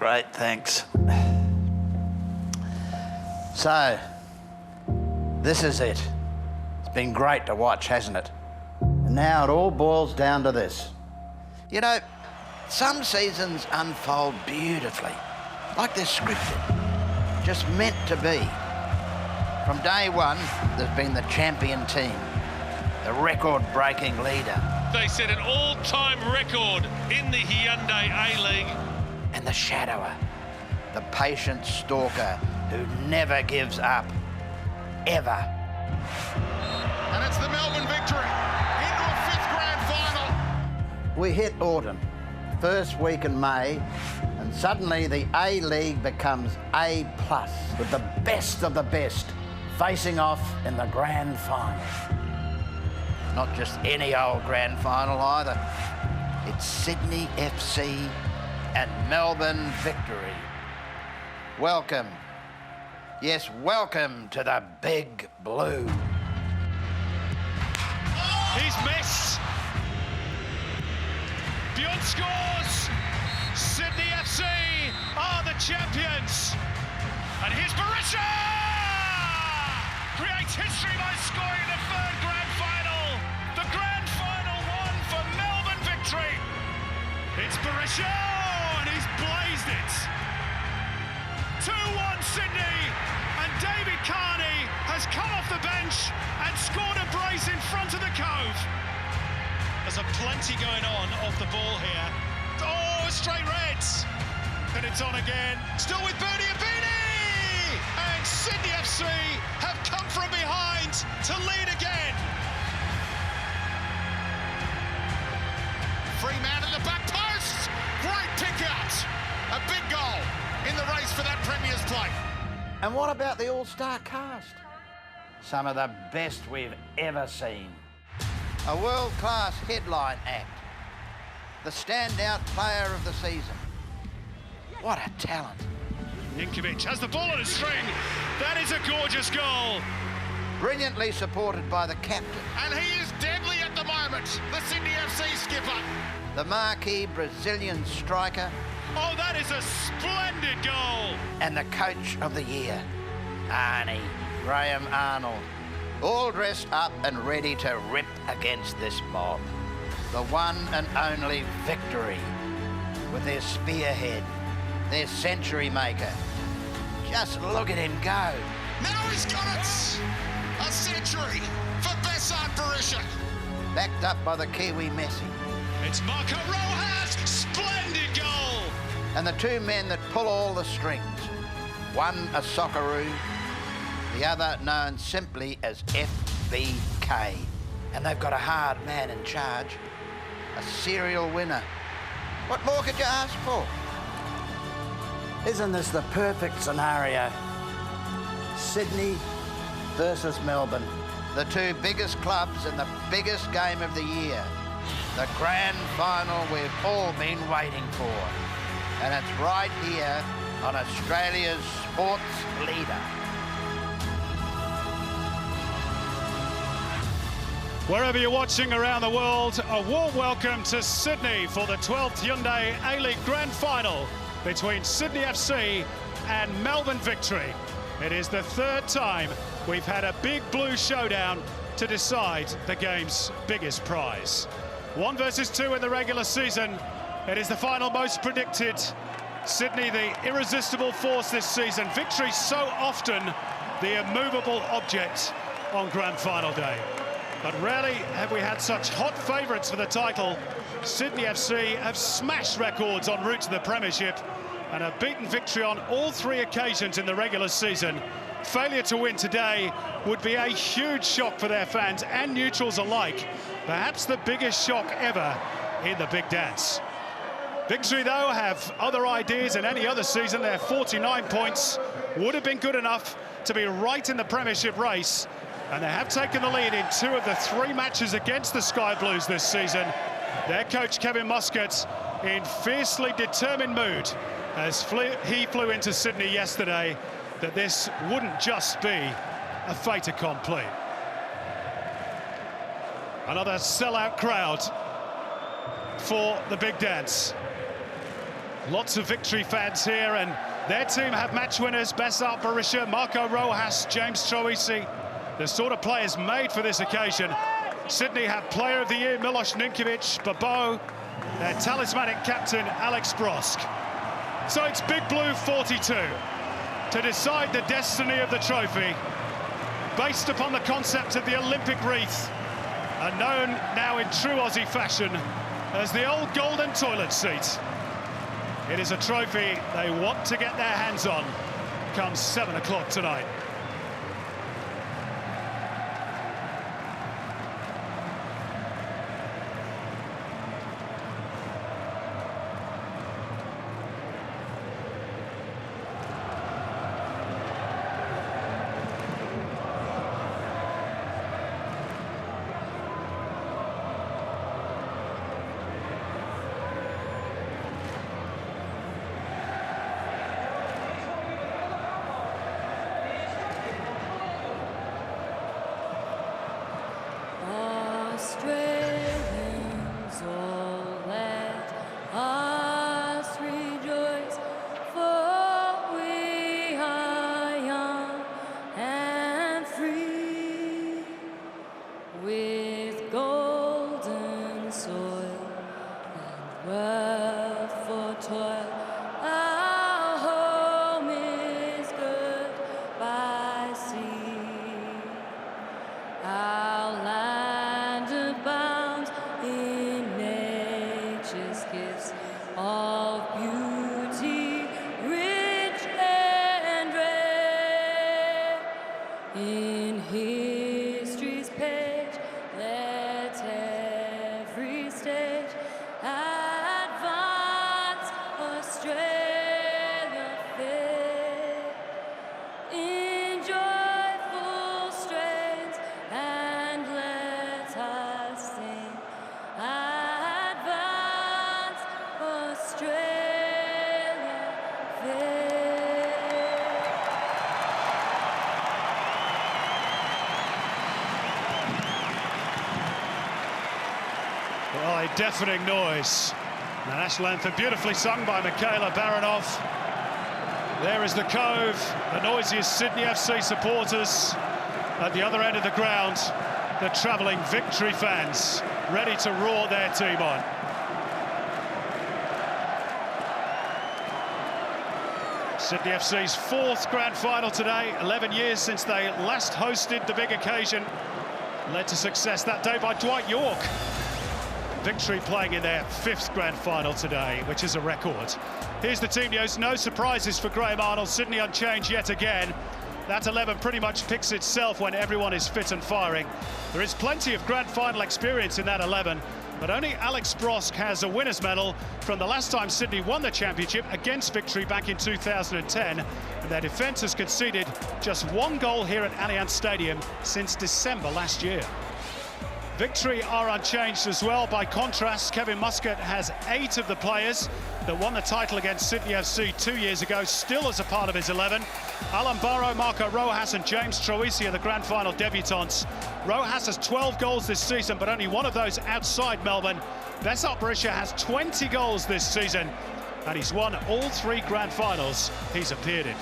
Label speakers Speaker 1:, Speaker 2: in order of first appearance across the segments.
Speaker 1: Great, thanks. So, this is it. It's been great to watch, hasn't it? And now it all boils down to this. You know, some seasons unfold beautifully, like they're scripted, just meant to be. From day one, there's been the champion team, the record-breaking leader.
Speaker 2: They set an all-time record in the Hyundai A-League.
Speaker 1: And the shadower, the patient stalker who never gives up, ever.
Speaker 3: And it's the Melbourne victory into a fifth grand final.
Speaker 1: We hit autumn, first week in May, and suddenly the A-League becomes A+, with the best of the best facing off in the grand final. Not just any old grand final either. It's Sydney FC and Melbourne Victory. Welcome. Yes, welcome to the Big Blue.
Speaker 2: He's missed. Bjorn scores. Sydney FC are the champions. And here's Berisha! Creates history by scoring the third grand final. The grand final one for Melbourne Victory. It's Berisha, and he's blazed it. 2-1 Sydney, and David Carney has come off the bench and scored a brace in front of the Cove. There's a plenty going on off the ball here. Oh, straight reds. And it's on again. Still with Bernie Abini! And Sydney FC have come from behind to lead again.
Speaker 3: Free man at the back post. Great pick out. A big goal in the race for that Premier's plate.
Speaker 1: And what about the all-star cast? Some of the best we've ever seen. A world-class headline act. The standout player of the season. What a talent.
Speaker 2: Ninkovic has the ball on a string. That is a gorgeous goal.
Speaker 1: Brilliantly supported by the captain.
Speaker 3: And he is deadly at the moment, the Sydney FC skipper.
Speaker 1: The marquee Brazilian striker.
Speaker 2: Oh, that is a splendid goal.
Speaker 1: And the coach of the year, Graham Arnold. All dressed up and ready to rip against this mob. The one and only Victory, with their spearhead, their century maker. Just look at him go.
Speaker 3: Now he's got it! A century for Besart Berisha.
Speaker 1: Backed up by the Kiwi Messi.
Speaker 2: It's Marco Rojas, splendid goal!
Speaker 1: And the two men that pull all the strings. One a Socceroo, the other known simply as FBK. And they've got a hard man in charge, a serial winner. What more could you ask for? Isn't this the perfect scenario? Sydney versus Melbourne. The two biggest clubs in the biggest game of the year. The grand final we've all been waiting for. And it's right here on Australia's sports leader.
Speaker 2: Wherever you're watching around the world, a warm welcome to Sydney for the 12th Hyundai A-League Grand Final between Sydney FC and Melbourne Victory. It is the third time we've had a big blue showdown to decide the game's biggest prize. 1 versus 2 in the regular season. It is the final most predicted. Sydney, the irresistible force this season. Victory so often the immovable object on Grand Final day. But rarely have we had such hot favourites for the title. Sydney FC have smashed records en route to the Premiership and have beaten Victory on all 3 occasions in the regular season. Failure to win today would be a huge shock for their fans and neutrals alike. Perhaps the biggest shock ever in the big dance. Victory, though, have other ideas than any other season. Their 49 points would have been good enough to be right in the Premiership race. And they have taken the lead in 2 of the 3 matches against the Sky Blues this season. Their coach, Kevin Muscat, in fiercely determined mood as he flew into Sydney yesterday, that this wouldn't just be a fait accompli. Another sellout crowd for the big dance. Lots of Victory fans here, and their team have match winners, Besart Berisha, Marco Rojas, James Troisi, the sort of players made for this occasion. Sydney have Player of the Year Milos Ninkovic, Babo, their talismanic captain Alex Brosk. So it's Big Blue 42 to decide the destiny of the trophy, based upon the concept of the Olympic wreath, and known now in true Aussie fashion as the old golden toilet seat. It is a trophy they want to get their hands on come 7 o'clock tonight.
Speaker 4: Australians, all let us rejoice, for we are young and free, with golden soil and wealth for toil. Our home is good by sea. Our land abounds in nature's gifts of beauty, rich and rare. In history's page, let every stage advance Australia fair. In joyful strains, and let us sing, advance Australia fair.
Speaker 2: Well, a deafening noise. The national anthem beautifully sung by Michaela Baronoff. There is the Cove, the noisiest Sydney FC supporters. At the other end of the ground, the travelling Victory fans, ready to roar their team on. Sydney FC's 4th grand final today, 11 years since they last hosted the big occasion. Led to success that day by Dwight York. Victory playing in their 5th grand final today, which is a record. Here's the team news. No surprises for Graham Arnold. Sydney unchanged yet again. That 11 pretty much picks itself when everyone is fit and firing. There is plenty of grand final experience in that 11, but only Alex Brosk has a winner's medal from the last time Sydney won the championship against Victory back in 2010. And their defence has conceded just 1 goal here at Allianz Stadium since December last year. Victory are unchanged as well. By contrast, Kevin Muscat has 8 of the players that won the title against Sydney FC 2 years ago still as a part of his 11. Alan Barrow, Marco Rojas and James Troisi are the grand final debutants. Rojas has 12 goals this season, but only one of those outside Melbourne. Besart Berisha has 20 goals this season, and he's won all 3 grand finals he's appeared in.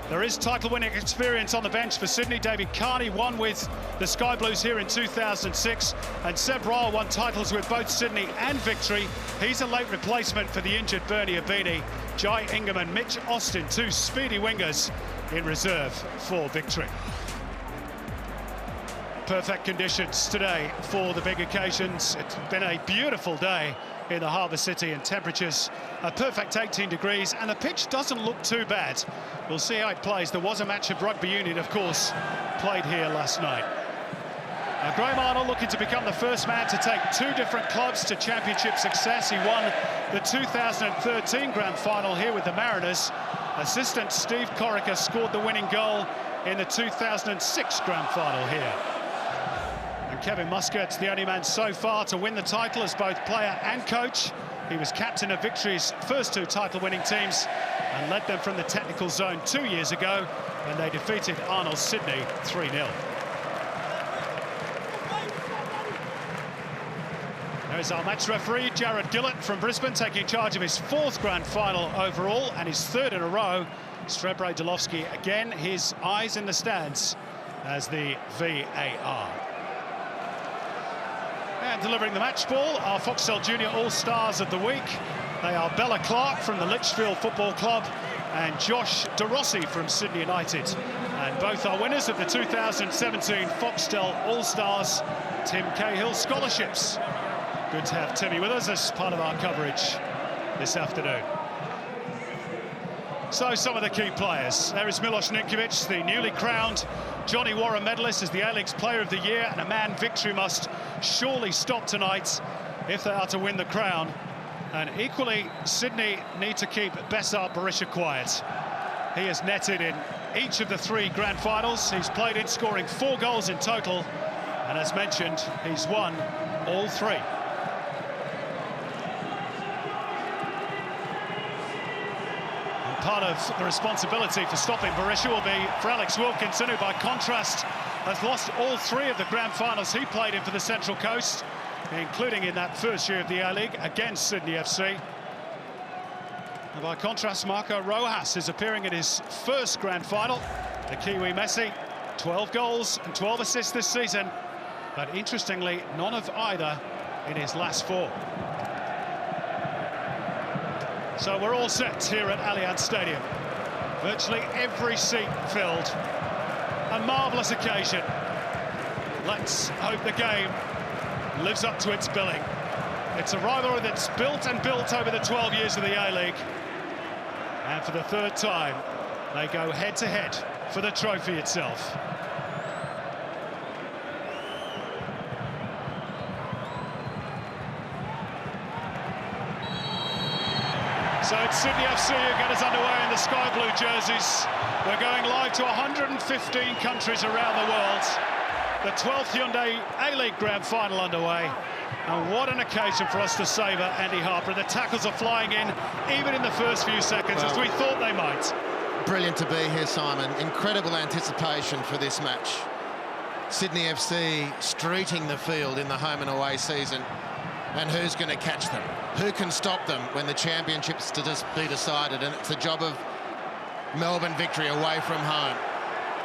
Speaker 2: There is title-winning experience on the bench for Sydney. David Carney won with the Sky Blues here in 2006, and Seb Ryle won titles with both Sydney and Victory. He's a late replacement for the injured Bernie Abini. Jai Ingham and Mitch Austin, 2 speedy wingers in reserve for Victory. Perfect conditions today for the big occasions. It's been a beautiful day in the harbour city, and temperatures a perfect 18 degrees, and the pitch doesn't look too bad. We'll see how it plays. There was a match of rugby union, of course, played here last night. Graham Arnold looking to become the first man to take 2 different clubs to championship success. He won the 2013 grand final here with the Mariners. Assistant Steve Corica scored the winning goal in the 2006 grand final here. And Kevin Muscat's the only man so far to win the title as both player and coach. He was captain of Victory's first 2 title-winning teams and led them from the technical zone 2 years ago when they defeated Arnold Sydney 3-0. There's our match referee, Jared Gillett from Brisbane, taking charge of his 4th grand final overall and his 3rd in a row. Strebre Delovsky again, his eyes in the stands as the VAR. And delivering the match ball, our Foxtel Junior All-Stars of the week. They are Bella Clark from the Lichfield Football Club and Josh De Rossi from Sydney United. And both are winners of the 2017 Foxtel All-Stars Tim Cahill scholarships. Good to have Timmy with us as part of our coverage this afternoon. So some of the key players. There is Milos Ninkovic, the newly crowned Johnny Warren medalist as the A-League's Player of the Year, and a man victory must surely stop tonight if they are to win the crown. And equally, Sydney need to keep Besart Berisha quiet. He has netted in each of the 3 grand finals. He's played in, scoring 4 goals in total, and as mentioned, he's won all 3. Part of the responsibility for stopping Berisha will be for Alex Wilkinson, who by contrast has lost all 3 of the grand finals he played in for the Central Coast, including in that first year of the A-League against Sydney FC. And by contrast, Marco Rojas is appearing in his 1st grand final. The Kiwi Messi, 12 goals and 12 assists this season, but interestingly, none of either in his last 4. So we're all set here at Allianz Stadium. Virtually every seat filled. A marvellous occasion. Let's hope the game lives up to its billing. It's a rivalry that's built and built over the 12 years of the A-League. And for the 3rd time, they go head-to-head for the trophy itself. So it's Sydney FC who get us underway in the sky blue jerseys. We're going live to 115 countries around the world. The 12th Hyundai A-League Grand Final underway. And what an occasion for us to savour, Andy Harper. The tackles are flying in, even in the first few seconds, as we thought they might.
Speaker 5: Brilliant to be here, Simon. Incredible anticipation for this match. Sydney FC streeting the field in the home and away season. And who's going to catch them? Who can stop them when the championship's to just be decided? And it's the job of Melbourne Victory away from home.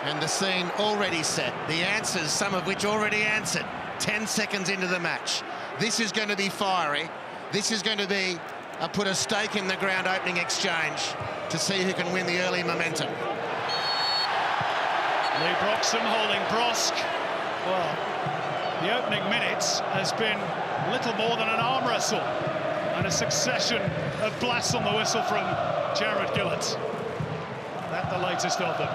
Speaker 5: And the scene already set. The answers, some of which already answered. 10 seconds into the match. This is going to be fiery. This is going to be put a stake in the ground opening exchange to see who can win the early momentum.
Speaker 2: Lee Broxham holding Brosk. Well, the opening minutes has been little more than an arm wrestle and a succession of blasts on the whistle from Jared Gillett. That's the latest of them.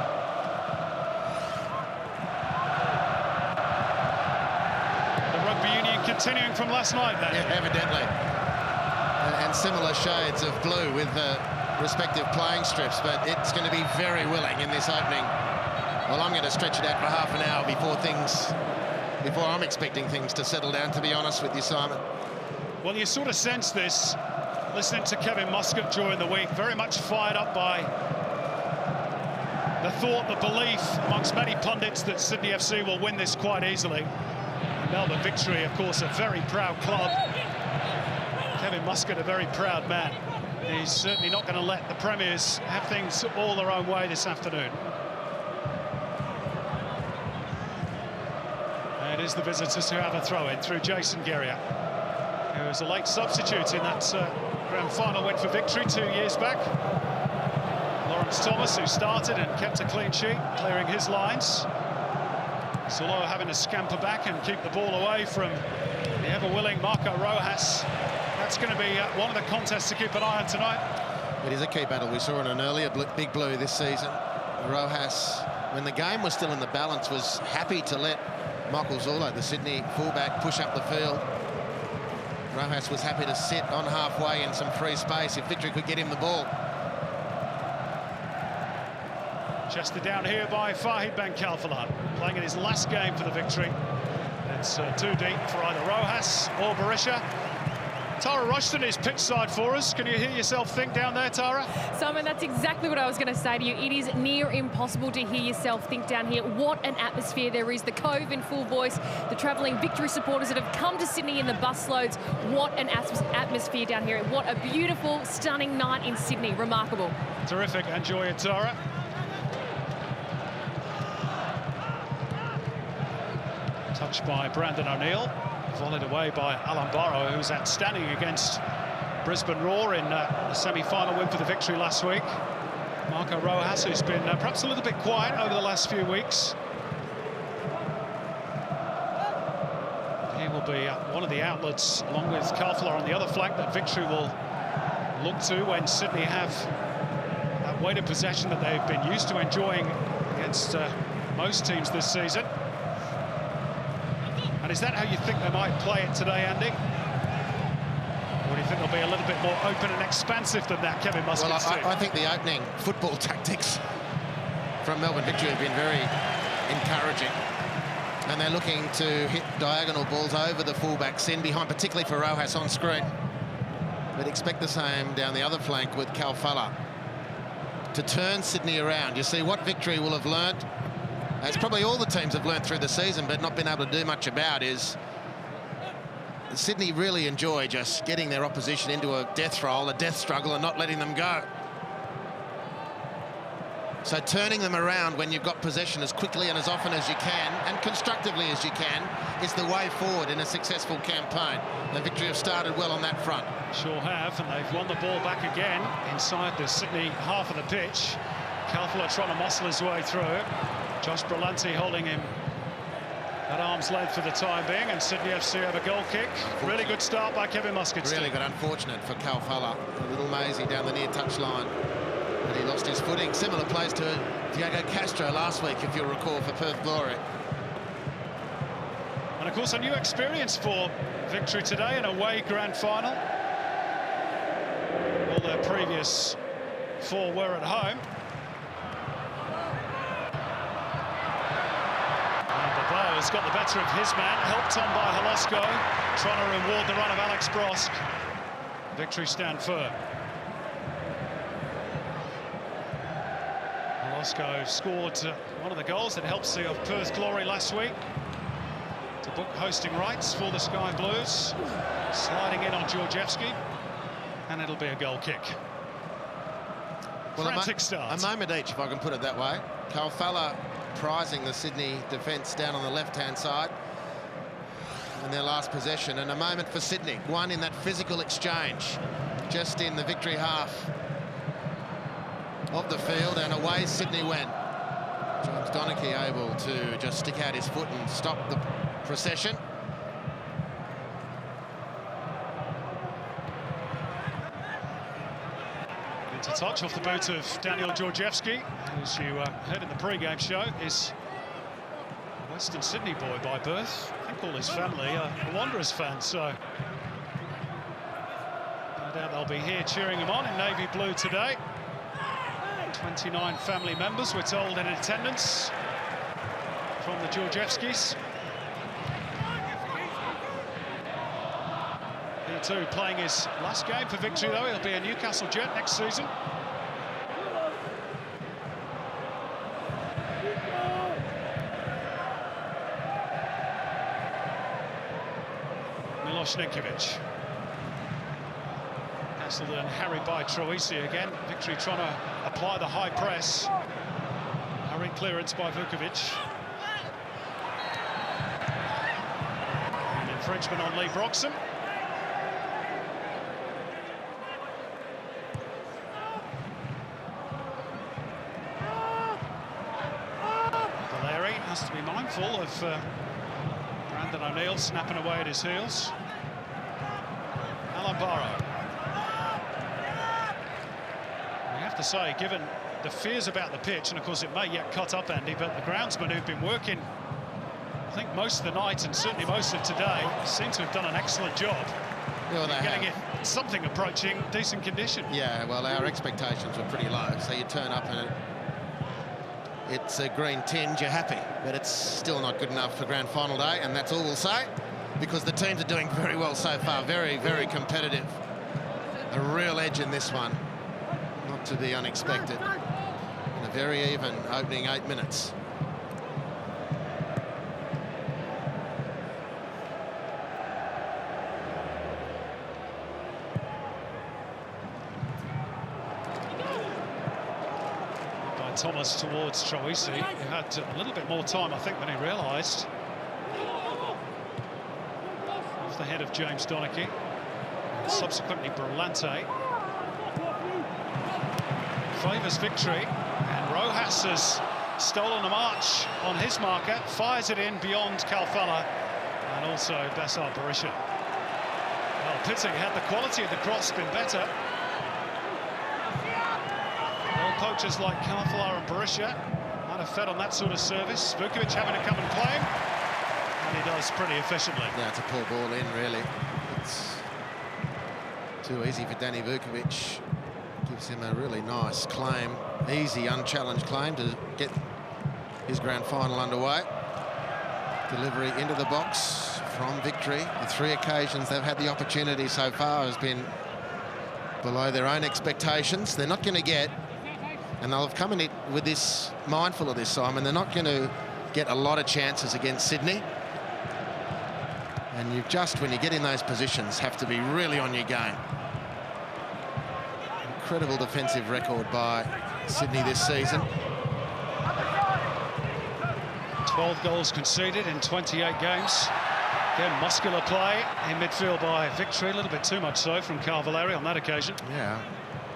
Speaker 2: The rugby union continuing from last night then.
Speaker 5: Yeah, evidently. And similar shades of blue with the respective playing strips, but it's going to be very willing in this opening. Well, I'm going to stretch it out for half an hour before I'm expecting things to settle down, to be honest with you, Simon.
Speaker 2: Well, you sort of sense this, listening to Kevin Muscat during the week, very much fired up by the thought, the belief amongst many pundits that Sydney FC will win this quite easily. Melbourne Victory, of course, a very proud club. Kevin Muscat, a very proud man. He's certainly not going to let the Premiers have things all their own way this afternoon. It is the visitors who have a throw-in through Jason Guerrier, who was a late substitute in that grand final win for Victory 2 years back. Lawrence Thomas, who started and kept a clean sheet, clearing his lines. Solo having to scamper back and keep the ball away from the ever-willing Marco Rojas. That's going to be one of the contests to keep an eye on tonight.
Speaker 5: It is a key battle. We saw in an earlier Big Blue this season. Rojas, when the game was still in the balance, was happy to let Michael Zorlo, the Sydney fullback, push up the field. Rojas was happy to sit on halfway in some free space if Victory could get him the ball.
Speaker 2: Chested down here by Fahid Ben Khalfan, playing in his last game for the Victory. It's too deep for either Rojas or Berisha. Tara Rushton is pitch side for us. Can you hear yourself think down there, Tara?
Speaker 6: Simon, that's exactly what I was going to say to you. It is near impossible to hear yourself think down here. What an atmosphere there is. The Cove in full voice, the travelling Victory supporters that have come to Sydney in the busloads. What an atmosphere down here. What a beautiful, stunning night in Sydney. Remarkable.
Speaker 2: Terrific. Enjoy it, Tara. Touched by Brandon O'Neill. Volleyed away by Alan Barrow, who's outstanding against Brisbane Roar in the semi-final win for the Victory last week. Marco Rojas, who's been perhaps a little bit quiet over the last few weeks. He will be one of the outlets, along with Kalfala on the other flank, that Victory will look to when Sydney have that weight of possession that they've been used to enjoying against most teams this season. And is that how you think they might play it today, Andy? Or do you think they'll be a little bit more open and expansive than that, Kevin Muscat's team?
Speaker 5: I think the opening football tactics from Melbourne Victory have been very encouraging. And they're looking to hit diagonal balls over the fullbacks in behind, particularly for Rojas on screen. But expect the same down the other flank with Kalfala to turn Sydney around. You see what Victory will have learnt, as probably all the teams have learnt through the season but not been able to do much about, is Sydney really enjoy just getting their opposition into a death roll, a death struggle, and not letting them go. So turning them around when you've got possession as quickly and as often as you can, and constructively as you can, is the way forward in a successful campaign. The Victory have started well on that front.
Speaker 2: Sure have, and they've won the ball back again inside the Sydney half of the pitch. Kalfala trying to muscle his way through it. Josh Brillante holding him at arm's length for the time being, and Sydney FC have a goal kick. Really good start by Kevin Muscat.
Speaker 5: Really good, unfortunate for Kalfala. A little mazy down the near touch line, but he lost his footing. Similar plays to Diego Castro last week, if you'll recall, for Perth Glory.
Speaker 2: And of course a new experience for Victory today, an away grand final. All their previous 4 were at home. Has got the better of his man, helped on by Holosko, trying to reward the run of Alex Brosk. Victory stand firm. Holosko scored one of the goals that helped see off Perth Glory last week to book hosting rights for the Sky Blues. Sliding in on Georgievski, and it'll be a goal kick.
Speaker 5: Well,
Speaker 2: frantic start.
Speaker 5: A moment each, if I can put it that way. Kalfala prizing the Sydney defence down on the left-hand side in their last possession, and a moment for Sydney. One in that physical exchange, just in the Victory half of the field, and away Sydney went. James Donachie able to just stick out his foot and stop the procession.
Speaker 2: Into touch off the boot of Daniel Georgievski, who, as you heard in the pre-game show, is a Western Sydney boy by birth. I think all his family are Wanderers fans, so no doubt they'll be here cheering him on in navy blue today. 29 family members, we're told, in attendance from the Georgievskis. He too playing his last game for Victory, though. He'll be a Newcastle Jet next season. Milos Ninkovic. Hassled and harried by Troisi again. Victory trying to apply the high press. Hurried clearance by Vukovic. An infringement on Lee Broxham. To be mindful of Brandon O'Neill snapping away at his heels. Alan Barrow. We have to say, given the fears about the pitch, and of course it may yet cut up, Andy, but the groundsmen who've been working, I think, most of the night and certainly most of today, seem to have done an excellent job.
Speaker 5: Well,
Speaker 2: getting it something approaching decent condition.
Speaker 5: Yeah, well, our expectations were pretty low, so you turn up and it's a green tinge, you're happy, but it's still not good enough for grand final day, and that's all we'll say. because the teams are doing very well so far. Very, very competitive. A real edge in this one. Not to be unexpected. And a very even opening 8 minutes.
Speaker 2: Thomas towards Troisi, who had a little bit more time, I think, than he realised. Off the head of James Donachie, and subsequently Brillante. Favours victory, and Rojas has stolen a march on his marker, fires it in beyond Calfella, and also Bassar Berisha. Well, Pitting had the quality of the cross, been better. Poachers like Calfella and Berisha might have fed on that sort of service. Vukovic having to come and claim, and he does pretty efficiently.
Speaker 5: Yeah, it's a poor ball in, really. It's too easy for Danny Vukovic. Gives him a really nice claim, easy, unchallenged claim to get his grand final underway. Delivery into the box from Victory. The 3 occasions they've had the opportunity so far has been below their own expectations. They're not going to get, and they'll have come in it with this, mindful of this, Simon, they're not going to get a lot of chances against Sydney. And you've just, when you get in those positions, have to be really on your game. Incredible defensive record by Sydney this season.
Speaker 2: 12 goals conceded in 28 games. Again, muscular play in midfield by Victory, a little bit too much so from Cavalieri on that occasion.
Speaker 5: Yeah.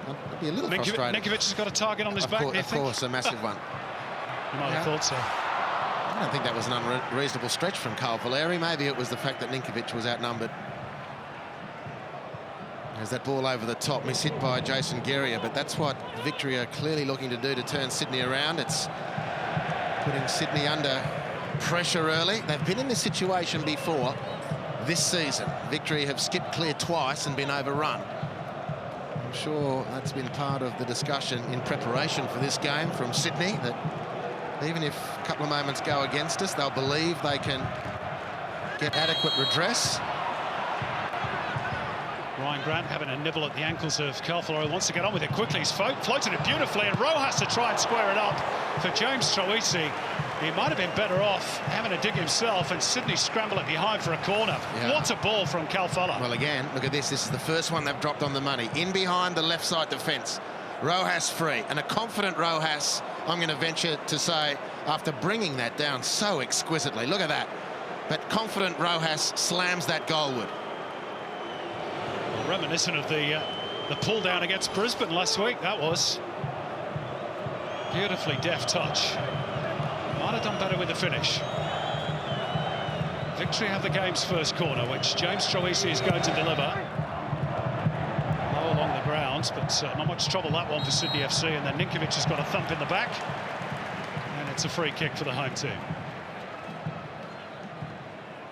Speaker 5: It'd be a little frustrating.
Speaker 2: Ninkovic has got a target on his back, do you think?
Speaker 5: Of course, a massive one.
Speaker 2: You might have thought so.
Speaker 5: I don't think that was an unreasonable stretch from Carl Valeri. Maybe it was the fact that Ninkovic was outnumbered. There's that ball over the top, mishit by Jason Guerrier, but that's what Victory are clearly looking to do to turn Sydney around. It's putting Sydney under pressure early. They've been in this situation before this season. Victory have skipped clear twice and been overrun. I'm sure that's been part of the discussion in preparation for this game from Sydney, that even if a couple of moments go against us, they'll believe they can get adequate redress.
Speaker 2: Ryan Grant having a nibble at the ankles of Calfella, who wants to get on with it quickly. He's floated it beautifully, and Rojas to try and square it up for James Troisi. He might have been better off having to dig himself, and Sydney scramble it behind for a corner.
Speaker 5: Yeah.
Speaker 2: What a ball from Calfella.
Speaker 5: Well, again, look at this. This is the first one they've dropped on the money. In behind the left side defence. Rojas free, and a confident Rojas, I'm going to venture to say, after bringing that down so exquisitely. Look at that. But confident Rojas slams that goalward.
Speaker 2: Reminiscent of the pull down against Brisbane last week, that was. Beautifully deft touch. Might have done better with the finish. Victory have the game's first corner, which James Troisi is going to deliver. Low along the ground, but not much trouble that one for Sydney FC, and then Ninkovic has got a thump in the back. And it's a free kick for the home team.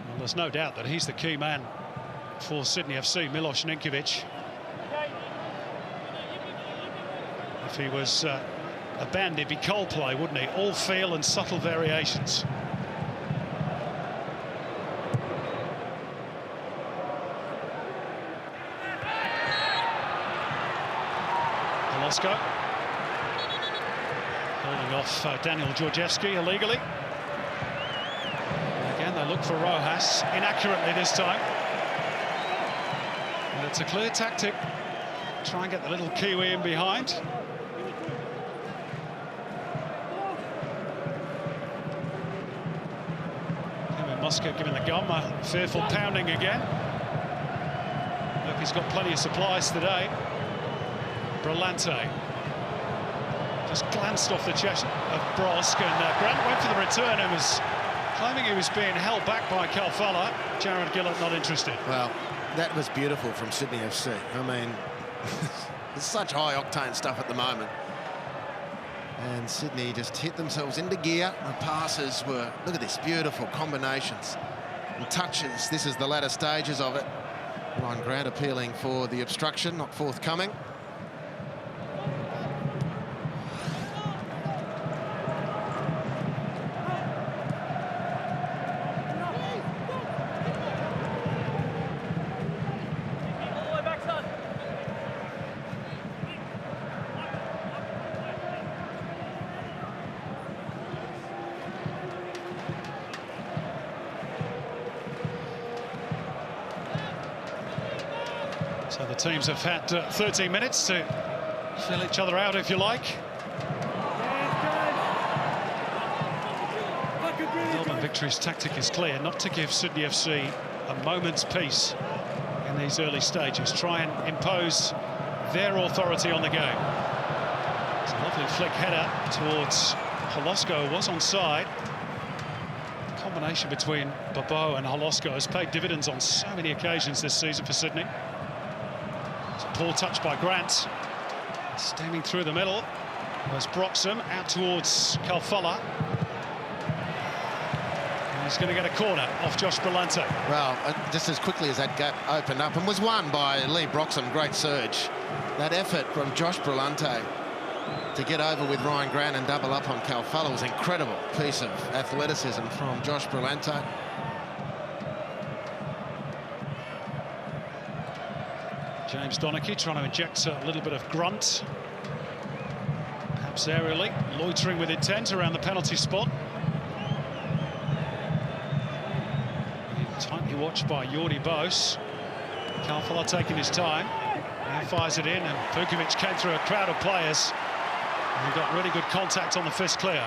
Speaker 2: Well, there's no doubt that he's the key man for Sydney FC, Milos Ninkovic. If he was a band, he'd be Coldplay, wouldn't he? All feel and subtle variations. Velasco holding off Daniel Georgievski illegally. Again, they look for Rojas, inaccurately this time. And it's a clear tactic. Try and get the little Kiwi in behind. Muscat giving the gum a fearful pounding again. Look, he's got plenty of supplies today. Brillante just glanced off the chest of Brosk, and Grant went for the return and was claiming he was being held back by Calfella. Jared Gillett not interested.
Speaker 5: Well, that was beautiful from Sydney FC. I mean, there's such high-octane stuff at the moment. And Sydney just hit themselves into gear. The passes were, look at this, beautiful combinations and touches. This is the latter stages of it. Ryan Grant appealing for the obstruction, not forthcoming.
Speaker 2: So the teams have had 13 minutes to fill each other out, if you like. Melbourne Victory's tactic is clear, not to give Sydney FC a moment's peace in these early stages. Try and impose their authority on the game. It's a lovely flick header towards Holosko, was onside. The combination between Bobo and Holosko has paid dividends on so many occasions this season for Sydney. It's a poor touch by Grant. Stemming through the middle was Broxham out towards Kalfala. He's going to get a corner off Josh Brillante.
Speaker 5: Well, just as quickly as that gap opened up and was won by Lee Broxham, great surge. That effort from Josh Brillante to get over with Ryan Grant and double up on Kalfala was an incredible piece of athleticism from Josh Brillante.
Speaker 2: James Donachie trying to inject a little bit of grunt. Perhaps aerially, loitering with intent around the penalty spot. Tightly watched by Jordi Bos. Kalfala taking his time. Now fires it in, and Vukovic came through a crowd of players. And he got really good contact on the fist clear.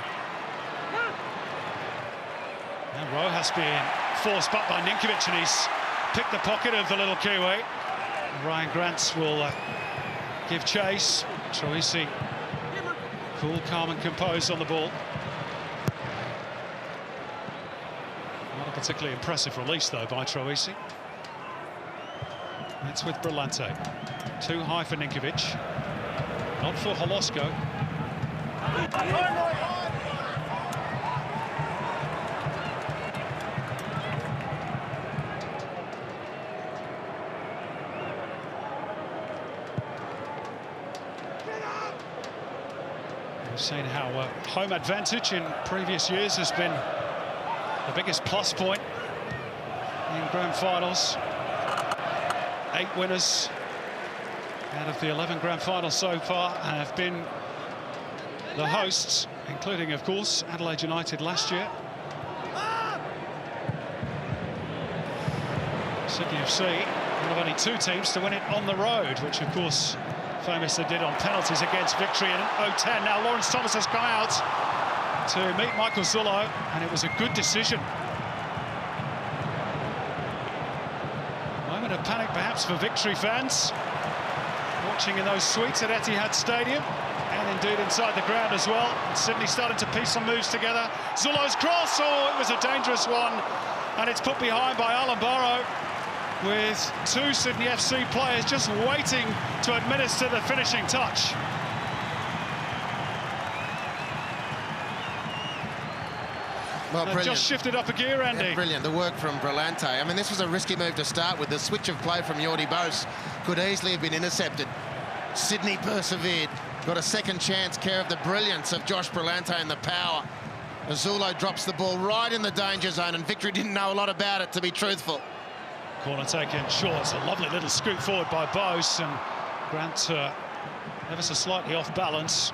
Speaker 2: Now Rojas being forced back by Ninkovic, and he's picked the pocket of the little Kiwi. Ryan Grant will give chase. Troisi cool, calm and composed on the ball. Not a particularly impressive release though by Troisi. It's with Brillante. Too high for Ninkovic. Not for Holosko. We've seen how home advantage in previous years has been the biggest plus point in grand finals. 8 winners out of the 11 grand finals so far have been the hosts, including, of course, Adelaide United last year. Sydney FC, one of only 2 teams to win it on the road, which, of course, famously did on penalties against Victory in 2010. Now Lawrence Thomas has come out to meet Michael Zullo, and it was a good decision. Moment of panic perhaps for Victory fans, watching in those suites at Etihad Stadium, and indeed inside the ground as well. And Sydney started to piece some moves together. Zullo's cross, oh, it was a dangerous one, and it's put behind by Alan Barrow, with 2 Sydney FC players just waiting to administer the finishing touch.
Speaker 5: Well, brilliant.
Speaker 2: Just shifted up a gear, Andy.
Speaker 5: Yeah, brilliant, the work from Brillante. I mean, this was a risky move to start with. The switch of play from Jordi Bos could easily have been intercepted. Sydney persevered, got a second chance, care of the brilliance of Josh Brillante and the power. Zullo drops the ball right in the danger zone, and Victory didn't know a lot about it, to be truthful.
Speaker 2: Corner taken short. It's a lovely little scoop forward by Bos, and Grant ever so slightly off balance,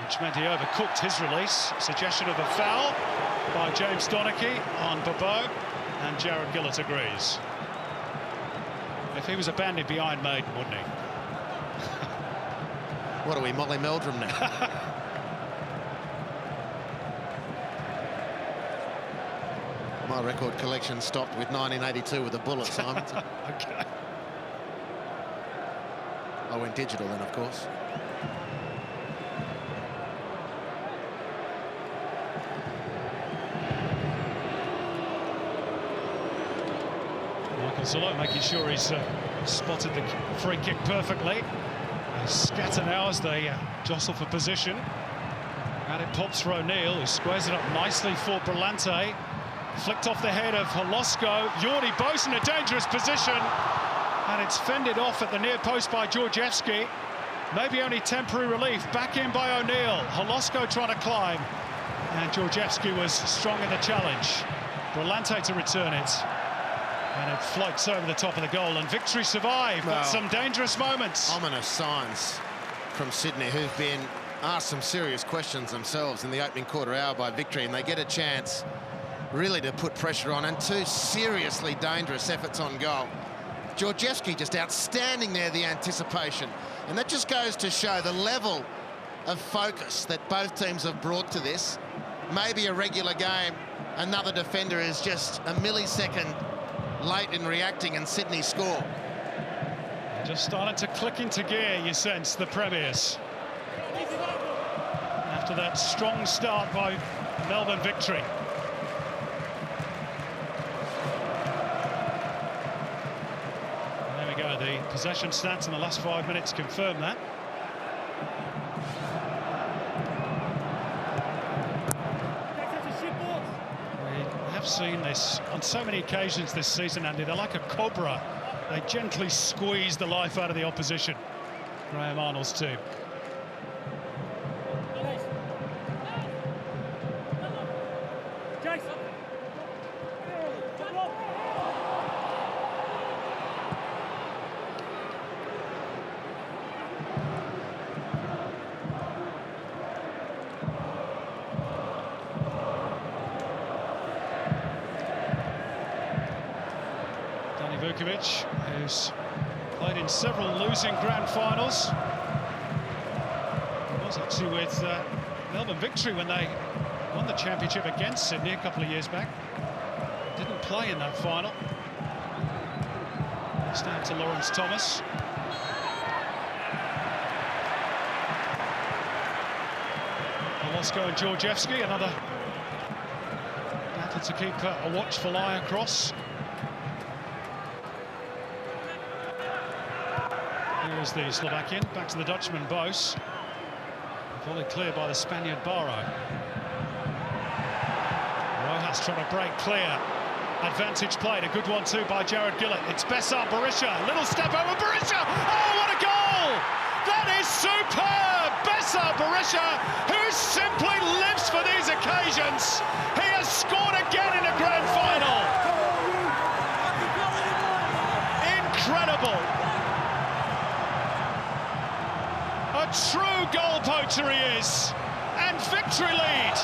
Speaker 2: which meant he overcooked his release. Suggestion of a foul by James Donachie on Bobo, and Jared Gillett agrees. If he was a bandit behind Maiden, wouldn't he?
Speaker 5: What are we, Molly Meldrum now? My record collection stopped with 1982 with a bullet, Simon.
Speaker 2: Okay.
Speaker 5: I went digital then, of course.
Speaker 2: Michael Zullo making sure he's spotted the free kick perfectly. They scatter now as they jostle for position. And it pops for O'Neill, who squares it up nicely for Brillante. Flicked off the head of Holosko. Jordi Bos in a dangerous position, and it's fended off at the near post by Georgievski. Maybe only temporary relief. Back in by O'Neill. Holosko trying to climb, and Georgievski was strong in the challenge. Brillante to return it, and it floats over the top of the goal, and Victory survive, but some dangerous moments.
Speaker 5: Ominous signs from Sydney, who've been asked some serious questions themselves in the opening quarter hour by Victory, and they get a chance really to put pressure on, and 2 seriously dangerous efforts on goal. Georgievski just outstanding there, the anticipation. And that just goes to show the level of focus that both teams have brought to this. Maybe a regular game, another defender is just a millisecond late in reacting and Sydney score.
Speaker 2: Just starting to click into gear, you sense, the Premiers. After that strong start by Melbourne Victory. There we go, the possession stats in the last 5 minutes confirm that. We have seen this on so many occasions this season, Andy. They're like a cobra. They gently squeeze the life out of the opposition. Graham Arnold's team. Vukovic, who's played in several losing grand finals. He was actually with Melbourne Victory when they won the championship against Sydney a couple of years back. Didn't play in that final. It's down to Lawrence Thomas. Olosko and Georgievski, another battle to keep a watchful eye across. Here's the Slovakian, back to the Dutchman, Bose. Volley clear by the Spaniard, Barrow. Rojas trying to break clear. Advantage played, a good one too by Jared Gillett. It's Besart Berisha, little step over Berisha. Oh, what a goal! That is superb! Besart Berisha, who simply lives for these occasions. He has scored again in a grand final. Incredible. A true goal poacher he is, and Victory lead.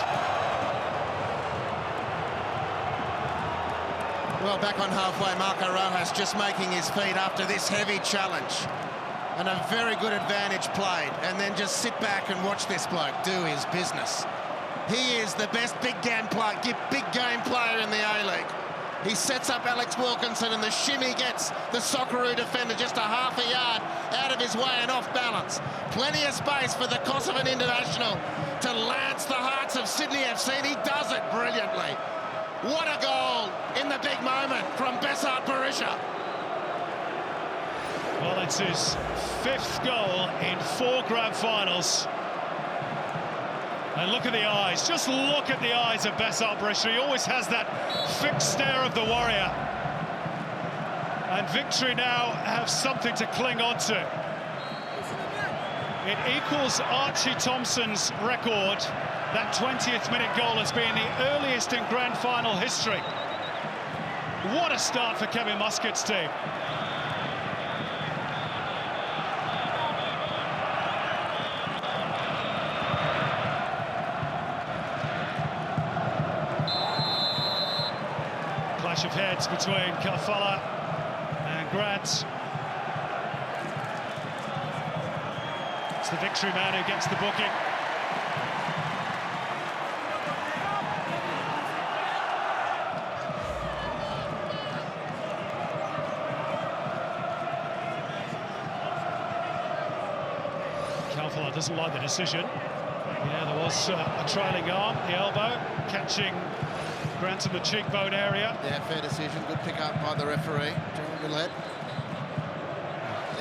Speaker 5: Well, back on halfway, Marco Rojas just making his feet after this heavy challenge. And a very good advantage played. And then just sit back and watch this bloke do his business. He is the best big game player in the A-League. He sets up Alex Wilkinson, and the shimmy gets the Socceroo defender just a half a yard out of his way and off balance. Plenty of space for the Kosovan international to lance the hearts of Sydney FC, and he does it brilliantly. What a goal in the big moment from Besart Berisha.
Speaker 2: Well, it's his 5th goal in 4 grand finals. And look at the eyes, just look at the eyes of Besart Berisha. He always has that fixed stare of the warrior. And Victory now have something to cling on to. It equals Archie Thompson's record. That 20th minute goal has been the earliest in grand final history. What a start for Kevin Muscat's team. Clash of heads between Kalfala and Grant. It's the Victory man who gets the booking. Kalfala doesn't like the decision. Yeah, there was a trailing arm, the elbow, catching Grant in the cheekbone area.
Speaker 5: Yeah, fair decision. Good pick up by the referee, John Gillett.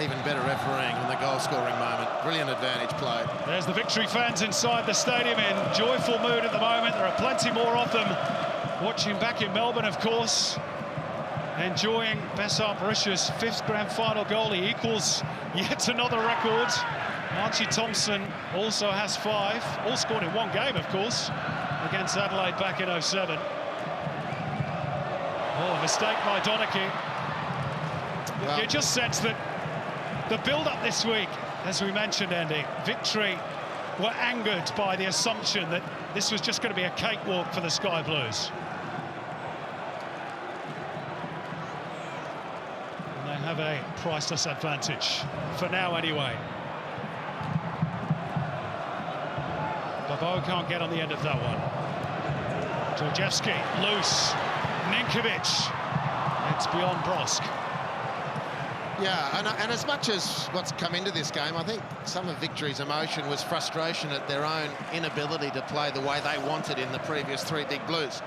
Speaker 5: Even better refereeing in the goal-scoring moment. Brilliant advantage played.
Speaker 2: There's the Victory fans inside the stadium in joyful mood at the moment. There are plenty more of them watching back in Melbourne, of course. Enjoying Besart Berisha's 5th grand final goal. He equals yet another record. Archie Thompson also has 5, all scored in 1 game, of course, against Adelaide back in 07. Oh, a mistake by Donachie. Well, you just sense that the build-up this week, as we mentioned, Andy, Victory were angered by the assumption that this was just going to be a cakewalk for the Sky Blues. And they have a priceless advantage, for now anyway. Bobo can't get on the end of that one. Georgievski, loose. Ninkovic. It's beyond Brosk.
Speaker 5: Yeah, and as much as what's come into this game, I think some of Victory's emotion was frustration at their own inability to play the way they wanted in the previous 3 Big Blues.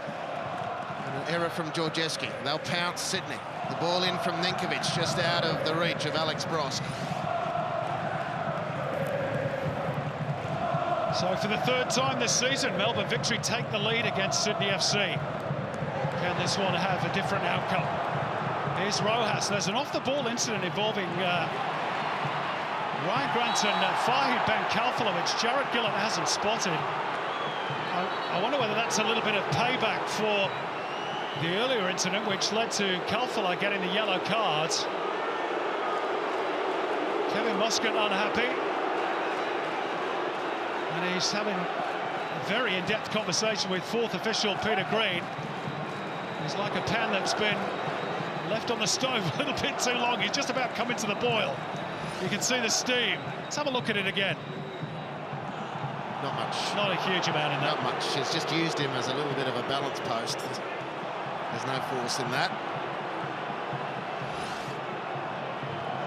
Speaker 5: And an error from Georgievski. They'll pounce Sydney. The ball in from Ninkovic, just out of the reach of Alex Brosk.
Speaker 2: So for the 3rd time this season, Melbourne Victory take the lead against Sydney FC. Can this one have a different outcome? Here's Rojas. There's an off-the-ball incident involving Ryan Grant and Fahid Ben Kalfala, which Jared Gillett hasn't spotted. I wonder whether that's a little bit of payback for the earlier incident, which led to Kalfala getting the yellow card. Kevin Muscat unhappy. And he's having a very in-depth conversation with 4th official Peter Green. He's like a pan that's been left on the stove a little bit too long. He's just about coming to the boil. You can see the steam. Let's have a look at it again.
Speaker 5: Not much.
Speaker 2: Not a huge amount in that.
Speaker 5: Not much. She's just used him as a little bit of a balance post. There's no force in that.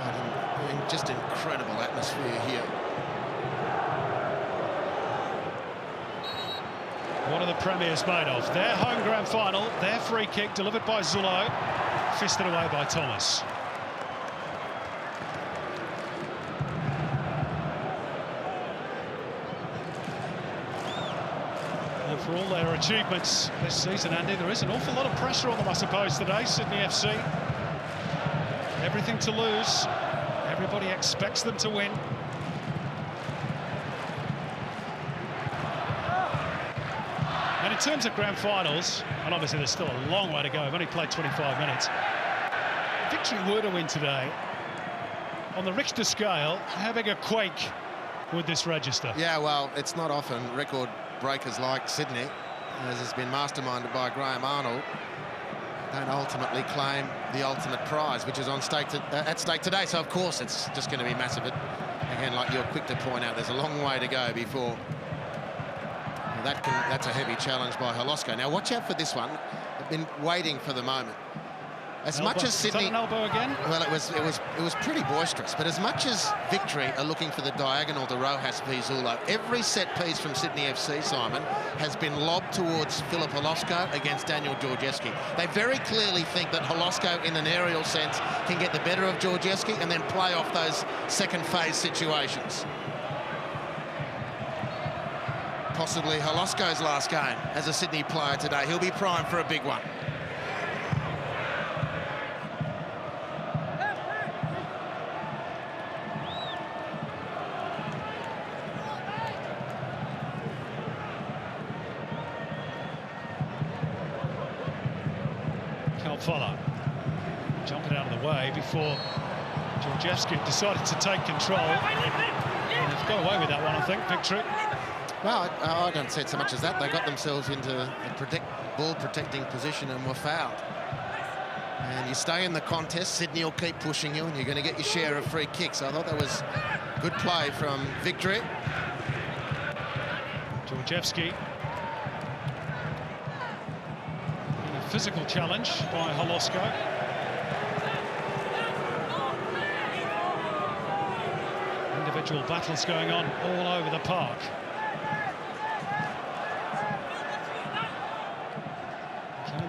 Speaker 5: I mean, just incredible atmosphere here.
Speaker 2: What are the Premiers made of? Their home grand final, their free kick delivered by Zullo, fisted away by Thomas. And for all their achievements this season, Andy, there is an awful lot of pressure on them, I suppose, today, Sydney FC. Everything to lose. Everybody expects them to win. And in terms of grand finals, and obviously there's still a long way to go, we've only played 25 minutes. Victory were to win today. On the Richter scale, how big a quake would this register?
Speaker 5: Yeah, well, it's not often record breakers like Sydney, as has been masterminded by Graham Arnold, don't ultimately claim the ultimate prize, which is on stake at stake today. So, of course, it's just going to be massive. But again, like you're quick to point out, there's a long way to go before... That's a heavy challenge by Holosko. Now, watch out for this one. I've been waiting for the moment. As much as Sydney...
Speaker 2: Is that an elbow again?
Speaker 5: Well, it was pretty boisterous. But as much as Victory are looking for the diagonal to Rojas v Zullo, every set piece from Sydney FC, Simon, has been lobbed towards Philip Holosko against Daniel Georgievski. They very clearly think that Holosko, in an aerial sense, can get the better of Georgievski and then play off those second phase situations. Possibly Holosko's last game as a Sydney player today. He'll be primed for a big one.
Speaker 2: Kalfala jumping out of the way before Georgievski decided to take control. And they've got away with that one, I think, Victory.
Speaker 5: Well, I don't see it so much as that. They got themselves into a ball-protecting position and were fouled. And you stay in the contest, Sydney will keep pushing you, and you're going to get your share of free kicks. I thought that was good play from Victory.
Speaker 2: Georgievski. And a physical challenge by Holosko. Individual battles going on all over the park.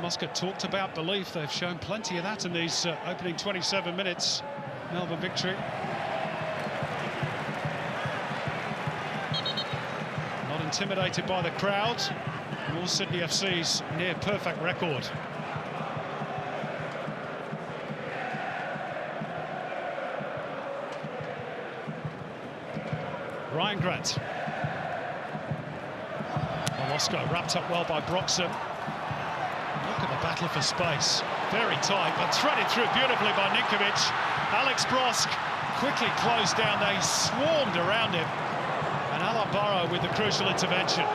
Speaker 2: Muscat talked about belief. They've shown plenty of that in these opening 27 minutes. Melbourne Victory. Not intimidated by the crowd, nor Sydney FC's near-perfect record. Ryan Grant. Holosko wrapped up well by Broxham. Look at the battle for space. Very tight, but threaded through beautifully by Ninkovic. Alex Brosk quickly closed down. They swarmed around him. And Alan Burrow with the crucial intervention.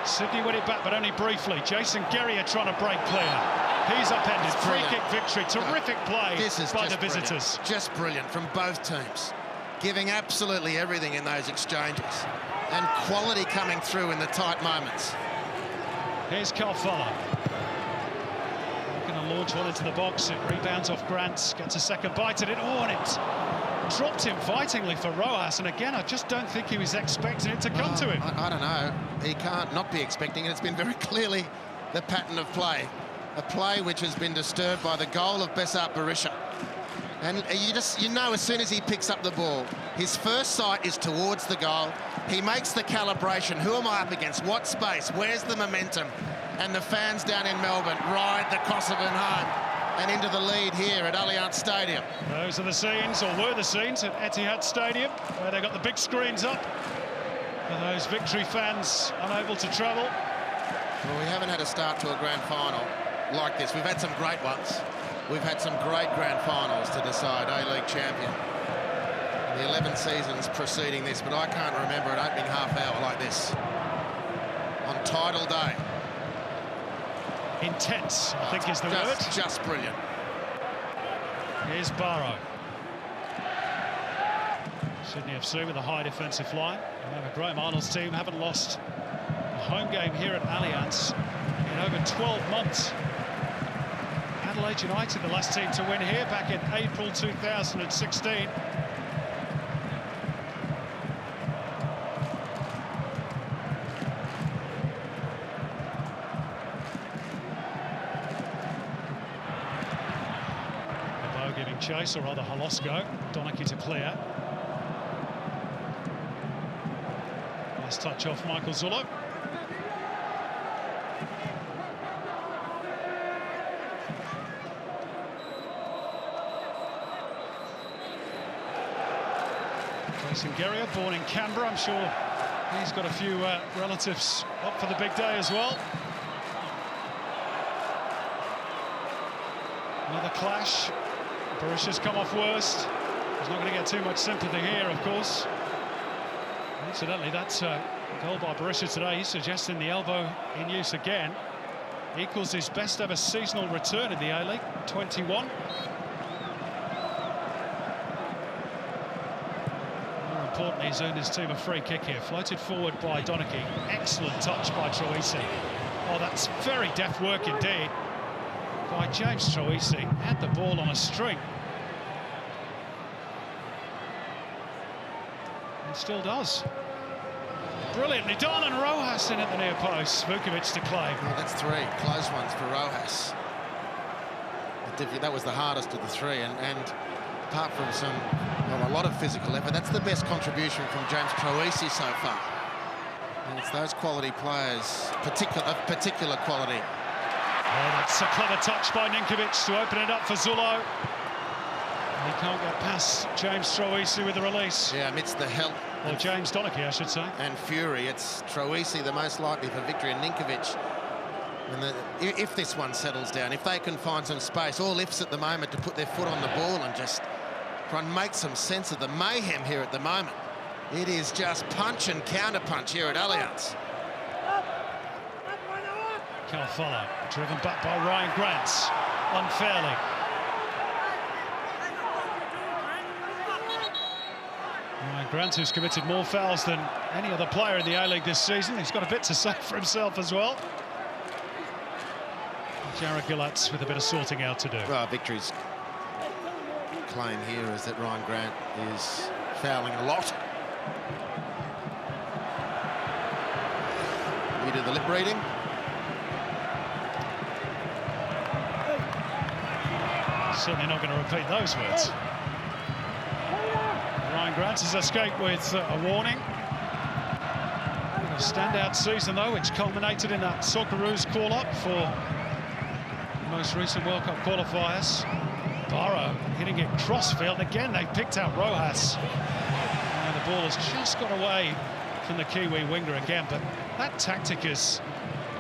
Speaker 2: Sydney win it back, but only briefly. Jason Guerrier trying to break clear. He's upended. Free kick victory. Terrific play by the visitors.
Speaker 5: Brilliant. Just brilliant from both teams. Giving absolutely everything in those exchanges. And quality coming through in the tight moments.
Speaker 2: Here's Carfala. Going to launch one into the box. It rebounds off Grant. Gets a second bite at it. Oh, and it dropped invitingly for Rojas. And again, I just don't think he was expecting it to come to him.
Speaker 5: I don't know. He can't not be expecting it. It's been very clearly the pattern of play. A play which has been disturbed by the goal of Besart Berisha. And you know as soon as he picks up the ball, his first sight is towards the goal. He makes the calibration. Who am I up against? What space? Where's the momentum? And the fans down in Melbourne ride the Kosovan home and into the lead here at Allianz Stadium.
Speaker 2: Those are the scenes, or were the scenes, at Etihad Stadium, where they got the big screens up for those victory fans unable to travel.
Speaker 5: Well, we haven't had a start to a grand final like this. We've had some great ones. We've had some great grand finals to decide A-League champion. The 11 seasons preceding this, but I can't remember an opening half hour like this on title day.
Speaker 2: Intense, I think is the word.
Speaker 5: Just brilliant.
Speaker 2: Here's Barrow. Sydney FC with a high defensive line. Remember, Graham Arnold's team haven't lost a home game here at Allianz in over 12 months. Adelaide United, the last team to win here back in April 2016. Giving chase, or rather Holosko. Donachie to clear. Nice touch off Michael Zullo. Jason Guerrier, born in Canberra. I'm sure he's got a few relatives up for the big day as well. Another clash. Berisha's come off worst. He's not going to get too much sympathy here, of course. Incidentally, that's a goal by Berisha today. He's suggesting the elbow in use again. Equals his best ever seasonal return in the A-League, 21. More importantly, he's earned his team a free kick here. Floated forward by Donachie. Excellent touch by Troisi. Oh, that's very deft work indeed by James Troisi. Had the ball on a string. And still does. Brilliantly done, and Rojas in at the near post. Vukovic to claim.
Speaker 5: Well, that's three close ones for Rojas. That was the hardest of the three, and apart from a lot of physical effort, that's the best contribution from James Troisi so far. And it's those quality players, of particular quality.
Speaker 2: Oh, that's a clever touch by Ninkovic to open it up for Zullo. He can't get past James Troisi with the release.
Speaker 5: Yeah, amidst the help.
Speaker 2: Or James Donachie, I should say.
Speaker 5: And fury, it's Troisi the most likely for victory, and Ninkovic. And if this one settles down, if they can find some space, all ifs at the moment to put their foot on the ball and just try and make some sense of the mayhem here at the moment. It is just punch and counter-punch here at Allianz.
Speaker 2: Carfala, driven back by Ryan Grant, unfairly. Ryan Grant, who's committed more fouls than any other player in the A-League this season. He's got a bit to say for himself as well. Jarrod Gillatz with a bit of sorting out to do.
Speaker 5: Well, Victory's claim here is that Ryan Grant is fouling a lot. You do the lip reading.
Speaker 2: Certainly not going to repeat those words. Ryan Grant has escaped with a warning. A standout season, though, which culminated in that Socceroos call-up for the most recent World Cup qualifiers. Barrow hitting it crossfield. Again, they picked out Rojas. And the ball has just got away from the Kiwi winger again, but that tactic has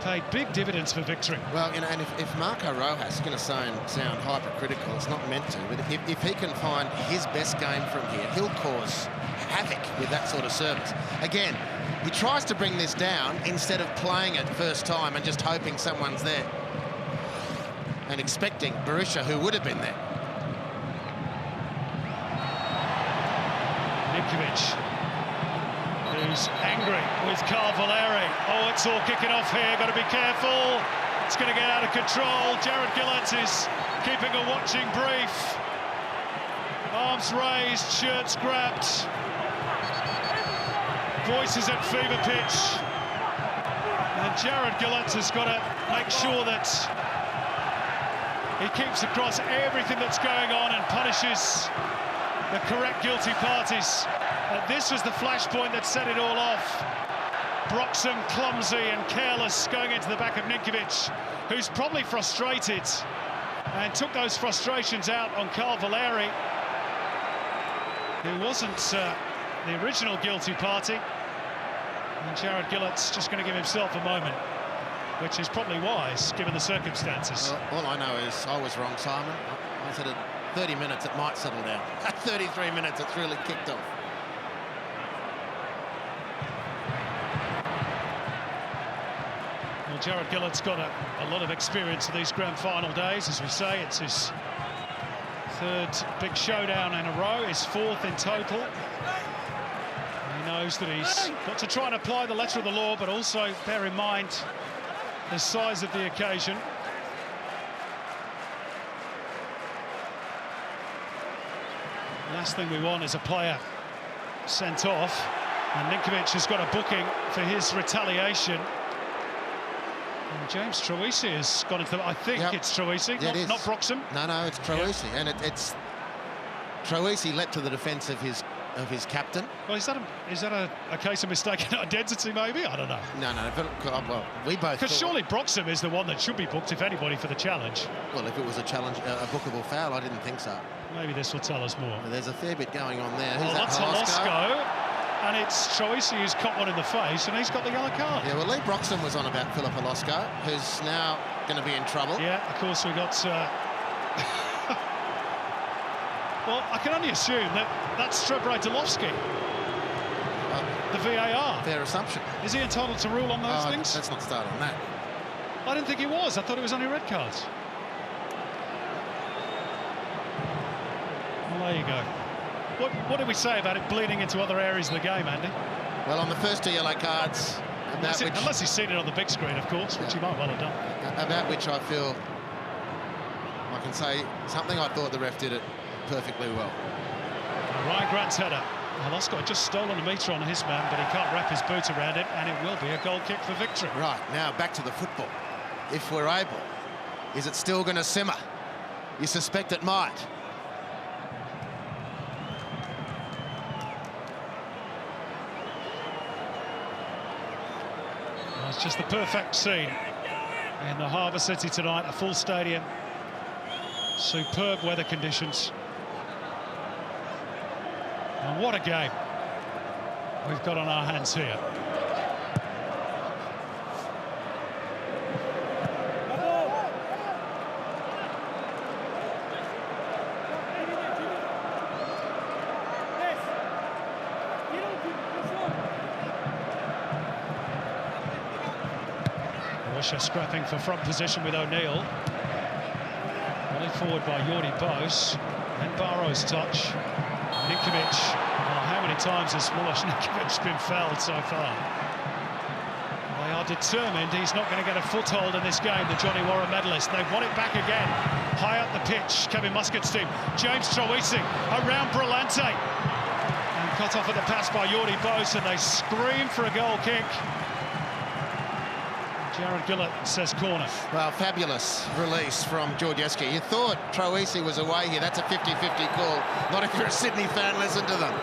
Speaker 2: paid big dividends for victory.
Speaker 5: Well, you know, and if Marco Rojas is going to sound hypercritical, it's not meant to, but if he can find his best game from here, he'll cause havoc with that sort of service. Again, he tries to bring this down instead of playing it first time and just hoping someone's there. and expecting Berisha, who would have been there.
Speaker 2: Ninkovic, who's angry with Carl Valeri. Oh, it's all kicking off here, got to be careful. It's going to get out of control. Jared Gillett is keeping a watching brief. Arms raised, shirts grabbed. Voices at fever pitch. And Jared Gillett has got to make sure that he keeps across everything that's going on and punishes the correct guilty parties. This was the flashpoint that set it all off. Broxham clumsy and careless going into the back of Ninkovic, who's probably frustrated, and took those frustrations out on Carl Valeri, who wasn't the original guilty party. And Jared Gillett's just going to give himself a moment, which is probably wise given the circumstances.
Speaker 5: Well, all I know is I was wrong, Simon. I said at 30 minutes it might settle down. At 33 minutes it's really kicked off.
Speaker 2: Well, Jared Gillett's got a lot of experience in these grand final days. As we say, it's his third big showdown in a row, his fourth in total. He knows that he's got to try and apply the letter of the law, but also bear in mind the size of the occasion. Last thing we want is a player sent off, and Ninkovic has got a booking for his retaliation. And James Troisi has gone into I think it's Troisi, not Broxham.
Speaker 5: No, it's Troisi, and it's Troisi leapt to the defence of his captain.
Speaker 2: Well, is that a case of mistaken identity, maybe? I don't know.
Speaker 5: No, well, we both...
Speaker 2: Because surely Broxham is the one that should be booked, if anybody, for the challenge.
Speaker 5: Well, if it was a challenge, a bookable foul, I didn't think so.
Speaker 2: Maybe this will tell us more.
Speaker 5: Well, there's a fair bit going on there.
Speaker 2: Well, that's Holosco, and it's Troisi who's caught one in the face, and he's got the yellow card.
Speaker 5: Yeah, well, Lee Broxham was on about Philip Holosco, who's now going to be in trouble.
Speaker 2: Yeah, of course, we got... Well, I can only assume that that's Strebretelovsky, the VAR.
Speaker 5: Fair assumption.
Speaker 2: Is he entitled to rule on those things?
Speaker 5: Let's not start on that.
Speaker 2: I didn't think he was. I thought it was only red cards. Well, there you go. What did we say about it bleeding into other areas of the game, Andy?
Speaker 5: Well, on the first two yellow cards...
Speaker 2: Unless he's seen it on the big screen, of course, which he might well have done.
Speaker 5: About which I feel I can say something. I thought the ref did it perfectly well.
Speaker 2: Ryan Grant's header. Holosco had just stolen a metre on his man, but he can't wrap his boot around it, and it will be a goal kick for victory.
Speaker 5: Right, now back to the football. If we're able, is it still going to simmer? You suspect it might.
Speaker 2: Well, it's just the perfect scene in the Harbour City tonight, a full stadium, superb weather conditions. And what a game we've got on our hands here. Russia scrapping for front position with O'Neill. Running forward by Jordi Bos. And Barrow's touch. Ninkovic. Oh, how many times has Milos Ninkovic been fouled so far? They are determined he's not going to get a foothold in this game, the Johnny Warren medalist. They want it back again. High up the pitch, Kevin Muscat's team. James Troisi around Brillante. And cut off at the pass by Jordi Bos, and they scream for a goal kick. Jared Gillett says corner.
Speaker 5: Well, fabulous release from Georgieski. You thought Troisi was away here. That's a 50-50 call. Not if you're a Sydney fan, listen to them.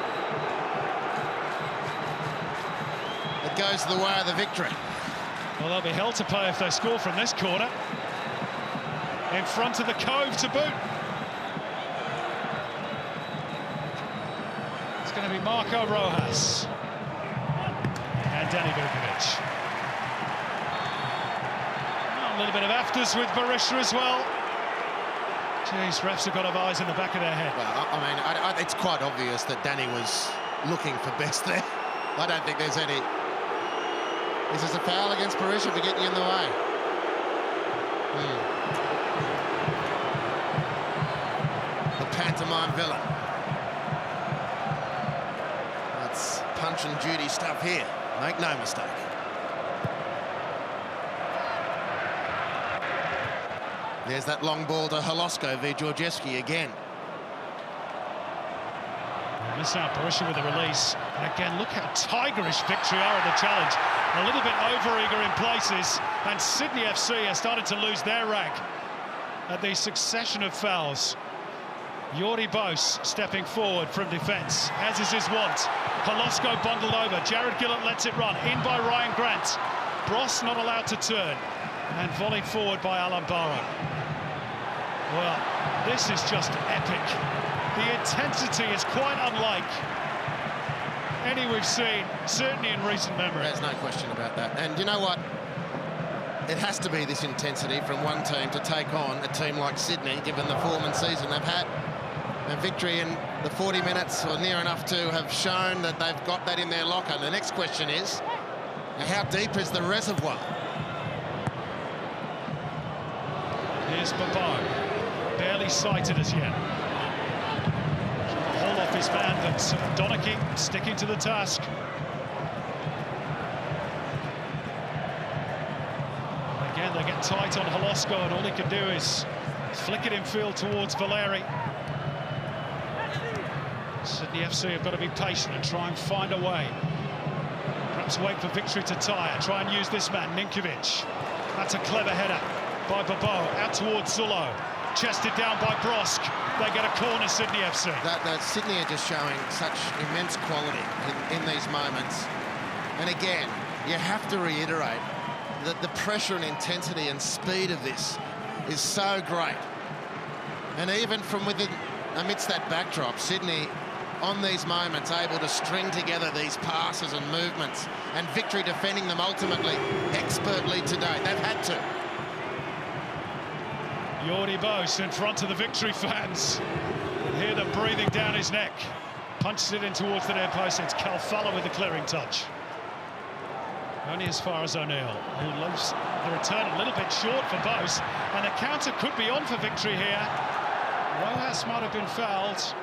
Speaker 5: It goes the way of the victory.
Speaker 2: Well, they'll be hell to pay if they score from this corner. In front of the Cove to boot. It's going to be Marco Rojas. And Danny Vukovic. A little bit of afters with Berisha as well. Jeez, refs have got eyes in the back of their head.
Speaker 5: Well, I mean, it's quite obvious that Danny was looking for best there. I don't think there's any... Is this a foul against Berisha for getting in the way? pantomime villain. That's punch and Judy stuff here. Make no mistake. There's that long ball to Holosko v. Georgievski again.
Speaker 2: Miss out Borussia with a release. And again, look how tigerish Victory are in the challenge. A little bit over-eager in places. And Sydney FC has started to lose their rag at the succession of fouls. Jordi Bos stepping forward from defence, as is his wont. Holosko bundled over. Jared Gillett lets it run. In by Ryan Grant. Bros not allowed to turn. And volleyed forward by Alan Barrow. Well, this is just epic. The intensity is quite unlike any we've seen, certainly in recent memory.
Speaker 5: There's no question about that. And you know what? It has to be this intensity from one team to take on a team like Sydney, given the form and season they've had. And Victory in the 40 minutes, or near enough to, have shown that they've got that in their locker. The next question is, how deep is the reservoir?
Speaker 2: Here's Babou, barely sighted as yet. Hold off his man, but Donachie sticking to the task. Again, they get tight on Holosko, and all he can do is flick it in field towards Valeri. Sydney FC have got to be patient and try and find a way. Perhaps wait for Victory to tire. Try and use this man, Ninkovic. That's a clever header by Babou, out towards Zullo. Chested down by Brosk. They get a corner, Sydney FC.
Speaker 5: That Sydney are just showing such immense quality in these moments. And again, you have to reiterate that the pressure and intensity and speed of this is so great. And even from within, amidst that backdrop, Sydney, on these moments, able to string together these passes and movements, and Victory defending them ultimately expertly today. They've had to.
Speaker 2: Jordi Bos in front of the Victory fans. You hear them breathing down his neck. Punches it in towards the near post. It's Calfalla with the clearing touch. Only as far as O'Neill, who leaves the return a little bit short for Bos. And the counter could be on for Victory here. Rojas might have been fouled.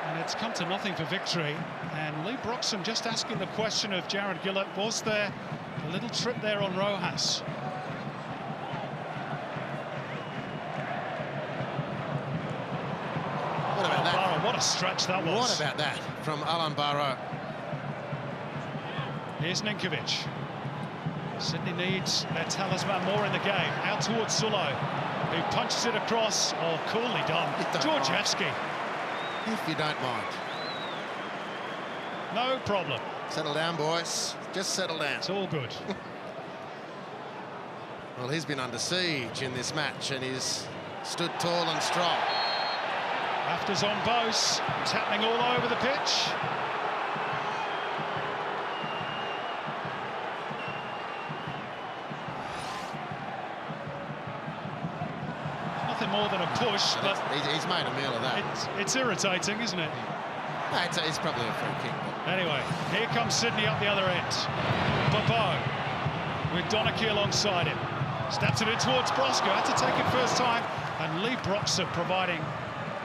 Speaker 2: And it's come to nothing for Victory. And Lee Broxham just asking the question of Jared Gillett, was there a little trip there on Rojas?
Speaker 5: What about that?
Speaker 2: Barrow, what a stretch that was.
Speaker 5: What about that from Alan Barrow?
Speaker 2: Here's Ninkovic. Sydney needs their talisman more in the game. Out towards Zullo, who punches it across. Oh, coolly done. Georgievski.
Speaker 5: If you don't mind.
Speaker 2: No problem.
Speaker 5: Settle down, boys. Just settle down.
Speaker 2: It's all good.
Speaker 5: Well, he's been under siege in this match, and he's stood tall and strong.
Speaker 2: Rafters on Bos, tapping all over the pitch. Nothing more than a push, but
Speaker 5: He's made a meal of that.
Speaker 2: it's irritating, isn't it?
Speaker 5: No, it's probably a free kick. But...
Speaker 2: Anyway, here comes Sydney up the other end. Babou with Donachie alongside him. Snaps it in towards Brosco. Had to take it first time. And Lee Broxham providing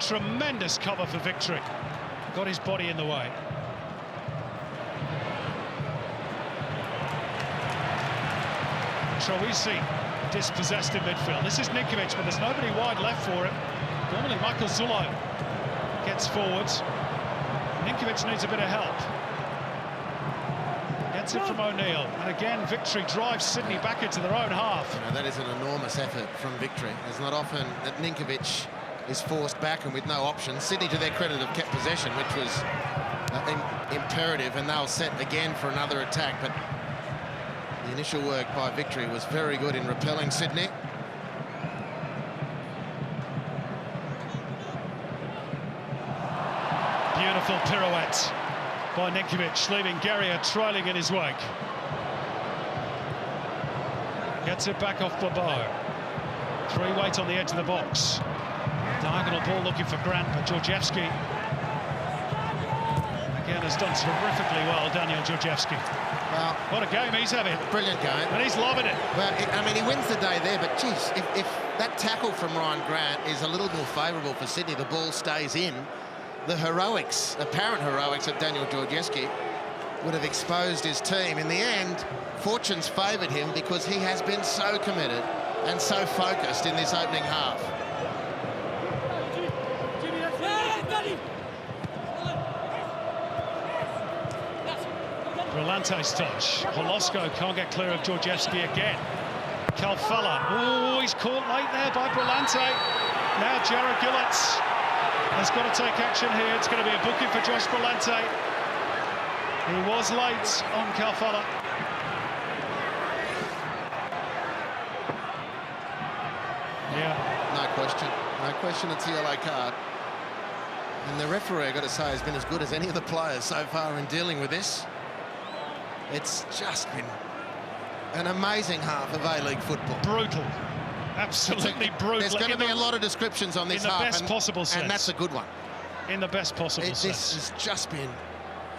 Speaker 2: tremendous cover for Victory. Got his body in the way. Troisi dispossessed in midfield. This is Ninkovic, but there's nobody wide left for him. Normally Michael Zullo gets forwards. Ninkovic needs a bit of help. Gets it from O'Neill. And again, Victory drives Sydney back into their own half.
Speaker 5: You know, that is an enormous effort from Victory. It's not often that Ninkovic is forced back and with no options. Sydney, to their credit, have kept possession, which was imperative, and they'll set again for another attack. But the initial work by Victory was very good in repelling Sydney.
Speaker 2: Beautiful pirouette by Ninkovic, leaving Guerrier trailing in his wake. Gets it back off Babou. Three weight on the edge of the box. Diagonal ball looking for Grant, but Georgievski again has done terrifically well, Daniel Georgievski.
Speaker 5: Well,
Speaker 2: what a game he's having.
Speaker 5: Brilliant game.
Speaker 2: And he's loving it.
Speaker 5: Well, I mean, he wins the day there, but geez, if that tackle from Ryan Grant is a little more favourable for Sydney. The ball stays in. The heroics, apparent heroics of Daniel Georgieski would have exposed his team. In the end, fortune's favoured him because he has been so committed and so focused in this opening half.
Speaker 2: Brilante's touch. Holosko can't get clear of Georgievski again. Calfella. Oh, he's caught late there by Brillante. Now Jared Gillett has got to take action here. It's going to be a booking for Josh Brillante. He was late on Calfella. Yeah.
Speaker 5: No question. No question it's a yellow card. And the referee, I've got to say, has been as good as any of the players so far in dealing with this. It's just been an amazing half of A-League football.
Speaker 2: Brutal. Absolutely brutal.
Speaker 5: There's going to be a lot of descriptions on this half.
Speaker 2: In the best possible sense.
Speaker 5: And that's a good one.
Speaker 2: In the best possible sense.
Speaker 5: This has just been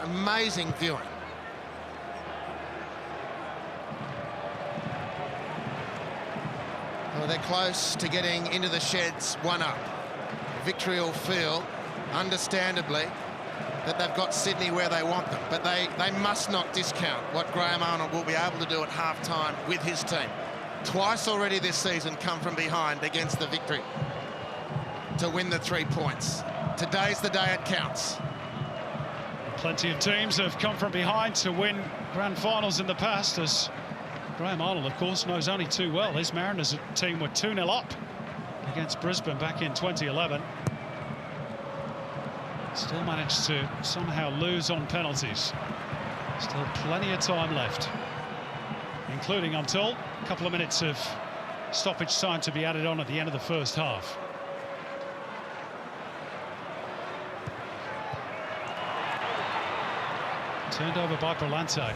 Speaker 5: amazing viewing. Well, they're close to getting into the sheds, one up. Victory will feel, understandably, that they've got Sydney where they want them, but they must not discount what Graham Arnold will be able to do at half-time with his team. Twice already this season come from behind against the Victory to win the 3 points. Today's the day it counts.
Speaker 2: Plenty of teams have come from behind to win grand finals in the past, as Graham Arnold, of course, knows only too well. His Mariners team were 2-0 up against Brisbane back in 2011. Still managed to somehow lose on penalties. Still plenty of time left, including, I'm told, a couple of minutes of stoppage time to be added on at the end of the first half. Turned over by Brillante.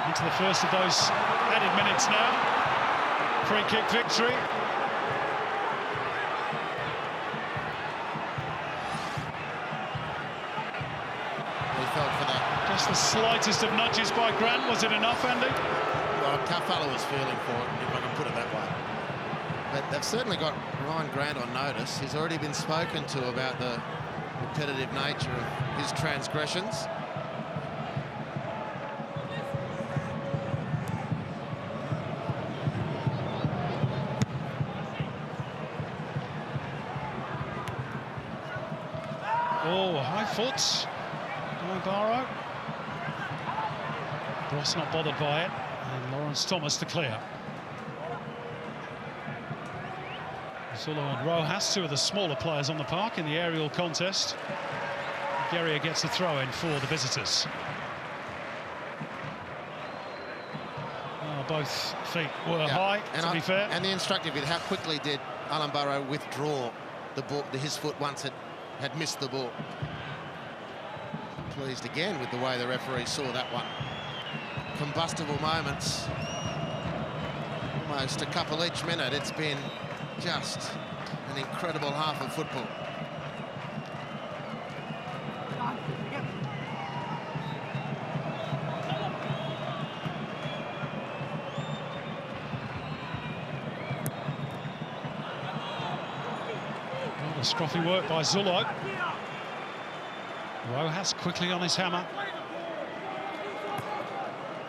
Speaker 2: Into the first of those added minutes now. Free kick victory.
Speaker 5: For that.
Speaker 2: Just the slightest of nudges by Grant. Was it enough, Andy?
Speaker 5: Well, Calfella was feeling for it, if I can put it that way. But they've certainly got Ryan Grant on notice. He's already been spoken to about the repetitive nature of his transgressions.
Speaker 2: Oh, high foot. Barrow. Ross not bothered by it, and Lawrence Thomas to clear. Zulu and Rojas, two of the smaller players on the park in the aerial contest. Guerrier gets the throw in for the visitors. Oh, both feet were high, to be fair.
Speaker 5: And the instructive bit, how quickly did Alan Barrow withdraw the ball, his foot once it had missed the ball. Pleased again with the way the referee saw that one. Combustible moments. Almost a couple each minute. It's been just an incredible half of football.
Speaker 2: Well, the scruffy work by Zullo. Rojas quickly on his hammer.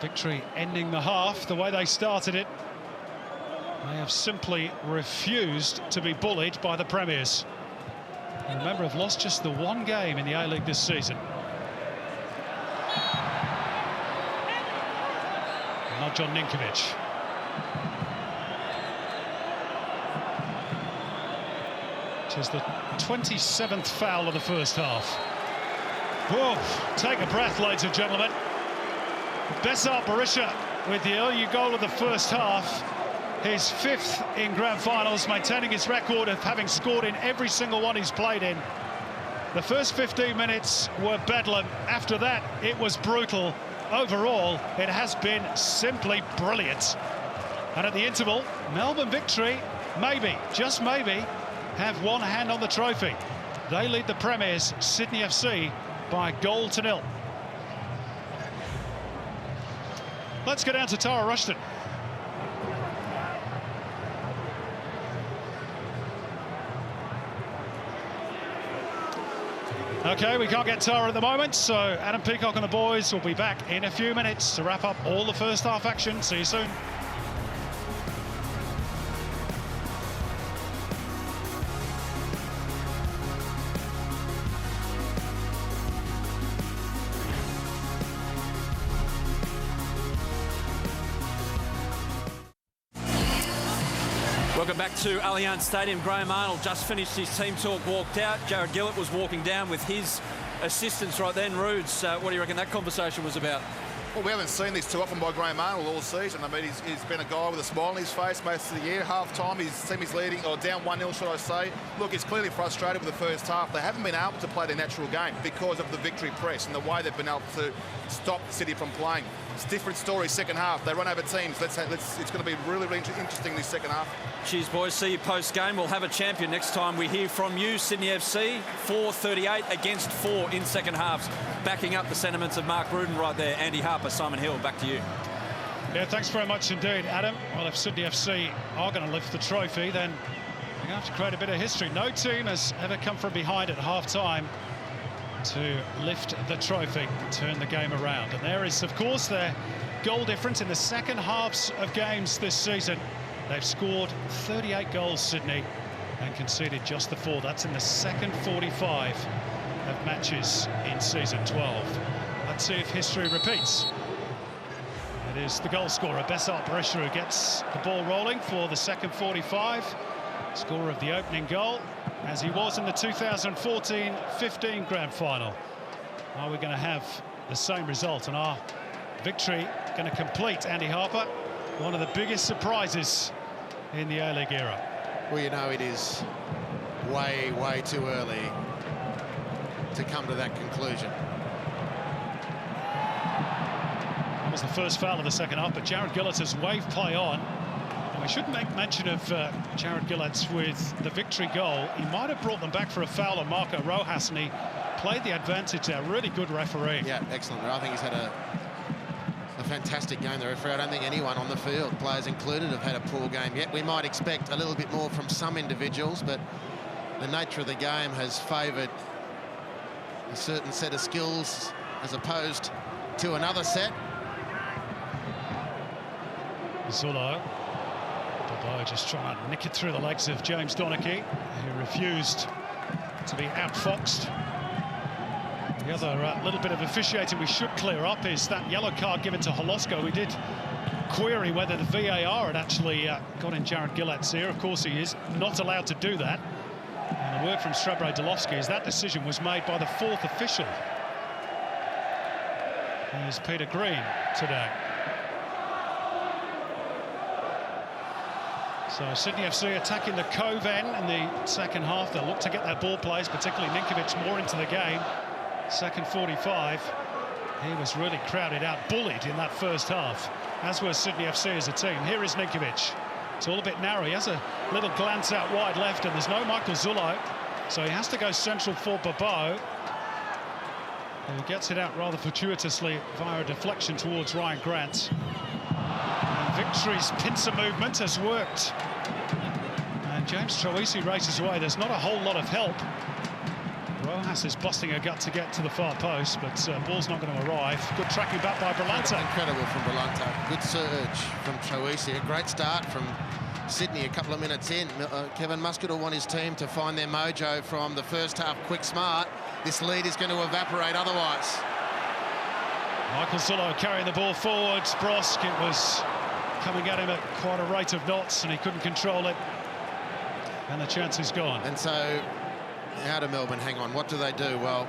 Speaker 2: Victory ending the half the way they started it. They have simply refused to be bullied by the Premiers. And remember, have lost just the one game in the A-League this season. Not John Ninkovic. Which is the 27th foul of the first half. Whoa, take a breath, ladies and gentlemen. Besart Berisha with the early goal of the first half. His 5th in grand finals, maintaining his record of having scored in every single one he's played in. The first 15 minutes were bedlam. After that, it was brutal. Overall, it has been simply brilliant. And at the interval, Melbourne Victory, maybe, just maybe, have one hand on the trophy. They lead the Premiers, Sydney FC, by 1-0. Let's go down to Tara Rushton. OK, we can't get Tara at the moment, so Adam Peacock and the boys will be back in a few minutes to wrap up all the first half action. See you soon.
Speaker 7: Welcome back to Allianz Stadium. Graham Arnold just finished his team talk, walked out. Jared Gillett was walking down with his assistants right then. Rudes, what do you reckon that conversation was about?
Speaker 3: Well, we haven't seen this too often by Graham Arnold all season. I mean, he's been a guy with a smile on his face most of the year. Half-time, his team is leading, or down 1-0, should I say. Look, he's clearly frustrated with the first half. They haven't been able to play their natural game because of the victory press and the way they've been able to stop the City from playing. It's a different story second half. They run over teams. It's going to be really, really interesting this second half.
Speaker 7: Cheers, boys. See you post-game. We'll have a champion next time we hear from you. Sydney FC, 4-38 against 4 in second halves. Backing up the sentiments of Mark Rudin right there. Andy Harper, Simon Hill, back to you.
Speaker 2: Yeah, thanks very much indeed, Adam. Well, if Sydney FC are going to lift the trophy, then they're going to have to create a bit of history. No team has ever come from behind at half-time to lift the trophy, turn the game around. And there is, of course, their goal difference in the second halves of games this season. They've scored 38 goals, Sydney, and conceded just the 4. That's in the second 45 of matches in season 12. Let's see if history repeats. It is the goal scorer, Bessart Brescia, who gets the ball rolling for the second 45. Scorer of the opening goal, as he was in the 2014-15 grand final. Are we going to have the same result? And our victory going to complete, Andy Harper, one of the biggest surprises in the A-League era.
Speaker 5: Well, you know, it is way, way too early to come to that conclusion.
Speaker 2: That was the first foul of the second half, but Jared Gillett has waved play on. And we shouldn't make mention of Jared Gillett with the victory goal. He might have brought them back for a foul on Marco Rojas, and he played the advantage there. Really good referee.
Speaker 5: Yeah, excellent. I think he's had a fantastic game, the referee. I don't think anyone on the field, players included, have had a poor game yet. We might expect a little bit more from some individuals, but the nature of the game has favoured a certain set of skills as opposed to another set.
Speaker 2: Zullo. Bobo just trying to nick it through the legs of James Donachie, who refused to be outfoxed. The other little bit of officiating we should clear up is that yellow card given to Holosko. We did query whether the VAR had actually got in Jared Gillett's ear. Of course, he is not allowed to do that. And the word from Srebro Delovski is that decision was made by the fourth official. Here's Peter Green today. So Sydney FC attacking the Cove end in the second half. They'll look to get their ball plays, particularly Ninkovic, more into the game. Second 45, he was really crowded out, bullied in that first half, as was Sydney FC as a team. Here is Ninkovic. It's all a bit narrow. He has a little glance out wide left, and there's no Michael Zullo, so he has to go central for Bobo, who gets it out rather fortuitously via a deflection towards Ryan Grant. And Victory's pincer movement has worked. And James Troisi races away. There's not a whole lot of help. Rojas is busting her gut to get to the far post, but ball's not going to arrive. Good tracking back by Berlanta.
Speaker 5: Incredible from Berlanta. Good surge from Troisi. A great start from Sydney a couple of minutes in. Kevin Muscat will want his team to find their mojo from the first half quick smart. This lead is going to evaporate otherwise.
Speaker 2: Michael Zullo carrying the ball forward. Brosk, it was coming at him at quite a rate of knots, and he couldn't control it. And the chance is gone.
Speaker 5: And so, out of Melbourne, hang on, what do they do? Well,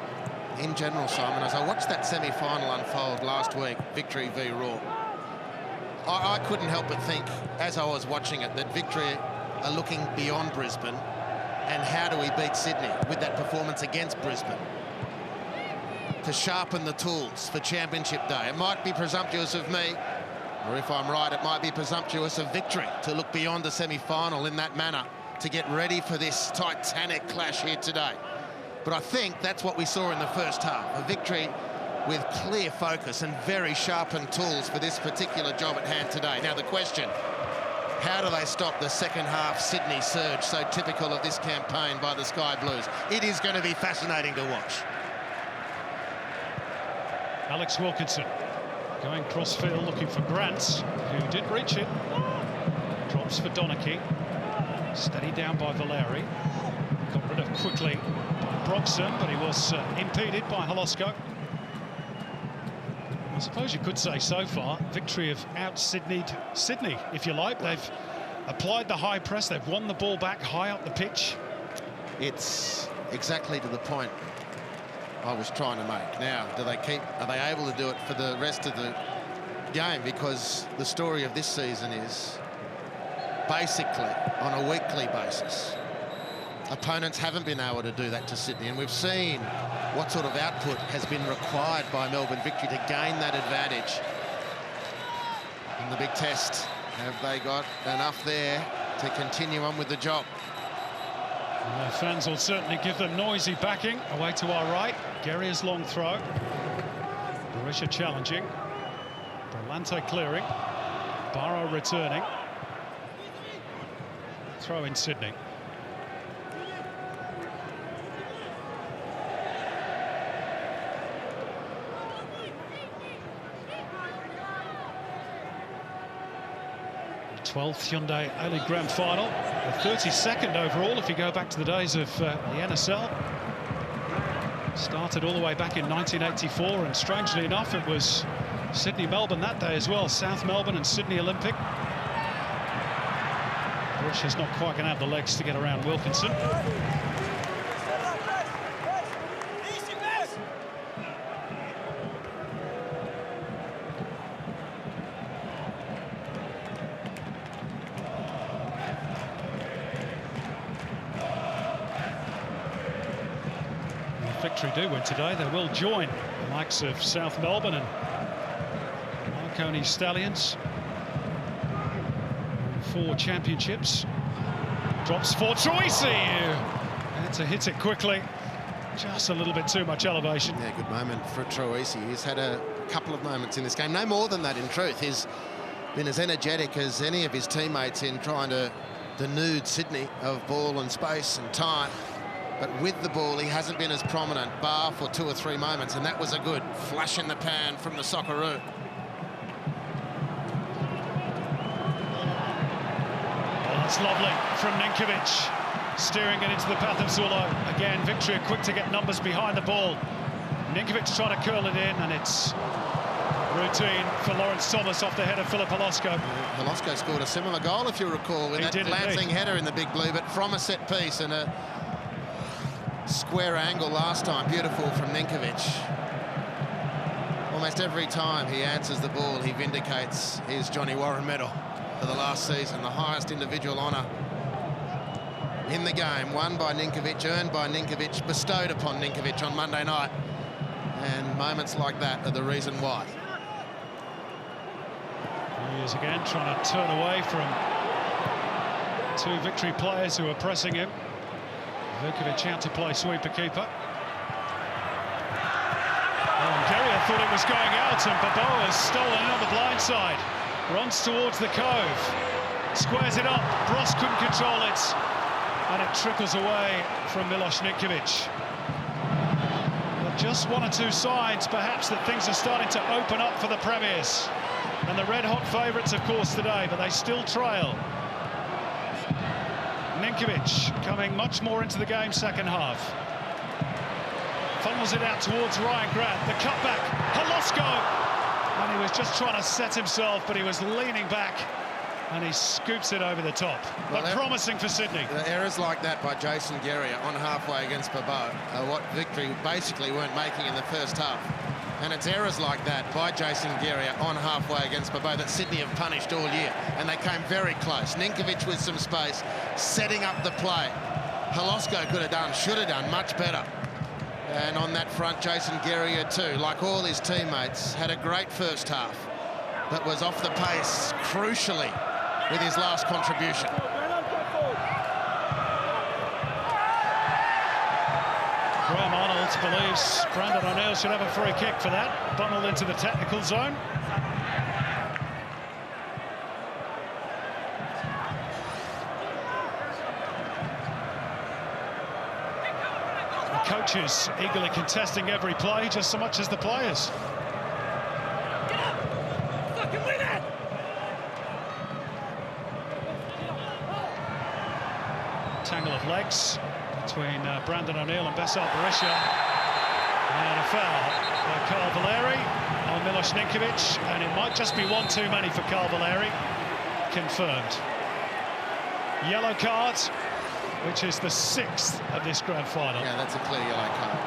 Speaker 5: in general, Simon, as I watched that semi-final unfold last week, Victory v Raw, I couldn't help but think, as I was watching it, that Victory are looking beyond Brisbane, and how do we beat Sydney with that performance against Brisbane? To sharpen the tools for Championship Day. It might be presumptuous of me, or if I'm right, it might be presumptuous of Victory to look beyond the semi-final in that manner, to get ready for this titanic clash here today. But I think that's what we saw in the first half, a Victory with clear focus and very sharpened tools for this particular job at hand today. Now the question, How do they stop the second half Sydney surge, so typical of this campaign by the Sky Blues? It is going to be fascinating to watch.
Speaker 2: Alex Wilkinson going crossfield looking for Grant, who did reach it. Drops for Donachie. Steadied down by Valeri. Got rid of quickly by Broxham, but he was impeded by Holosko. I suppose you could say so far, victory have out-Sydneyed Sydney, if you like. They've applied the high press, they've won the ball back high up the pitch.
Speaker 5: It's exactly to the point I was trying to make. Now, are they able to do it for the rest of the game? Because the story of this season is basically on a weekly basis. Opponents haven't been able to do that to Sydney, and we've seen what sort of output has been required by Melbourne Victory to gain that advantage. In the big test, have they got enough there to continue on with the job?
Speaker 2: And their fans will certainly give them noisy backing. Away to our right, Guerria's long throw. Berisha challenging. Berlante clearing. Barrow returning. Throw in Sydney. The 12th Hyundai A-League Grand Final, the 32nd overall if you go back to the days of the NSL. Started all the way back in 1984, and strangely enough it was Sydney-Melbourne that day as well, South Melbourne and Sydney Olympic. Berisha's not quite going to have the legs to get around Wilkinson. Victory do win today, they will join the likes of South Melbourne and Marconi Stallions. 4 championships. Drops for Troisi, and to hit it quickly. Just a little bit too much elevation.
Speaker 5: Yeah, good moment for Troisi. He's had a couple of moments in this game, no more than that in truth. He's been as energetic as any of his teammates in trying to denude Sydney of ball and space and time. But with the ball, he hasn't been as prominent, bar for 2 or 3 moments, and that was a good flash in the pan from the Socceroo.
Speaker 2: That's lovely from Ninkovic, steering it into the path of Zulo. Again, Victory are quick to get numbers behind the ball. Ninkovic trying to curl it in, and it's routine for Lawrence Thomas off the head of Philip Holosko.
Speaker 5: Holosko scored a similar goal, if you recall, with that glancing header in the big blue, but from a set piece and a square angle last time. Beautiful from Ninkovic. Almost every time he answers the ball, he vindicates his Johnny Warren medal for the last season, the highest individual honour in the game, won by Ninkovic, earned by Ninkovic, bestowed upon Ninkovic on Monday night. And moments like that are the reason why.
Speaker 2: He is again trying to turn away from 2 Victory players who are pressing him. Vukovic out to play sweeper-keeper. And Guerria thought it was going out, and Bobo has stolen it on the blind side. Runs towards the cove, squares it up. Bross couldn't control it, and it trickles away from Milos Ninkovic. But just 1 or 2 signs, perhaps, that things are starting to open up for the Premiers. And the red-hot favourites, of course, today, but they still trail. Ninkovic coming much more into the game second half. Funnels it out towards Ryan Grant. The cutback, Holosko! And he was just trying to set himself, but he was leaning back, and he scoops it over the top. Well, but promising for Sydney.
Speaker 5: Errors like that by Jason Guerria on halfway against Babot are what Victory basically weren't making in the first half. And it's errors like that by Jason Guerria on halfway against Babot that Sydney have punished all year, and they came very close. Ninkovic with some space, setting up the play. Holosko could have done, should have done much better. And on that front, Jason Guerria too, like all his teammates, had a great first half, but was off the pace crucially with his last contribution.
Speaker 2: Graham Arnold believes Brandon O'Neill should have a free kick for that. Bundled into the technical zone. coaches eagerly contesting every play just so much as the players. Tangle of legs between Brandon O'Neill and Bessart Berisha. And a foul by Carl Valeri on Milos Ninkovic, and it might just be one too many for Carl Valeri. Confirmed. Yellow card, which is the 6th of this grand final.
Speaker 5: Yeah, that's a clear yellow card.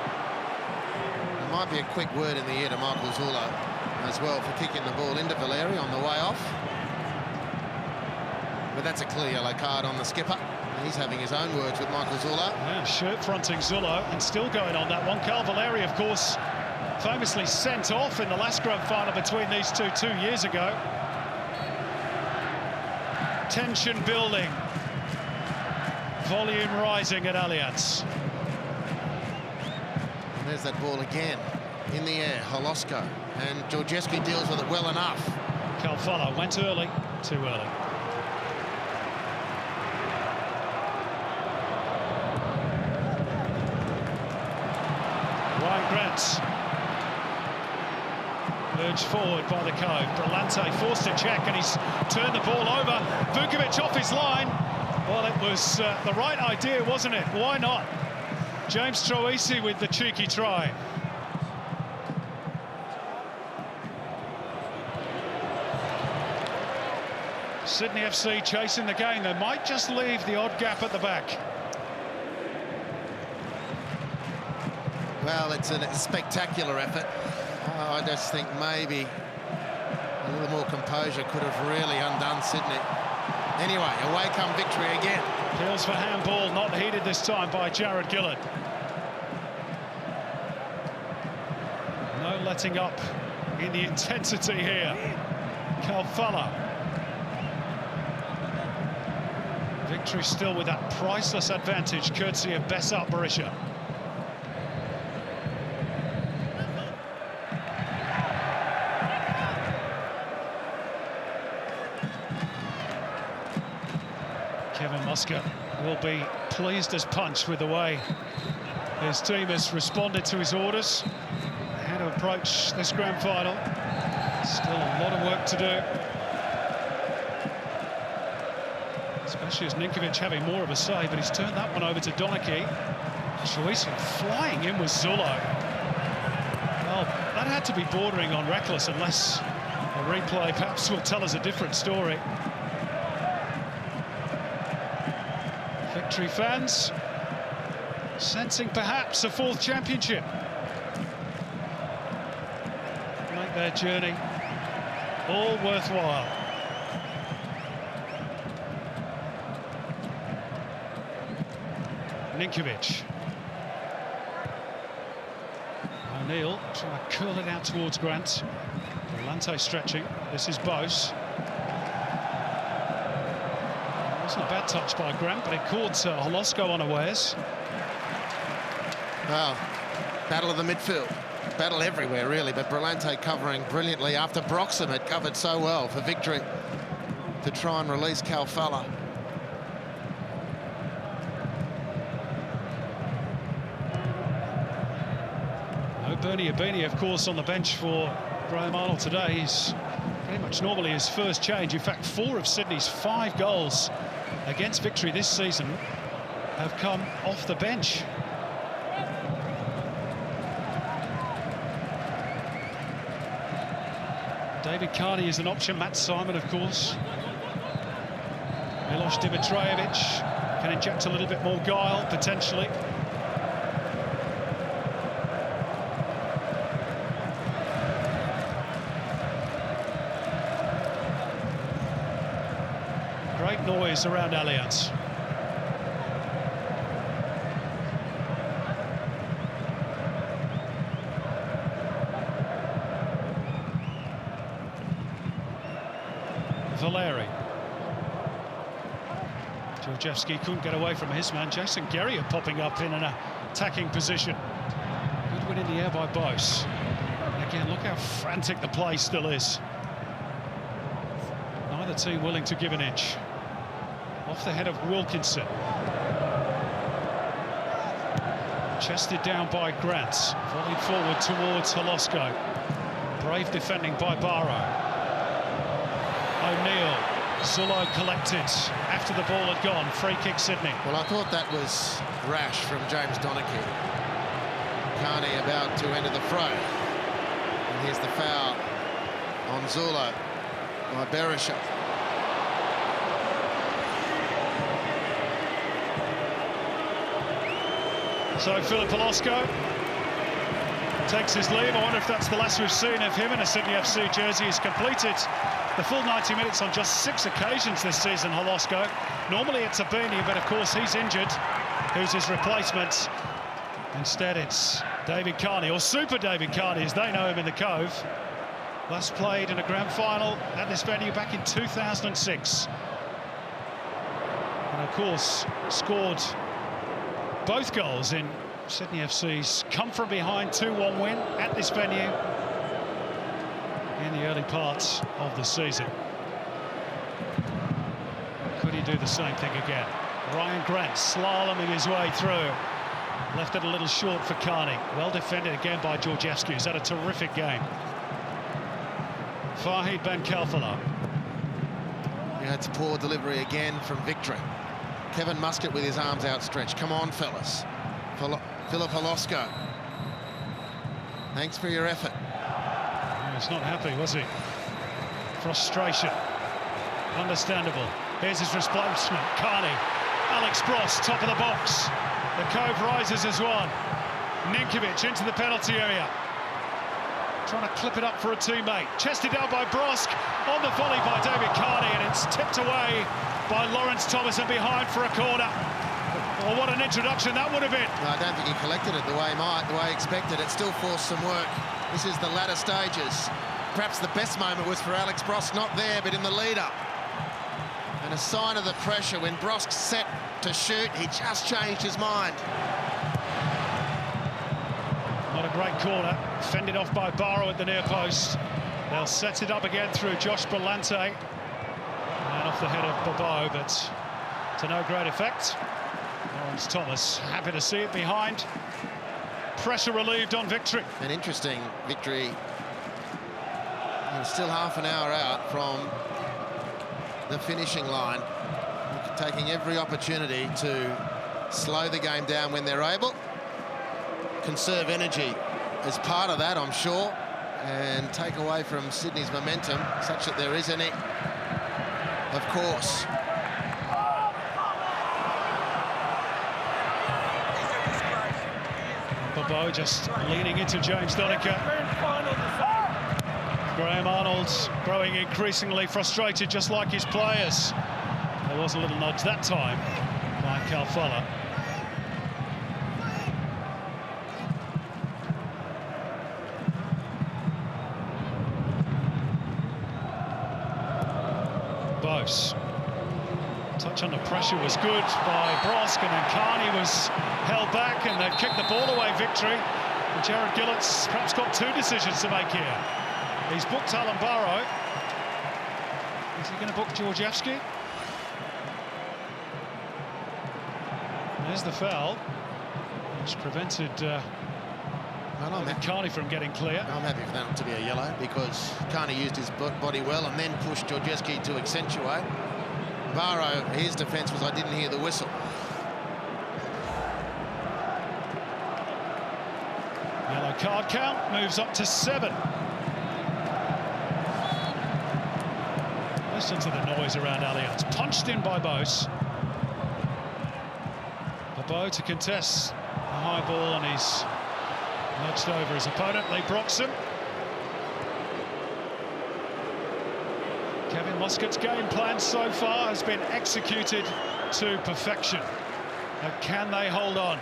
Speaker 5: There might be a quick word in the ear to Michael Zullo as well for kicking the ball into Valeri on the way off. But that's a clear yellow card on the skipper. He's having his own words with Michael Zullo.
Speaker 2: Yeah, shirt fronting Zullo, and still going on that one. Carl Valeri, of course, famously sent off in the last grand final between these two 2 years ago. Tension building. Volume rising at Allianz.
Speaker 5: And there's that ball again. In the air, Holosko. And Georgievski deals with it well enough.
Speaker 2: Kalfala went early, too early. Ryan Grant urged forward by the Cove. Brillante forced a check and he's turned the ball over. Vukovic off his line. Well, it was the right idea, wasn't it? Why not? James Troisi with the cheeky try. Sydney FC chasing the game. They might just leave the odd gap at the back.
Speaker 5: Well, it's a spectacular effort. I just think maybe a little more composure could have really undone Sydney. Anyway, away come victory again.
Speaker 2: Appeals for handball, not heeded this time by Jared Gillard. No letting up in the intensity here. Kalfala. Victory still with that priceless advantage, courtesy of Bessart Berisha. Kevin Musker will be pleased as punch with the way his team has responded to his orders. How to approach this grand final. Still a lot of work to do. Especially as Ninkovic having more of a say, but he's turned that one over to Donachie. Troisi flying in with Zullo. Well, that had to be bordering on reckless, unless a replay perhaps will tell us a different story. Victory fans sensing perhaps a 4th championship. Make their journey all worthwhile. Ninkovic. O'Neill trying to curl it out towards Grant. Brillante stretching. This is Bose. Wasn't a bad touch by Grant, but it caught Holosko unawares.
Speaker 5: Well, battle of the midfield. Battle everywhere, really, but Brillante covering brilliantly after Broxham had covered so well for victory to try and release Kalfala.
Speaker 2: No Bernie Abini, of course, on the bench for Graham Arnold today. He's pretty much normally his first change. In fact, 4 of Sydney's 5 goals against Victory this season have come off the bench. David Carney is an option. Matt Simon, of course. Milos Dimitrijevic can inject a little bit more guile, potentially. Great noise around Allianz. Valeri. Georgievski couldn't get away from his man. Jason Guerrier popping up in an attacking position. Good win in the air by Bose. And again, look how frantic the play still is. Neither team willing to give an inch. Off the head of Wilkinson. Chested down by Grant, volleyed forward towards Holosko. Brave defending by Barrow. O'Neill, Zullo collected after the ball had gone. Free kick Sydney.
Speaker 5: Well, I thought that was rash from James Donachie. Carney about to enter the fray. And here's the foul on Zullo by Berisha.
Speaker 2: So Philip Holosko takes his leave. I wonder if that's the last we've seen of him in a Sydney FC jersey. He's completed the full 90 minutes on just 6 occasions this season, Holosko. Normally it's a beanie, but of course he's injured. Who's his replacement? Instead it's David Carney, or Super David Carney as they know him in the Cove. Last played in a grand final at this venue back in 2006. And of course scored both goals in Sydney FC's come-from-behind 2-1 win at this venue in the early parts of the season. Could he do the same thing again? Ryan Grant slaloming his way through. Left it a little short for Carney. Well defended again by Georgievski, who's had a terrific game. Fahid Ben Kalfala.
Speaker 5: Yeah, it's a poor delivery again from Victory. Kevin Muscat with his arms outstretched. Come on, fellas. Philip Holosko. Thanks for your effort.
Speaker 2: He was not happy, was he? Frustration. Understandable. Here's his replacement, Carney. Alex Bross, top of the box. The Cove rises as one. Ninkovic into the penalty area. Trying to clip it up for a teammate. Chested down by Brosk. On the volley by David Carney, and it's tipped away by Lawrence Thomas and behind for a corner. Well, what an introduction that would have been.
Speaker 5: No, I don't think he collected it the way he expected. It still forced some work. This is the latter stages. Perhaps the best moment was for Alex Brosk, not there, but in the lead-up. And a sign of the pressure when Brosk set to shoot, he just changed his mind.
Speaker 2: Not a great corner. Fended off by Barrow at the near post. They'll set it up again through Josh Brillante. And off the head of Bobo, but to no great effect. Lawrence Thomas happy to see it behind. Pressure relieved on Victory.
Speaker 5: An interesting Victory. Still half an hour out from the finishing line. Taking every opportunity to slow the game down when they're able. Conserve energy as part of that, I'm sure. And take away from Sydney's momentum, such that there is any. Of course.
Speaker 2: Bobo just leaning into James Donachie. Graham Arnold growing increasingly frustrated, just like his players. There was a little nudge that time by Kalfala. Bose. Touch under pressure was good by Brosk, and then Carney was held back, and they've kicked the ball away. Victory. And Jared Gillett's perhaps got 2 decisions to make here. He's booked Alan Barrow. Is he going to book Georgievski? There's the foul, which prevented Carney from getting clear.
Speaker 5: I'm happy for that to be a yellow, because Carney used his body well and then pushed Georgievski to accentuate. Barrow, his defence was, I didn't hear the whistle.
Speaker 2: Yellow card count moves up to 7. Listen to the noise around Allianz. Punched in by Bose. Bobo to contest the high ball, and he's nudged over his opponent, Lee Broxham. Kevin Muscat's game plan so far has been executed to perfection. But can they hold on?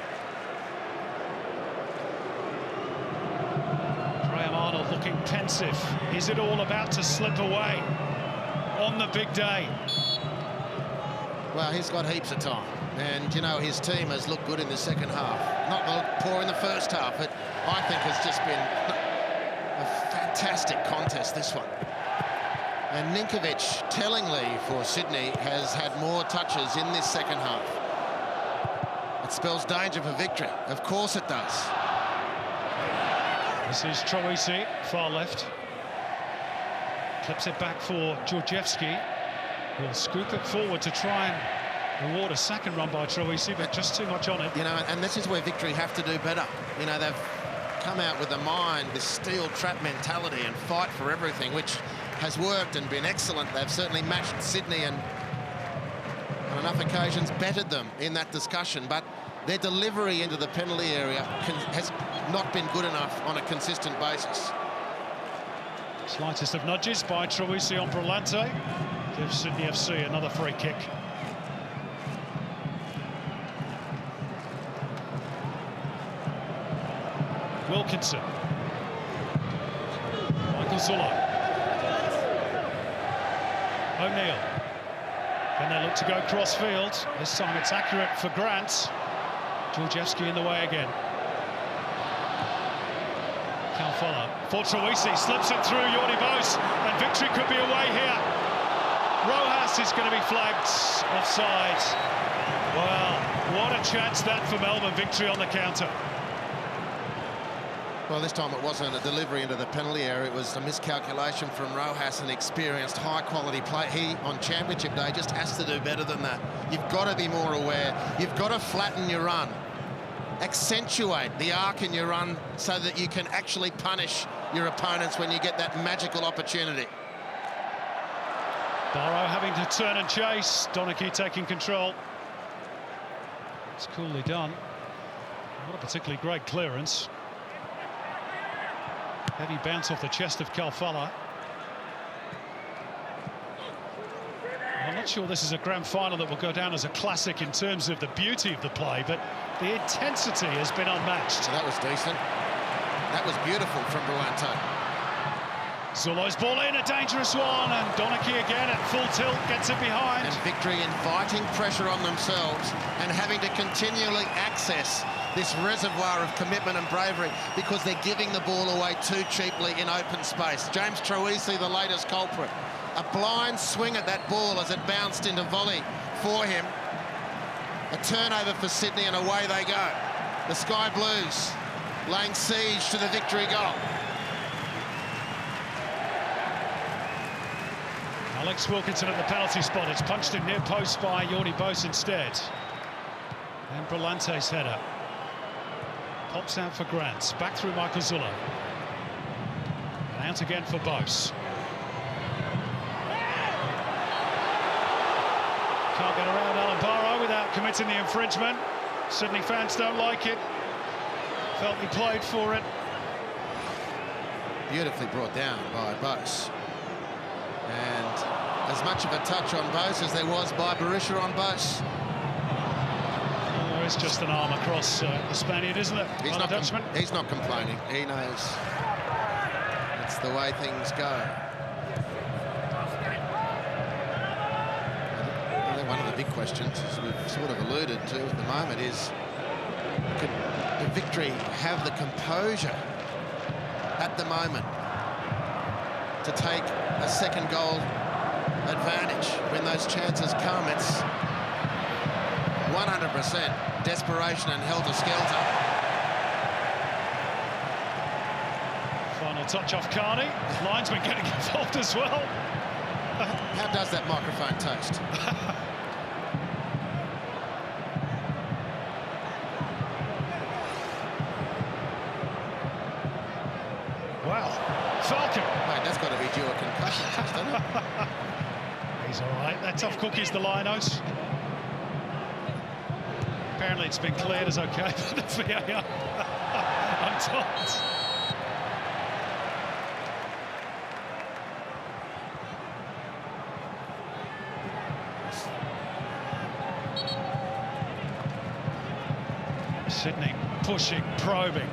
Speaker 2: Graham Arnold looking pensive. Is it all about to slip away on the big day?
Speaker 5: Well, he's got heaps of time. And, you know, his team has looked good in the second half. Not poor in the first half, but I think has just been a fantastic contest, this one. And Ninkovic, tellingly for Sydney, has had more touches in this second half. It spells danger for victory. Of course it does.
Speaker 2: This is Troisi, far left. Clips it back for Georgievski. Will scoop it forward to try and reward a second run by Troisi, but just too much on it.
Speaker 5: You know, and this is where victory have to do better. You know, they've come out with the mind, this steel trap mentality and fight for everything, which has worked and been excellent. They've certainly matched Sydney and on enough occasions bettered them in that discussion, but their delivery into the penalty area has not been good enough on a consistent basis.
Speaker 2: Slightest of nudges by Troisi on Brillante. Gives Sydney FC another free kick. Wilkinson. Michael Zullo. O'Neill. Then they look to go cross-field. This time it's accurate for Grant. Georgievski in the way again. Calfala for Troisi, slips it through Jordi Bos, and victory could be away here. Rojas is going to be flagged offside. Well, what a chance that for Melbourne, victory on the counter.
Speaker 5: Well, this time it wasn't a delivery into the penalty area. It was a miscalculation from Rojas, an experienced, high-quality play. He, on Championship Day, just has to do better than that. You've got to be more aware. You've got to flatten your run. Accentuate the arc in your run so that you can actually punish your opponents when you get that magical opportunity.
Speaker 2: Barrow having to turn and chase. Donachie taking control. It's coolly done. Not a particularly great clearance. Heavy bounce off the chest of Calfala. I'm not sure this is a grand final that will go down as a classic in terms of the beauty of the play, but the intensity has been unmatched.
Speaker 5: So that was decent. That was beautiful from Brillante.
Speaker 2: Zullo's ball in, a dangerous one, and Donachie again at full tilt, gets it behind.
Speaker 5: And victory inviting pressure on themselves and having to continually access this reservoir of commitment and bravery because they're giving the ball away too cheaply in open space. James Troisi, the latest culprit. A blind swing at that ball as it bounced into volley for him. A turnover for Sydney and away they go. The Sky Blues laying siege to the victory goal.
Speaker 2: Alex Wilkinson at the penalty spot. It's punched in near post by Jordi Bos instead. And Brillante's header. Pops out for Grant. Back through Michael Zullo. And out again for Bos. Can't get around Alan Barrow without committing the infringement. Sydney fans don't like it. Felt he played for it.
Speaker 5: Beautifully brought down by Bos. And as much of a touch on Bos as there was by Berisha on Bos.
Speaker 2: Oh, it's just an arm across the Spaniard, isn't it?
Speaker 5: He's not complaining. He knows it's the way things go. I think one of the big questions, as we've sort of alluded to at the moment, is could the victory have the composure at the moment to take a second goal advantage when those chances come? It's 100% desperation and helter-skelter.
Speaker 2: Final touch off Carney. Linesman getting involved as well.
Speaker 5: How does that microphone taste?
Speaker 2: Wow. Falcon.
Speaker 5: Mate, that's got to be due a concussion test, doesn't it?
Speaker 2: He's all right. That tough cookie's the Linos. Apparently it's been cleared as okay for the VAR. I'm told. Sydney pushing, probing.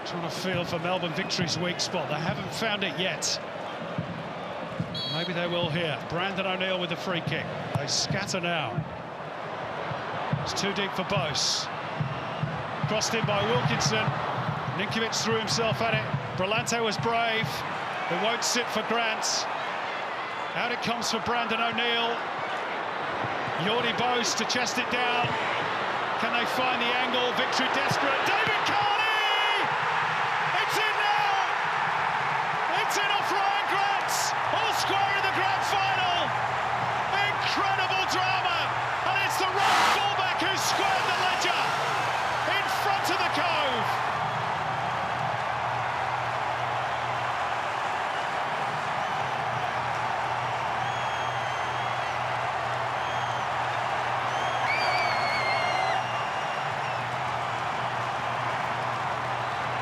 Speaker 2: Trying to feel for Melbourne victory's weak spot. They haven't found it yet. Maybe they will here. Brandon O'Neill with the free kick. They scatter now. It's too deep for Bos. Crossed in by Wilkinson. Ninkovic threw himself at it. Brillante was brave. It won't sit for Grant. Out it comes for Brandon O'Neill. Jordi Bos to chest it down. Can they find the angle? Victory desperate. David Carney! It's in now! It's in off Ryan Grant! All square in the grand final! Incredible drama! And it's the right fullback who squared the ledger in front of the Cove.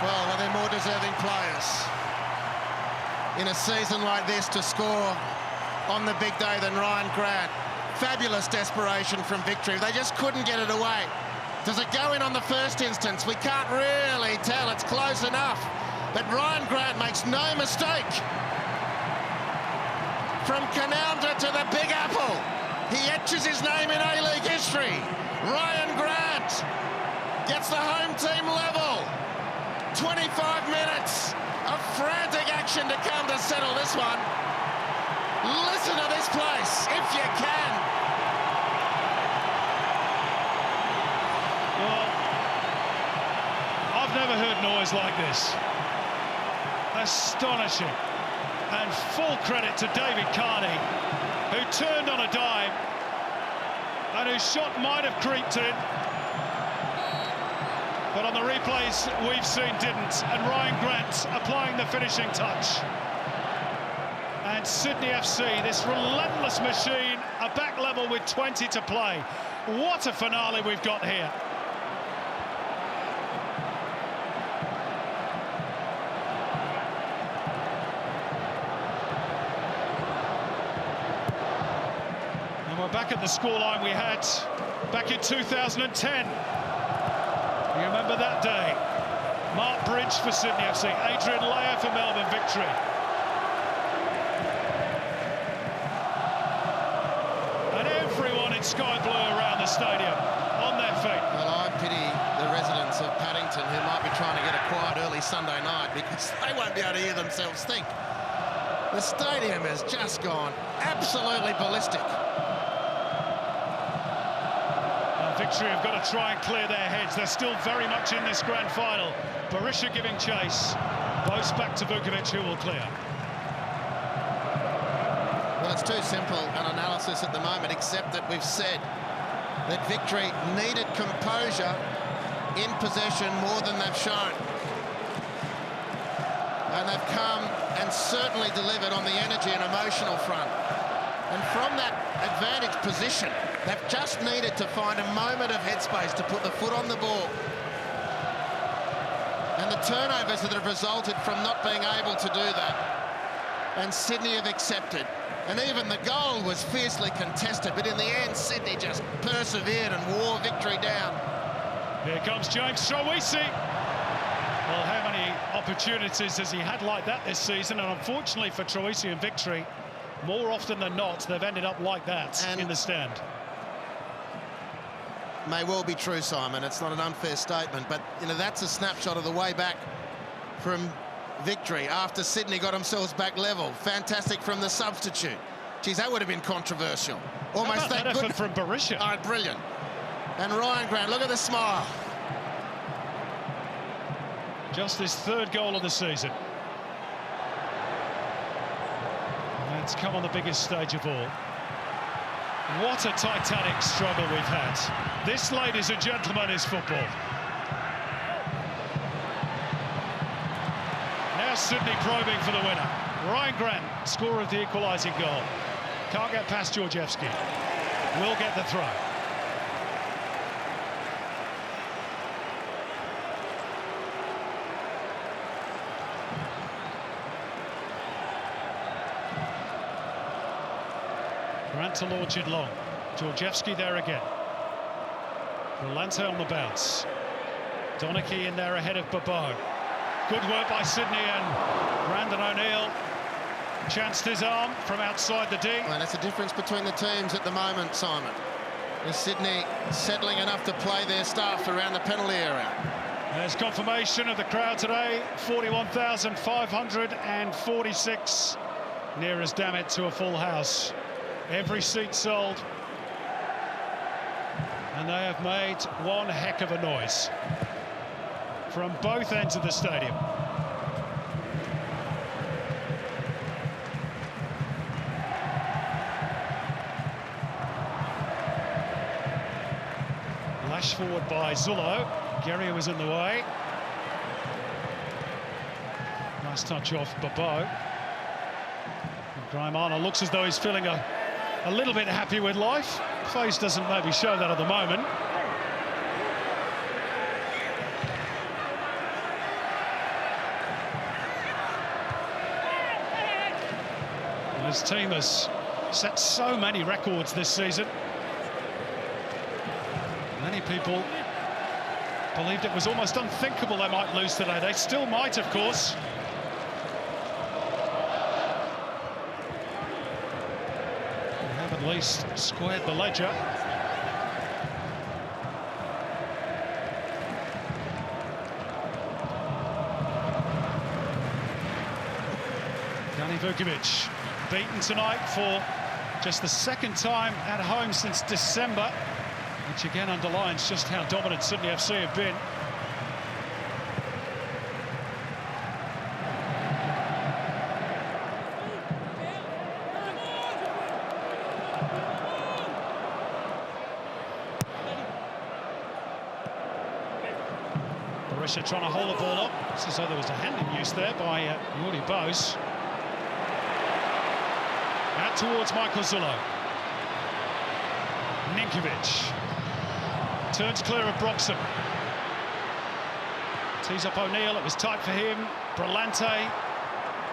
Speaker 5: Well, are there more deserving players in a season like this to score on the big day than Ryan Grant? Fabulous desperation from Victory. They just couldn't get it away. Does it go in on the first instance? We can't really tell. It's close enough. But Ryan Grant makes no mistake. From Canowta to the Big Apple, he etches his name in A-League history. Ryan Grant gets the home team level. 25 minutes of frantic action to come to settle this one. Listen to this place, if you can.
Speaker 2: Well, I've never heard noise like this. Astonishing. And full credit to David Carney, who turned on a dime and whose shot might have creeped in. But on the replays we've seen didn't, and Ryan Grant applying the finishing touch. And Sydney FC, this relentless machine, are back level with 20 to play. What a finale we've got here. And we're back at the scoreline we had back in 2010. You remember that day? Mark Bridge for Sydney FC, Adrian Layer for Melbourne Victory. And everyone in sky blue around the stadium on their feet.
Speaker 5: Well, I pity the residents of Paddington who might be trying to get a quiet early Sunday night because they won't be able to hear themselves think. The stadium has just gone absolutely ballistic.
Speaker 2: Victory have got to try and clear their heads. They're still very much in this grand final. Barisha giving chase. Close back to Vukovic, who will clear.
Speaker 5: Well, it's too simple an analysis at the moment, except that we've said that Victory needed composure in possession more than they've shown. And they've come and certainly delivered on the energy and emotional front. And from that advantage position, they've just needed to find a moment of headspace to put the foot on the ball. And the turnovers that have resulted from not being able to do that. And Sydney have accepted. And even the goal was fiercely contested, but in the end, Sydney just persevered and wore Victory down.
Speaker 2: Here comes James Troisi. Well, how many opportunities has he had like that this season? And unfortunately for Troisi and Victory, more often than not, they've ended up like that in the stand.
Speaker 5: May well be true, Simon. It's not an unfair statement, but you know that's a snapshot of the way back from Victory after Sydney got themselves back level. Fantastic from the substitute. Geez, that would have been controversial. Almost that
Speaker 2: effort from Barisha.
Speaker 5: Oh, brilliant. And Ryan Grant, look at the smile.
Speaker 2: Just his third goal of the season. And it's come on the biggest stage of all. What a titanic struggle we've had. This, ladies and gentlemen, is football. Now Sydney probing for the winner. Ryan Grant, scorer of the equalising goal. Can't get past Georgievski. Will get the throw. Grant to launch it long. Georgievski there again. Rolante on the bounce. Donachie in there ahead of Babou. Good work by Sydney, and Brandon O'Neill chanced his arm from outside the D.
Speaker 5: Well, that's the difference between the teams at the moment, Simon. Is Sydney settling enough to play their stuff around the penalty area?
Speaker 2: There's confirmation of the crowd today. 41,546. Near as damn it to a full house. Every seat sold. And they have made one heck of a noise from both ends of the stadium. Lash forward by Zullo. Guerrier was in the way. Nice touch off Babo. Graham Arnold looks as though he's feeling a little bit happy with life. Face doesn't maybe show that at the moment. And his team has set so many records this season. Many people believed it was almost unthinkable they might lose today. They still might, of course. They have at least squared the ledger. Dani Vukovic beaten tonight for just the second time at home since December, which again underlines just how dominant Sydney FC have been. Barisha trying to hold the ball up. It's as though there was a hand in use there by Jordi Bose. Out towards Michael Zullo. Ninkovic turns clear of Broxham. Tees up O'Neill, it was tight for him. Brillante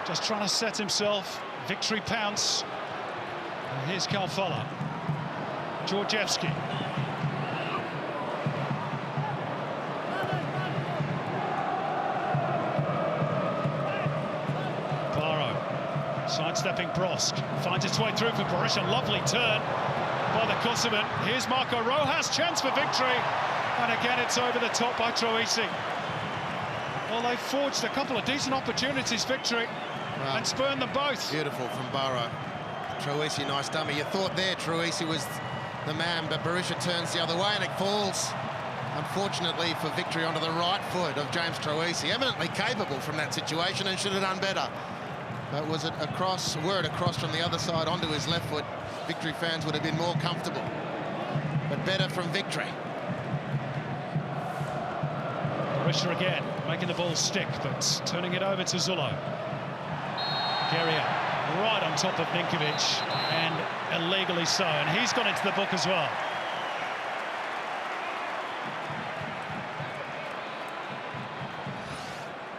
Speaker 2: just trying to set himself. Victory pounce. And here's Kalfala. Georgievski. Sidestepping Brosk, finds its way through for Barisha. Lovely turn by the Kosovan. Here's Marco Rojas, chance for victory. And again, it's over the top by Troisi. Well, they've forged a couple of decent opportunities, victory, and spurned them both.
Speaker 5: Beautiful from Barrow. Troisi, nice dummy. You thought there Troisi was the man, but Barisha turns the other way and it falls, unfortunately, for victory onto the right foot of James Troisi. Eminently capable from that situation and should have done better. But was it across, were it across from the other side onto his left foot, Victory fans would have been more comfortable. But better from Victory.
Speaker 2: Barisha again, making the ball stick, but turning it over to Zullo. Guerrier right on top of Ninkovic, and illegally so, and he's gone into the book as well.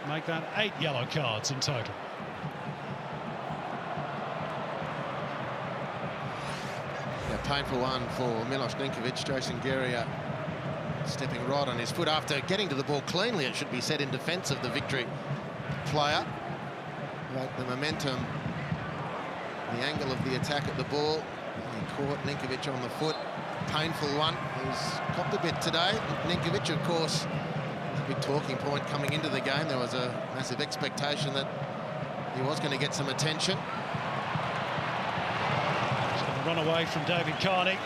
Speaker 2: Make that 8 yellow cards in total.
Speaker 5: Painful one for Milos Ninkovic. Jason Guerrier stepping right on his foot after getting to the ball cleanly, it should be said, in defence of the Victory player. But the momentum, the angle of the attack at the ball, he caught Ninkovic on the foot. Painful one. He's copped a bit today. Ninkovic, of course, a big talking point coming into the game. There was a massive expectation that he was going to get some attention.
Speaker 2: Run away from David Carney.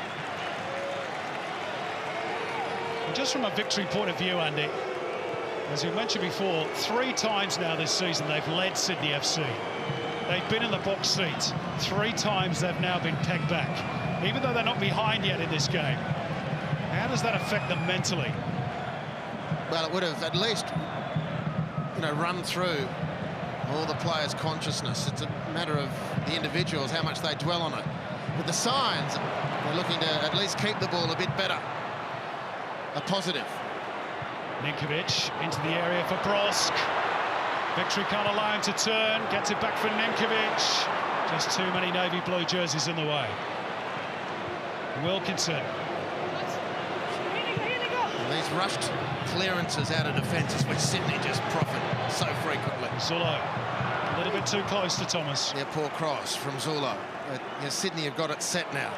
Speaker 2: And just from a Victory point of view, Andy, as you mentioned before, 3 times now this season they've led Sydney FC. They've been in the box seat. 3 times they've now been pegged back, even though they're not behind yet in this game. How does that affect them mentally?
Speaker 5: Well, it would have at least, run through all the players' consciousness. It's a matter of the individuals, how much they dwell on it. With the signs, they're looking to at least keep the ball a bit better. A positive.
Speaker 2: Ninkovic into the area for Brosk. Victory can't allow him to turn. Gets it back for Ninkovic. Just too many navy blue jerseys in the way. Wilkinson.
Speaker 5: And these rushed clearances out of defence is which Sydney just profit so frequently.
Speaker 2: Zullo, a little bit too close to Thomas.
Speaker 5: Yeah, poor cross from Zullo. But Sydney have got it set now.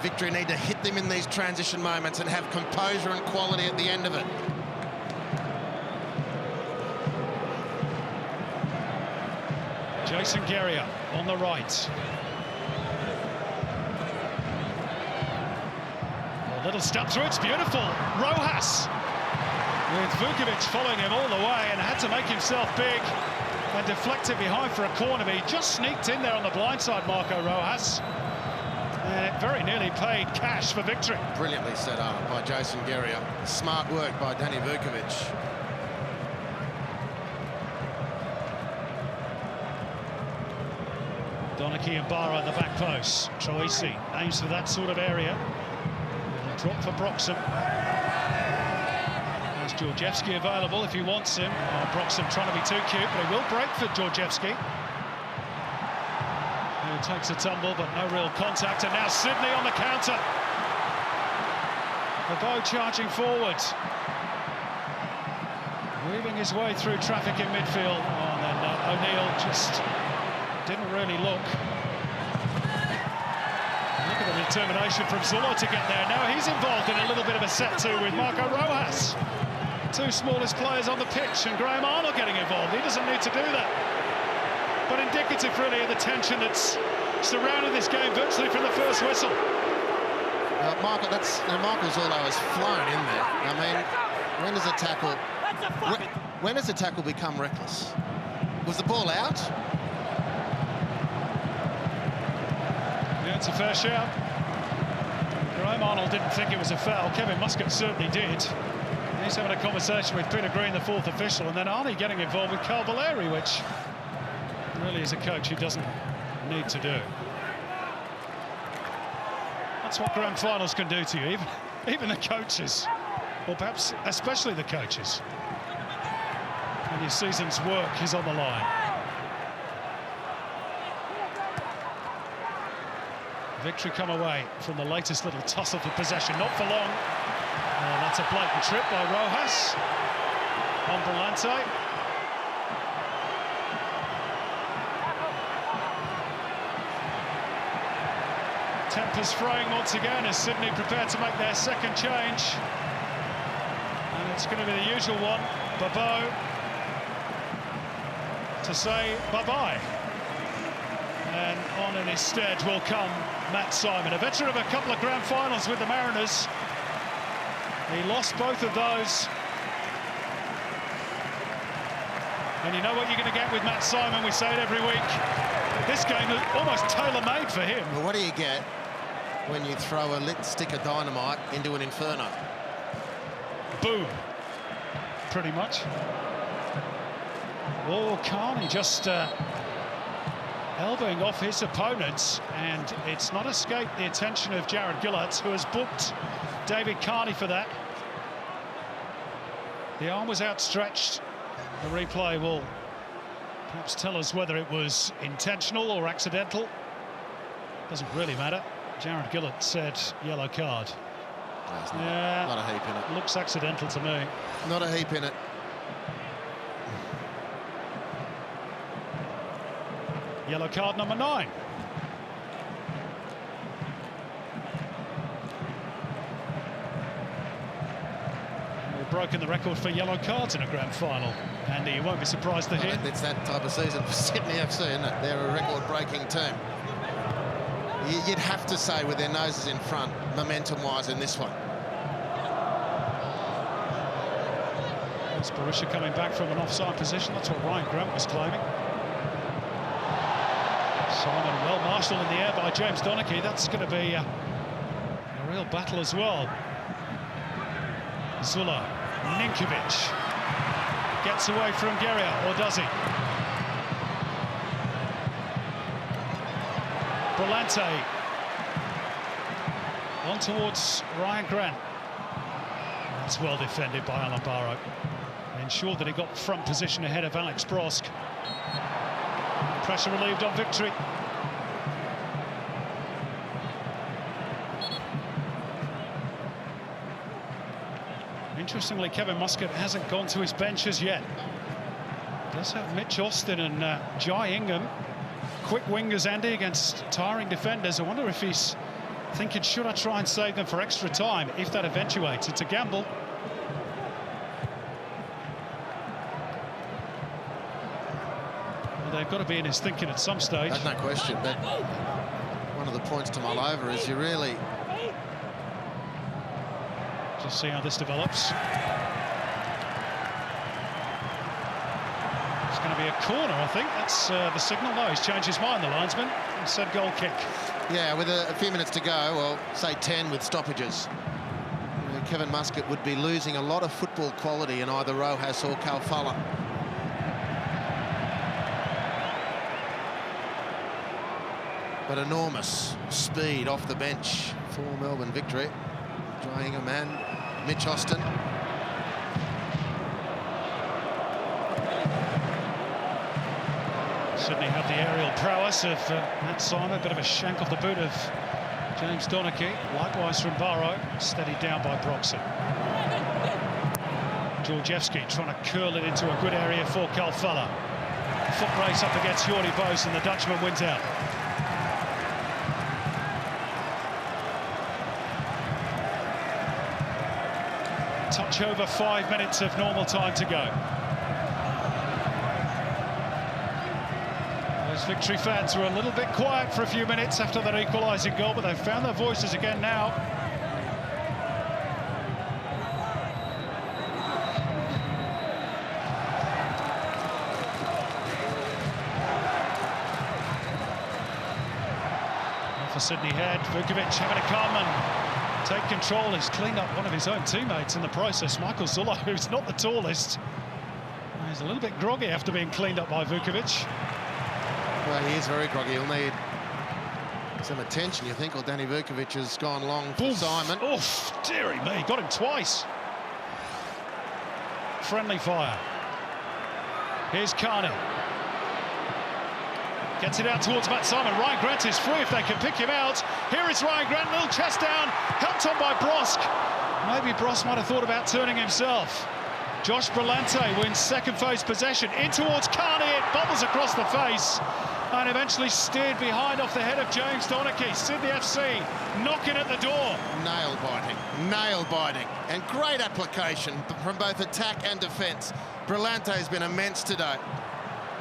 Speaker 5: Victory need to hit them in these transition moments and have composure and quality at the end of it.
Speaker 2: Jason Guerrier on the right. A Little step through, it's beautiful. Rojas with Vukovic following him all the way and had to make himself big and deflect it behind for a corner. But he just sneaked in there on the blind side, Marco Rojas. And it very nearly paid cash for victory.
Speaker 5: Brilliantly set up by Jason Guerrier. Smart work by Danny Vukovic.
Speaker 2: Donachie and Barra at the back post. Troisi aims for that sort of area. Drop for Broxham. There's Georgievski available if he wants him. Oh, Broxham trying to be too cute, but he will break for Georgievski. Who takes a tumble, but no real contact. And now Sydney on the counter. Beau charging forward. Weaving his way through traffic in midfield. Oh, and then O'Neill just didn't really look. Look at the determination from Zullo to get there. Now he's involved in a little bit of a set too with Marco Rojas. Two smallest players on the pitch, and Graham Arnold getting involved. He doesn't need to do that. But indicative really of the tension that's surrounded this game virtually from the first whistle.
Speaker 5: Marco Zullo has flown in there. I mean, when does a tackle... When does a tackle become reckless? Was the ball out?
Speaker 2: Yeah, it's a fair shout. Graham Arnold didn't think it was a foul. Kevin Muscat certainly did. He's having a conversation with Peter Green, the fourth official, and then Arnie getting involved with Carl Valeri, which really is a coach he doesn't need to do. That's what grand finals can do to you, even the coaches, or perhaps especially the coaches. And your season's work is on the line. Victory come away from the latest little tussle for possession, not for long. That's a blatant trip by Rojas on Brillante. Tempers fraying once again as Sydney prepare to make their second change. And it's going to be the usual one, Beau, to say bye-bye. And on in his stead will come Matt Simon, a veteran of a couple of grand finals with the Mariners. He lost both of those. And you know what you're going to get with Matt Simon, we say it every week. This game is almost tailor-made for him.
Speaker 5: Well, what do you get when you throw a lit stick of dynamite into an inferno?
Speaker 2: Boom. Pretty much. Oh, Carney just elbowing off his opponents, and it's not escaped the attention of Jared Gillett, who has booked David Carney for that. The arm was outstretched. The replay will perhaps tell us whether it was intentional or accidental. Doesn't really matter. Jared Gillett said yellow card.
Speaker 5: Yeah, not a heap in it.
Speaker 2: Looks accidental to me.
Speaker 5: Not a heap in it.
Speaker 2: Yellow card number 9. We've broken the record for yellow cards in a grand final. Andy, you won't be surprised to hear.
Speaker 5: It's that type of season for Sydney FC, isn't it? They're a record-breaking team. You'd have to say with their noses in front, momentum-wise, in this one.
Speaker 2: It's Barisha coming back from an offside position. That's what Ryan Grant was claiming. Simon well marshalled in the air by James Donachie. That's going to be a real battle as well. Zula, Ninkovic gets away from Guerrier, or does he? Brillante on towards Ryan Grant. That's well defended by Alan Barrow. Ensured that he got front position ahead of Alex Brosk. Pressure relieved on Victory. Interestingly, Kevin Muscat hasn't gone to his bench as yet. Does have Mitch Austin and Jai Ingham. Quick wingers, Andy, against tiring defenders. I wonder if he's thinking, should I try and save them for extra time if that eventuates? It's a gamble. Well, they've got to be in his thinking at some stage.
Speaker 5: That's no question, but one of the points to mull over is you really
Speaker 2: Just see how this develops. It's going to be a corner, I think. That's the signal. No, he's changed his mind, the linesman, and said goal kick.
Speaker 5: Yeah, with a few minutes to go, well, say 10 with stoppages. Kevin Muscat would be losing a lot of football quality in either Rojas or Calfala. But enormous speed off the bench for Melbourne Victory. Enjoying a man, Mitch Austin.
Speaker 2: Sydney have the aerial prowess of Matt Simon, a bit of a shank off the boot of James Donachie, likewise from Barrow, steadied down by Broxton. Georgievski trying to curl it into a good area for Calfala. Foot race up against Jordi Bos, and the Dutchman wins out. Touch over 5 minutes of normal time to go. Those Victory fans were a little bit quiet for a few minutes after that equalising goal, but they've found their voices again now. For Sydney Head, Vukovic having to come and take control. He's cleaned up one of his own teammates in the process, Michael Zullo, who's not the tallest. He's a little bit groggy after being cleaned up by Vukovic.
Speaker 5: Well, he is very groggy. He'll need some attention, you think. Well, Danny Vukovic has gone long for Simon.
Speaker 2: Oof, dearie me, got him twice. Friendly fire. Here's Carney. Gets it out towards Matt Simon. Ryan Grant is free if they can pick him out. Here is Ryan Grant, little chest down, helped on by Brosk. Maybe Brosk might have thought about turning himself. Josh Brillante wins second phase possession. In towards Carney, it bobbles across the face and eventually steered behind off the head of James Donachie. Sydney FC knocking at the door.
Speaker 5: Nail biting, and great application from both attack and defence. Brillante has been immense today.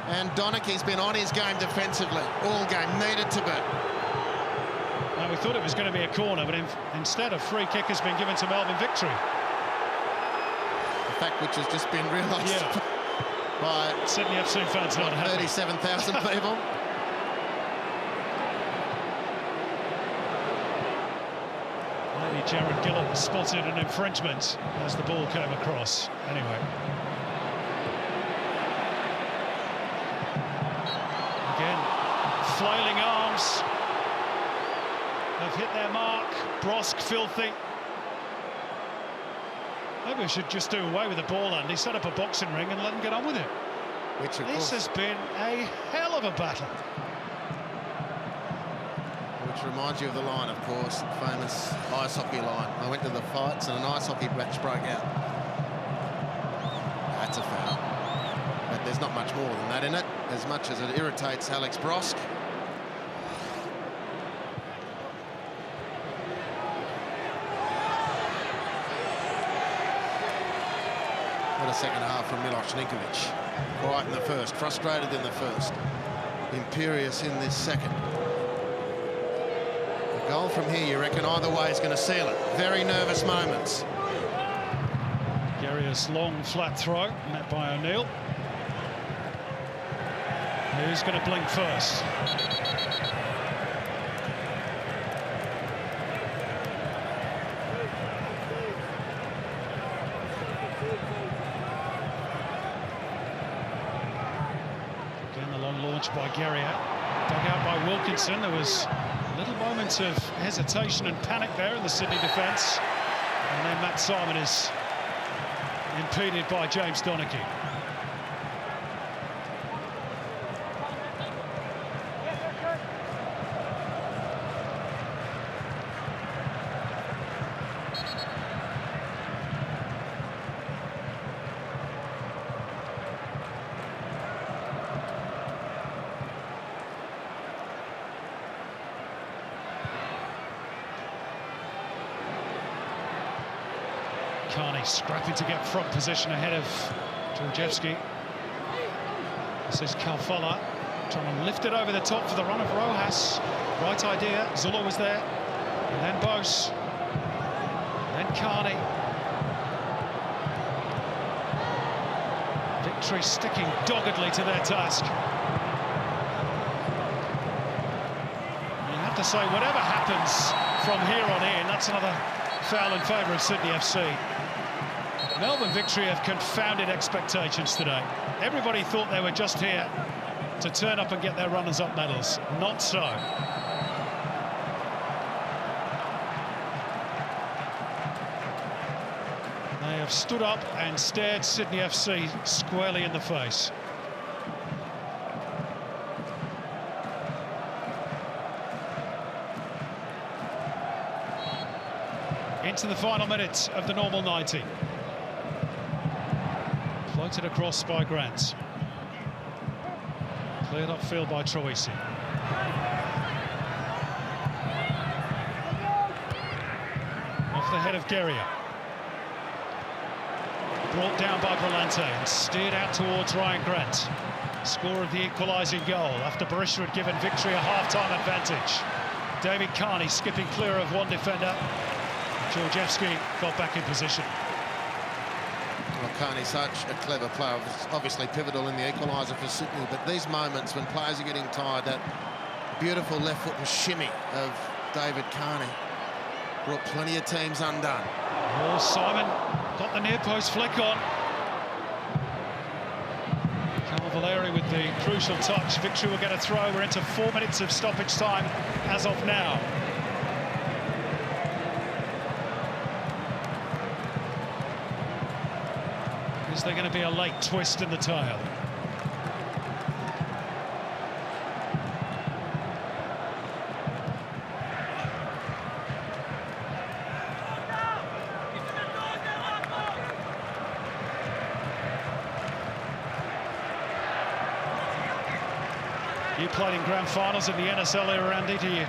Speaker 5: And Donachie's been on his game defensively all game, needed to be.
Speaker 2: Now, we thought it was going to be a corner, but instead a free kick has been given to Melbourne Victory.
Speaker 5: A fact which has just been realised by
Speaker 2: Sydney FC fans, not happy.
Speaker 5: 37,000 people.
Speaker 2: Maybe Jared Gillett spotted an infringement as the ball came across. Anyway. Again, flailing arms have hit their mark. Brosk filthy. Maybe we should just do away with the ball, Andy, set up a boxing ring and let them get on with it. This has been a hell of a battle.
Speaker 5: Which reminds you of the line, of course, the famous ice hockey line. I went to the fights and an ice hockey match broke out. That's a foul. But there's not much more than that in it, as much as it irritates Alex Brosk. What a second half from Milos Ninkovic. Quiet in the first, frustrated in the first, imperious in this second. A goal from here, you reckon, either way is going to seal it. Very nervous moments.
Speaker 2: Garius long flat throw, met by O'Neill. Who's going to blink first? Again, the long launch by Garriott, dug out by Wilkinson. There was little moments of hesitation and panic there in the Sydney defence, and then Matt Simon is impeded by James Donachie. Carney scrapping to get front position ahead of Georgievski. This is Calfala trying to lift it over the top for the run of Rojas. Right idea. Zullo was there. And then Bos. Then Carney. Victory sticking doggedly to their task. You have to say, whatever happens from here on in, that's another foul in favour of Sydney FC. Melbourne Victory have confounded expectations today. Everybody thought they were just here to turn up and get their runners-up medals. Not so. They have stood up and stared Sydney FC squarely in the face. Into the final minute of the normal 90. Floated across by Grant. Cleared upfield by Troisi. Off the head of Guerrier. Brought down by Brillante and steered out towards Ryan Grant. Score of the equalising goal after Barisha had given Victory a half-time advantage. David Carney skipping clear of one defender. Georgievski got back in position.
Speaker 5: Well, Carney's such a clever player, obviously pivotal in the equaliser for Sydney, but these moments when players are getting tired, that beautiful left foot and shimmy of David Carney brought plenty of teams undone.
Speaker 2: Oh, Simon got the near post flick on. Valeri with the crucial touch. Victory will get a throw. We're into 4 minutes of stoppage time as of now. Is there going to be a late twist in the tail? You played in grand finals in the NSL era, Andy. Do you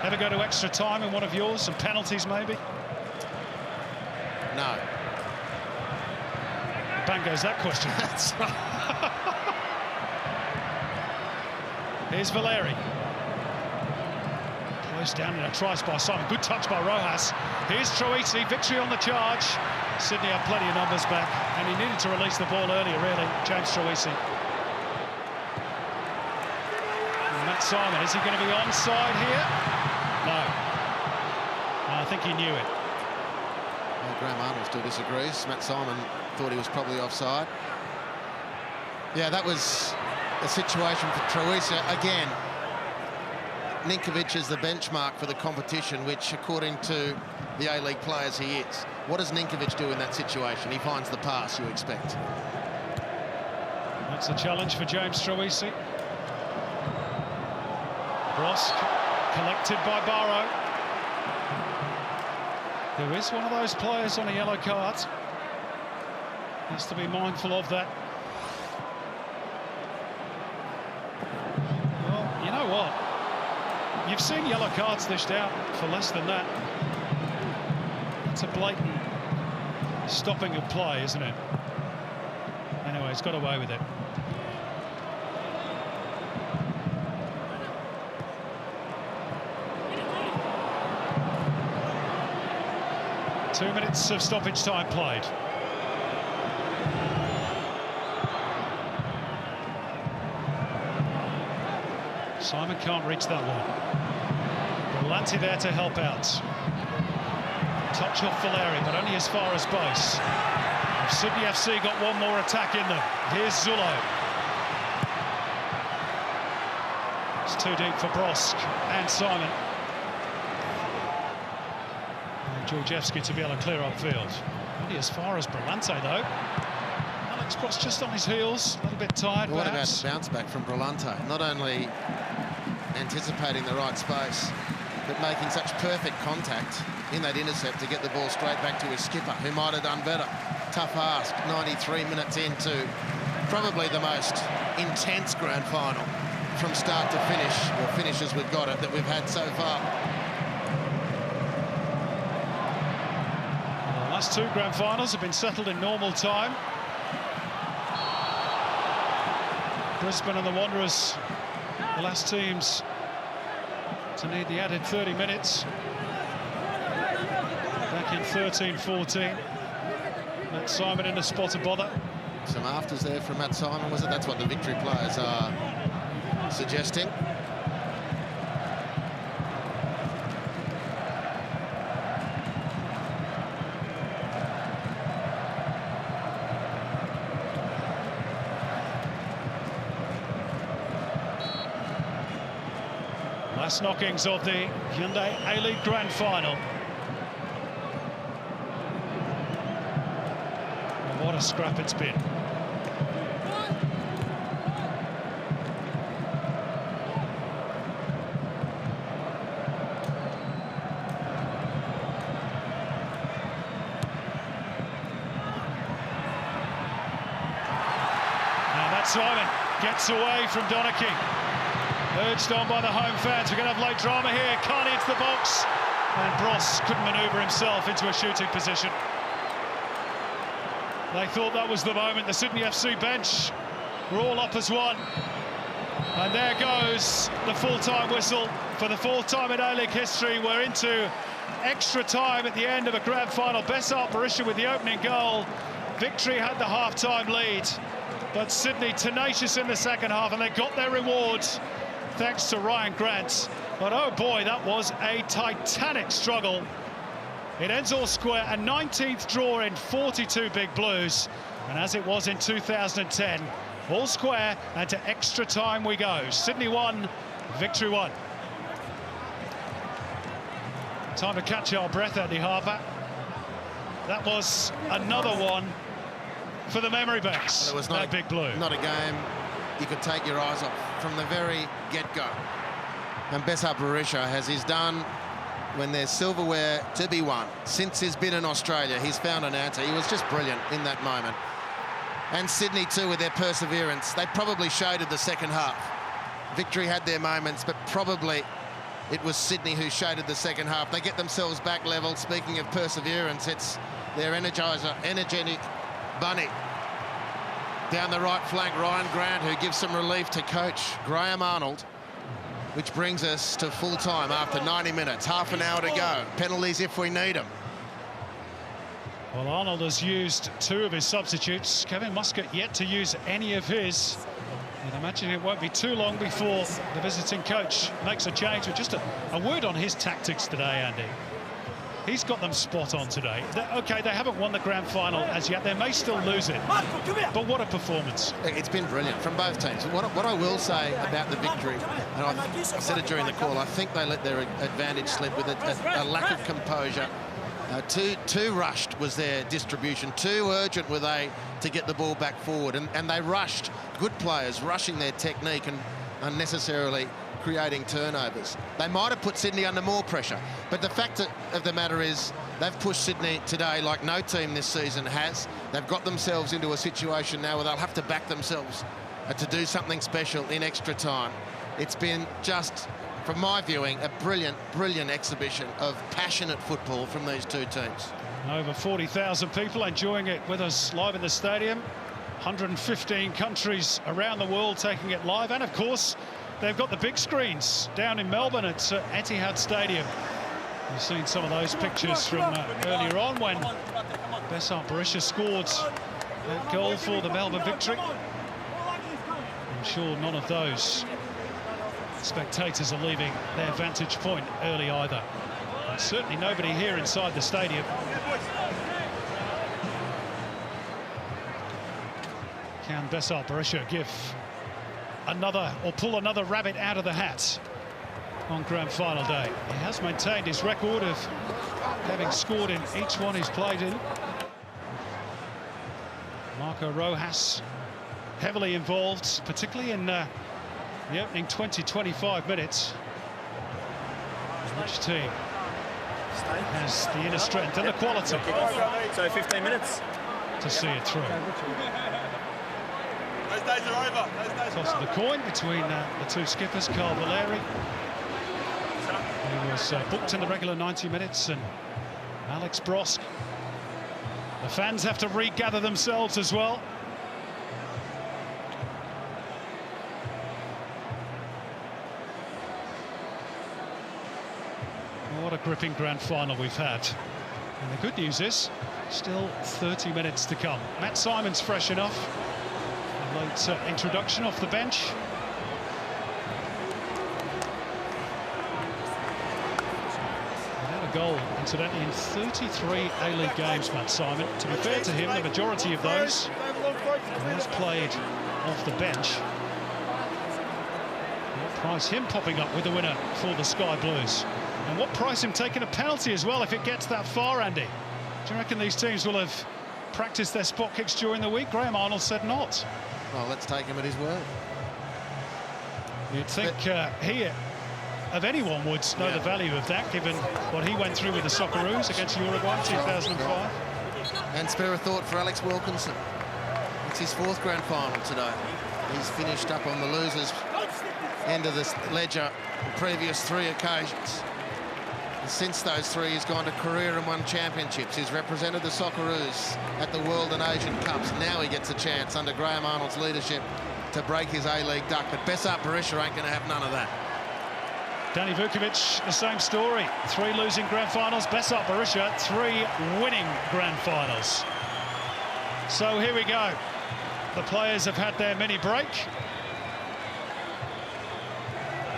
Speaker 2: ever go to extra time in one of yours? Some penalties, maybe?
Speaker 5: No.
Speaker 2: Bang goes that question.
Speaker 5: That's right.
Speaker 2: Here's Valeri. Close down in a try by Simon. Good touch by Rojas. Here's Troisi. Victory on the charge. Sydney have plenty of numbers back, and he needed to release the ball earlier, really. James Troisi. Matt Simon, is he going to be onside here? No. I think he knew it.
Speaker 5: Well, Graham Arnold still disagrees. Matt Simon thought he was probably offside. Yeah, that was a situation for Troisi. Again, Ninkovic is the benchmark for the competition, which, according to the A-League players, he is. What does Ninkovic do in that situation? He finds the pass, you expect.
Speaker 2: That's a challenge for James Troisi. Brosk collected by Barrow. Who is one of those players on a yellow card. Has to be mindful of that. Well, you know what? You've seen yellow cards dished out for less than that. It's a blatant stopping of play, isn't it? Anyway, he's got away with it. Two minutes of stoppage time played. Simon can't reach that one. Brillante there to help out. Touch off Valeri, but only as far as base. Sydney FC got one more attack in them. Here's Zullo. It's too deep for Brosk and Simon. Georgievski to be able to clear upfield. Only as far as Brillante, though. Alex Brosk just on his heels, a little bit tired,
Speaker 5: What
Speaker 2: perhaps.
Speaker 5: about the bounce back from Brillante? Not only anticipating the right space, but making such perfect contact in that intercept to get the ball straight back to his skipper, who might have done better. Tough ask, 93 minutes into probably the most intense grand final from start to finish, or finish as we've got it, that we've had so far.
Speaker 2: The last two grand finals have been settled in normal time. Brisbane and the Wanderers, the last teams to need the added 30 minutes. Back in 13-14. Matt Simon in a spot of bother.
Speaker 5: Some afters there from Matt Simon, was it? That's what the Victory players are suggesting.
Speaker 2: Last knockings of the Hyundai A-League Grand Final. And what a scrap it's been. Now that Simon gets away from Donachie. Urged on by the home fans. We're going to have late drama here. Carney into the box. And Bross couldn't manoeuvre himself into a shooting position. They thought that was the moment. The Sydney FC bench were all up as one. And there goes the full-time whistle. For the fourth time in A-League history, we're into extra time at the end of a grand final. Bessart Berisha with the opening goal. Victory had the half-time lead. But Sydney tenacious in the second half, and they got their rewards, thanks to Ryan Grant. But oh boy, that was a titanic struggle. It ends all square, a 19th draw in 42 Big Blues. And as it was in 2010, all square, and to extra time we go. Sydney 1, Victory 1. Time to catch our breath, Andy Harper. That was another one for the memory banks.
Speaker 5: It was not
Speaker 2: Big Blue.
Speaker 5: Not a game you could take your eyes off from the very get-go. And Bessart Berisha, as he's done when there's silverware to be won. Since he's been in Australia, he's found an answer. He was just brilliant in that moment. And Sydney too, with their perseverance. They probably showed it the second half. Victory had their moments, but probably it was Sydney who showed it the second half. They get themselves back level. Speaking of perseverance, it's their energizer, energetic bunny. Down the right flank, Ryan Grant, who gives some relief to coach Graham Arnold, which brings us to full time after 90 minutes. Half an hour to go. Penalties if we need them.
Speaker 2: Well, Arnold has used 2 of his substitutes. Kevin Muscat yet to use any of his. You'd imagine it won't be too long before the visiting coach makes a change. With just a word on his tactics today, Andy. He's got them spot on today. OK, they haven't won the grand final as yet. They may still lose it. But what a performance.
Speaker 5: It's been brilliant from both teams. What I will say about the Victory, and I said it during the call, I think they let their advantage slip with a lack of composure. Too rushed was their distribution. Too urgent were they to get the ball back forward. And they rushed. Good players rushing their technique and unnecessarily creating turnovers. They might have put Sydney under more pressure, but the fact of the matter is they've pushed Sydney today like no team this season has. They've got themselves into a situation now where they'll have to back themselves to do something special in extra time. It's been just, from my viewing, a brilliant, brilliant exhibition of passionate football from these two teams.
Speaker 2: Over 40,000 people enjoying it with us live in the stadium. 115 countries around the world taking it live, and of course they've got the big screens down in Melbourne at Etihad Stadium. You've seen some of those pictures from earlier on when Bessart Berisha scored that goal for the Melbourne Victory. I'm sure none of those spectators are leaving their vantage point early either. And certainly nobody here inside the stadium. Can Bessart Berisha give another, or pull another rabbit out of the hat on grand final day? He has maintained his record of having scored in each one he's played in. Marco Rojas heavily involved, particularly in the opening 20-25 minutes. Which team has the inner strength and the quality?
Speaker 8: So 15 minutes
Speaker 2: to see it through.
Speaker 8: Those days are over.
Speaker 2: Toss of the coin between the two skippers, Carl Valeri, who was booked in the regular 90 minutes, and Alex Brosk. The fans have to regather themselves as well. What a gripping grand final we've had. And the good news is Still 30 minutes to come. Matt Simon's fresh enough. A late introduction off the bench. Without a goal, incidentally, in 33 A-League games, Matt Simon. To be fair to him, the majority of those he has played off the bench. What price him popping up with the winner for the Sky Blues? And what price him taking a penalty as well if it gets that far, Andy? Do you reckon these teams will have practiced their spot kicks during the week? Graham Arnold said not.
Speaker 5: Well, let's take him at his word.
Speaker 2: You'd think he, of anyone, would know the value of that, given what he went through with the Socceroos against Uruguay in 2005.
Speaker 5: And spare a thought for Alex Wilkinson. It's his 4th grand final today. He's finished up on the losers' end of this ledger on previous 3 occasions. And since those 3, he's gone to career and won championships. He's represented the Socceroos at the World and Asian Cups. Now he gets a chance under Graham Arnold's leadership to break his A-League duck. But Besart Berisha ain't going to have none of that.
Speaker 2: Danny Vukovic, the same story. 3 losing grand finals. Besart Berisha, 3 winning grand finals. So here we go. The players have had their mini break.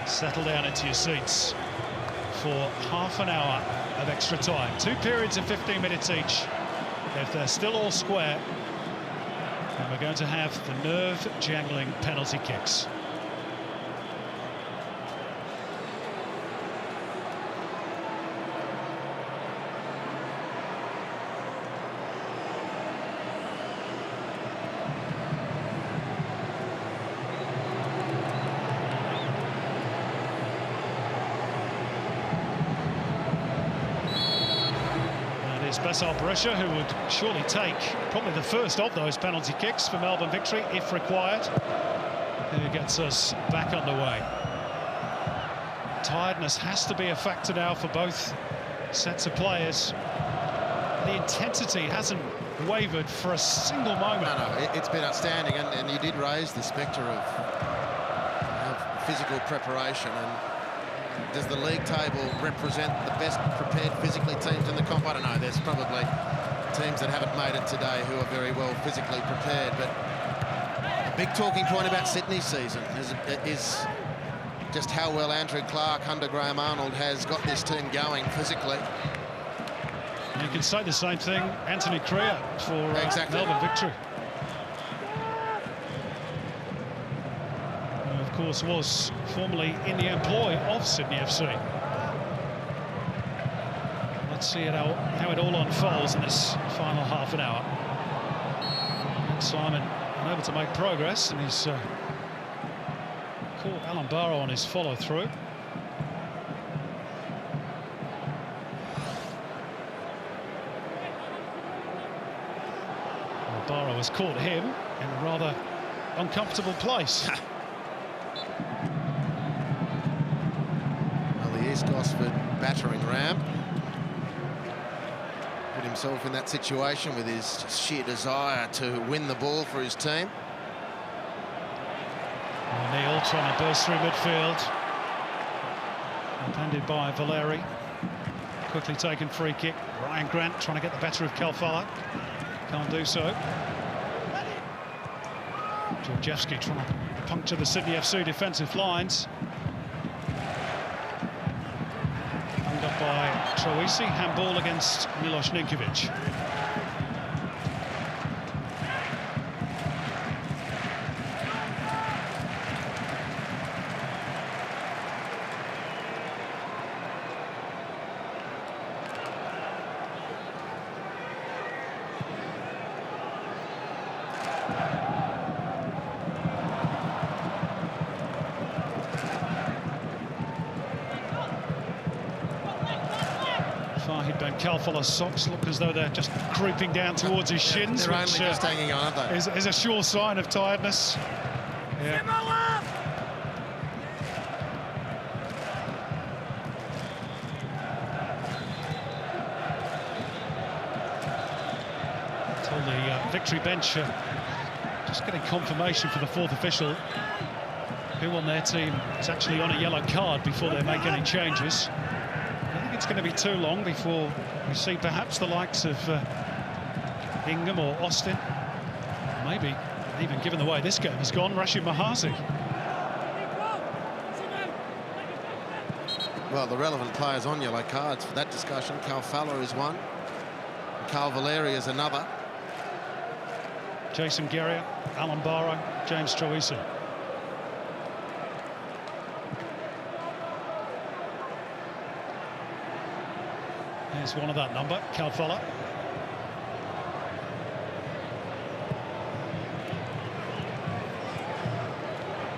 Speaker 2: Settle down into your seats for half an hour of extra time. 2 periods of 15 minutes each, if they're still all square. And we're going to have the nerve-jangling penalty kicks. Besart Berisha, who would surely take probably the first of those penalty kicks for Melbourne Victory, if required. Who gets us back underway. Tiredness has to be a factor now for both sets of players. The intensity hasn't wavered for a single moment.
Speaker 5: No, it's been outstanding, and you did raise the spectre of physical preparation. And does the league table represent the best prepared physically teams in the comp? I don't know. There's probably teams that haven't made it today who are very well physically prepared. But a big talking point about Sydney's season is just how well Andrew Clark under Graham Arnold has got this team going physically.
Speaker 2: You can say the same thing, Anthony Crea for Melbourne Victory. Of course, was formerly in the employ of Sydney FC. Let's see how it all unfolds in this final half an hour. And Simon unable to make progress, and he's caught Alan Barrow on his follow-through. Well, Barrow has caught him in a rather uncomfortable place.
Speaker 5: East Gosford battering ram put himself in that situation with his sheer desire to win the ball for his team.
Speaker 2: Neil trying to burst through midfield, impended by Valeri. Quickly taken free kick. Ryan Grant trying to get the better of Kalfala, can't do so. Georgievski trying to puncture the Sydney FC defensive lines. By Troisi, handball against Milos Ninkovic. Kalfala's socks look as though they're just creeping down towards his shins.
Speaker 5: They're only just hanging on, aren't they?
Speaker 2: Is a sure sign of tiredness. Yeah. Until the Victory bench just getting confirmation for the 4th official who on their team is actually on a yellow card before they make any changes. I think it's going to be too long before we see perhaps the likes of Ingham or Austin. Maybe, even given the way this game has gone, Rashid Mahazi.
Speaker 5: Well, the relevant players on yellow cards for that discussion. Carl Fowler is one. Carl Valeri is another.
Speaker 2: Jason Guerrier, Alan Barrow, James Troisi. Here's one of that number, Carl Fowler.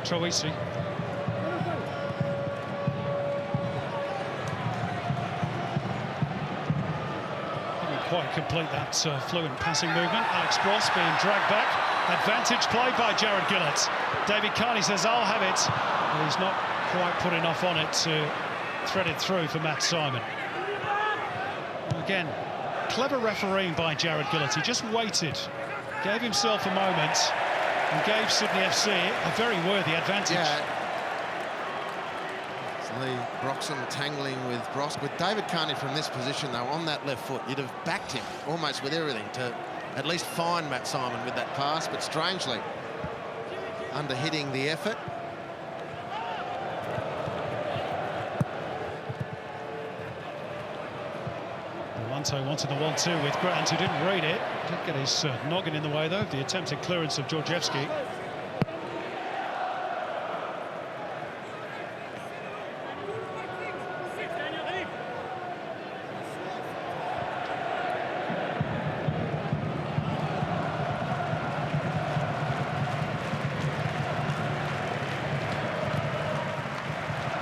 Speaker 2: Troisi. Quite complete that fluent passing movement. Alex Cross being dragged back. Advantage played by Jared Gillett. David Carney says, I'll have it. But he's not quite put enough on it to thread it through for Matt Simon. Again, clever refereeing by Jared Gillett. He just waited, gave himself a moment and gave Sydney FC a very worthy advantage.
Speaker 5: Yeah. Lee Broxham tangling with Brosk. With David Carney from this position, though, on that left foot, you'd have backed him almost with everything to at least find Matt Simon with that pass, but strangely under-hitting the effort.
Speaker 2: Lanto wanted the 1-2 with Grant, who didn't read it. Did get his noggin in the way, though, of the attempted clearance of Georgievski.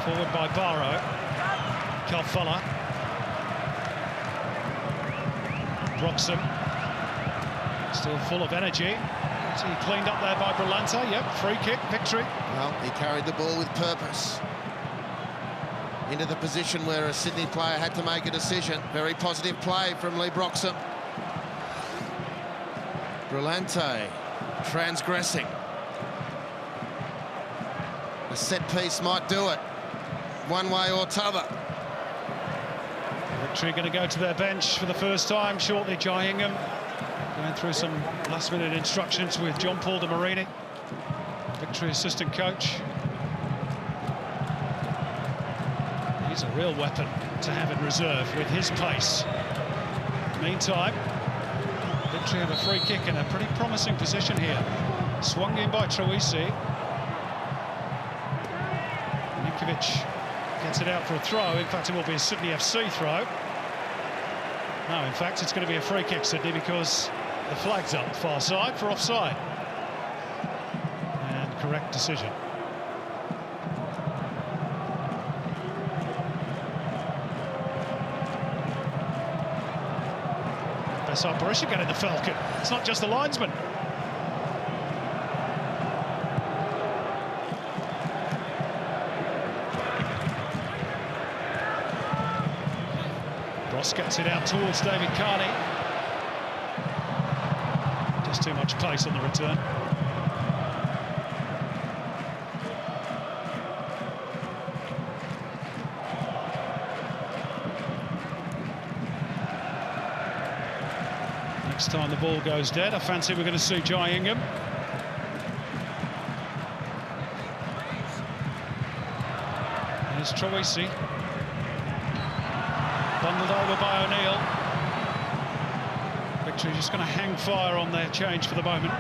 Speaker 2: Forward by Barrow. Calfella. Broxham. Still full of energy. He cleaned up there by Brillante. Yep, free kick, victory.
Speaker 5: Well, he carried the ball with purpose into the position where a Sydney player had to make a decision. Very positive play from Lee Broxham. Brillante transgressing. A set piece might do it, one way or t'other.
Speaker 2: Victory going to go to their bench for the first time shortly. Jai Ingham going through some last-minute instructions with John Paul de Marini, Victory assistant coach. He's a real weapon to have in reserve with his pace. Meantime, Victory have a free kick in a pretty promising position here. Swung in by Troisi. Ninkovic gets it out for a throw. In fact, it will be a Sydney FC throw. No, in fact, it's going to be a free kick, Sydney, because the flag's up far side for offside. And correct decision. Besar Barisha getting the Falcon. It's not just the linesman. Ross gets it out towards David Carney. Just too much pace on the return. Next time the ball goes dead, I fancy we're going to see Jai Ingham. There's Troisi. Bundled over by O'Neill. Victory just going to hang fire on their change for the moment.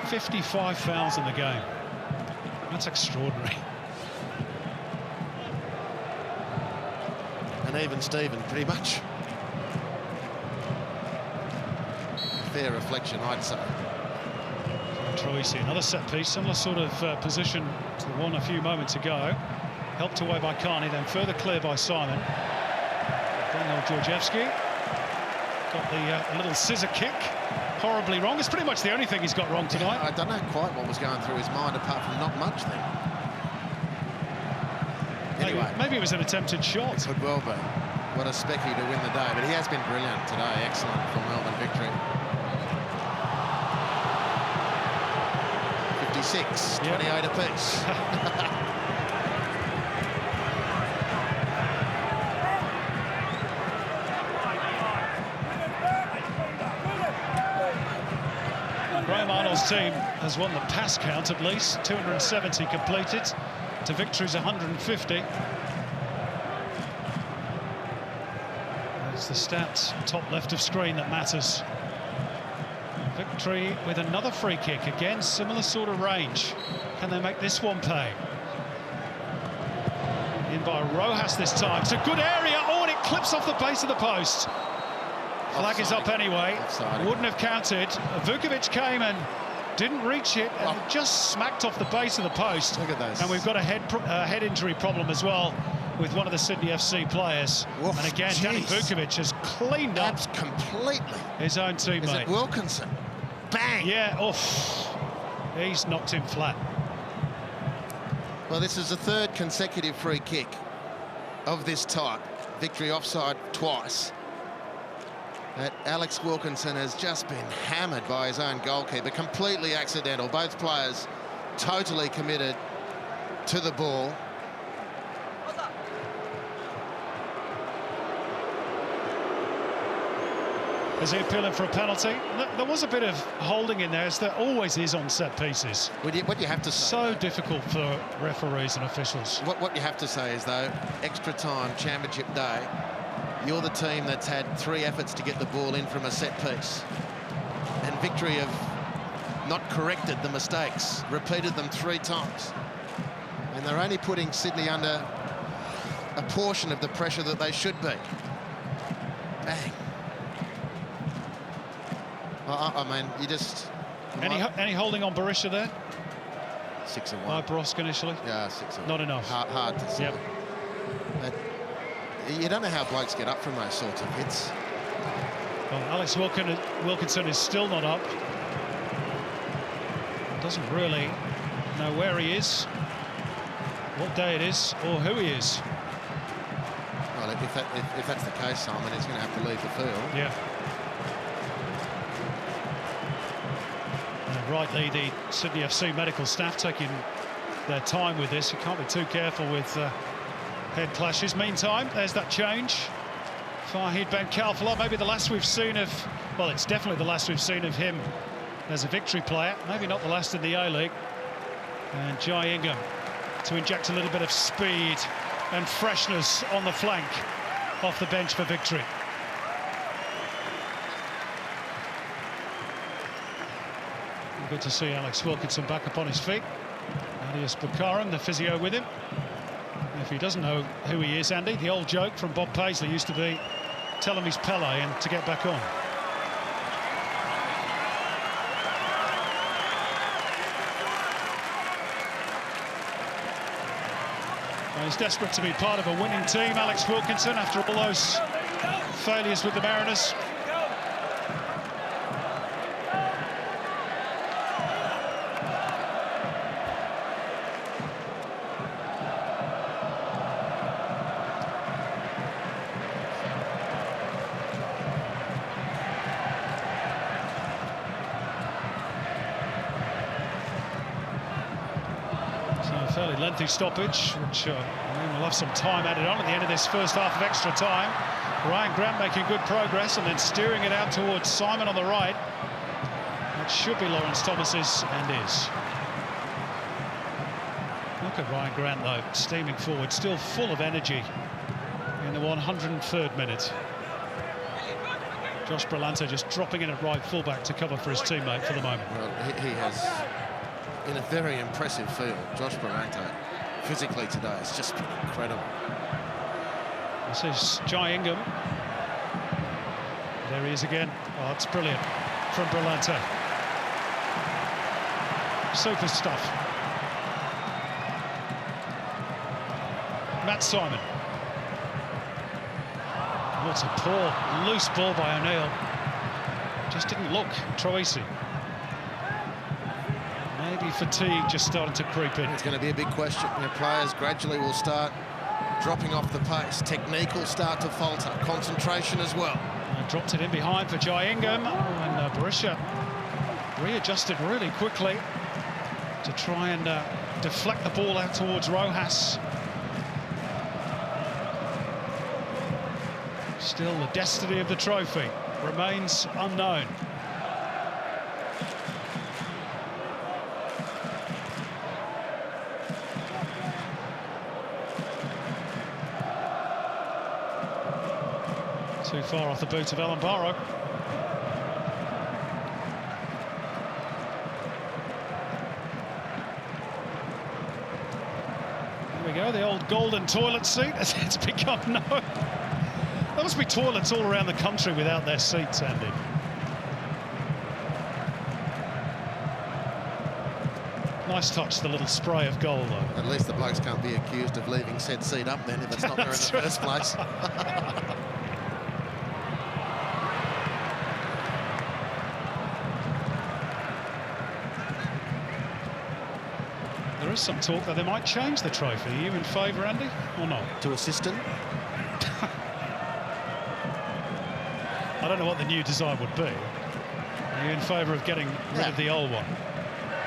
Speaker 2: $55 fouls in the game. That's extraordinary.
Speaker 5: And even Steven, pretty much. Fair reflection, I'd say.
Speaker 2: Troisi, another set piece, similar sort of position to the one a few moments ago. Helped away by Carney, then further clear by Simon. Daniel Georgievski got the little scissor kick. Horribly wrong. It's pretty much the only thing he's got wrong tonight.
Speaker 5: I don't know quite what was going through his mind, apart from not much then. Anyway,
Speaker 2: maybe it was an attempted shot.
Speaker 5: It could well be. What a specky to win the day, but he has been brilliant today. Excellent for Melbourne Victory. 56, 28 apiece.
Speaker 2: Graham Arnold's team has won the pass count at least, 270 completed to victories 150. It's the stats top left of screen that matters. Victory with another free kick, again similar sort of range. Can they make this one pay? In by Rojas this time. It's a good area. Oh, and it clips off the base of the post. Flag is up anyway.
Speaker 5: Offside.
Speaker 2: Wouldn't have counted. Vukovic came and didn't reach it, and it just smacked off the base of the post.
Speaker 5: Look at those.
Speaker 2: And we've got a head injury problem as well with one of the Sydney FC players.
Speaker 5: Oof,
Speaker 2: and again, Danny
Speaker 5: jeez.
Speaker 2: Vukovic has cleaned up
Speaker 5: completely.
Speaker 2: his own
Speaker 5: Is
Speaker 2: teammate.
Speaker 5: it Wilkinson? Bang!
Speaker 2: Yeah, oof. He's knocked him flat.
Speaker 5: Well, this is the third consecutive free kick of this type. Victory offside twice. That Alex Wilkinson has just been hammered by his own goalkeeper. Completely accidental. Both players totally committed to the ball.
Speaker 2: Is he appealing for a penalty? There was a bit of holding in there, as there always is on set pieces.
Speaker 5: What you have to say,
Speaker 2: So difficult for referees and officials.
Speaker 5: what you have to say is, though, extra time, championship day, you're the team that's had 3 efforts to get the ball in from a set piece. And Victory have not corrected the mistakes, repeated them 3 times. And they're only putting Sydney under a portion of the pressure that they should be. Bang. I mean, you just...
Speaker 2: Any holding on Berisha there?
Speaker 5: 6-1.
Speaker 2: By Brosk initially?
Speaker 5: Yeah, 6-1.
Speaker 2: Not enough.
Speaker 5: Hard to say.
Speaker 2: Yep.
Speaker 5: But you don't know how blokes get up from those sorts of hits.
Speaker 2: Well, Alex Wilkinson is still not up. Doesn't really know where he is, what day it is, or who he is.
Speaker 5: Well, if that's the case, Simon, he's going to have to leave the field.
Speaker 2: Yeah. And rightly, the Sydney FC medical staff taking their time with this. You can't be too careful with head clashes. Meantime, there's that change. Fahid Ben Khalfallah, maybe the last we've seen of... Well, it's definitely the last we've seen of him as a Victory player. Maybe not the last in the A-League. And Jai Ingham to inject a little bit of speed and freshness on the flank off the bench for Victory. Good to see Alex Wilkinson back up on his feet. Alias Bukaram, the physio, with him. If he doesn't know who he is, Andy, the old joke from Bob Paisley used to be, tell him he's Pele and to get back on. Well, he's desperate to be part of a winning team, Alex Wilkinson, after all those failures with the Mariners. Fairly lengthy stoppage, which we'll have some time added on at the end of this first half of extra time. Ryan Grant making good progress and then steering it out towards Simon on the right. That should be Lawrence Thomas's, and is. Look at Ryan Grant, though, steaming forward, still full of energy in the 103rd minute. Josh Brillante just dropping in at right fullback to cover for his teammate for the moment.
Speaker 5: Well, he has... in a very impressive field. Josh Brillante, physically today, it's just been incredible.
Speaker 2: This is Jai Ingham. There he is again. Oh, it's brilliant from Brillante. Super stuff. Matt Simon. What a poor, loose ball by O'Neill. Just didn't look, Troisi. Maybe fatigue just starting to creep in.
Speaker 5: It's going to be a big question. You know, players gradually will start dropping off the pace. Technique will start to falter. Concentration as well.
Speaker 2: And dropped it in behind for Jai Ingham. And Berisha readjusted really quickly to try and deflect the ball out towards Rojas. Still, the destiny of the trophy remains unknown. Too far off the boot of Alan Barrow. There we go, the old golden toilet seat as it's become known. There must be toilets all around the country without their seats, Andy. Nice touch, the little spray of goal, though.
Speaker 5: At least the blokes can't be accused of leaving said seat up then if it's not there in the first place.
Speaker 2: There is some talk that they might change the trophy. Are you in favour, Andy, or not?
Speaker 5: To assistant?
Speaker 2: I don't know what the new design would be. Are you in favour of getting rid of the old one?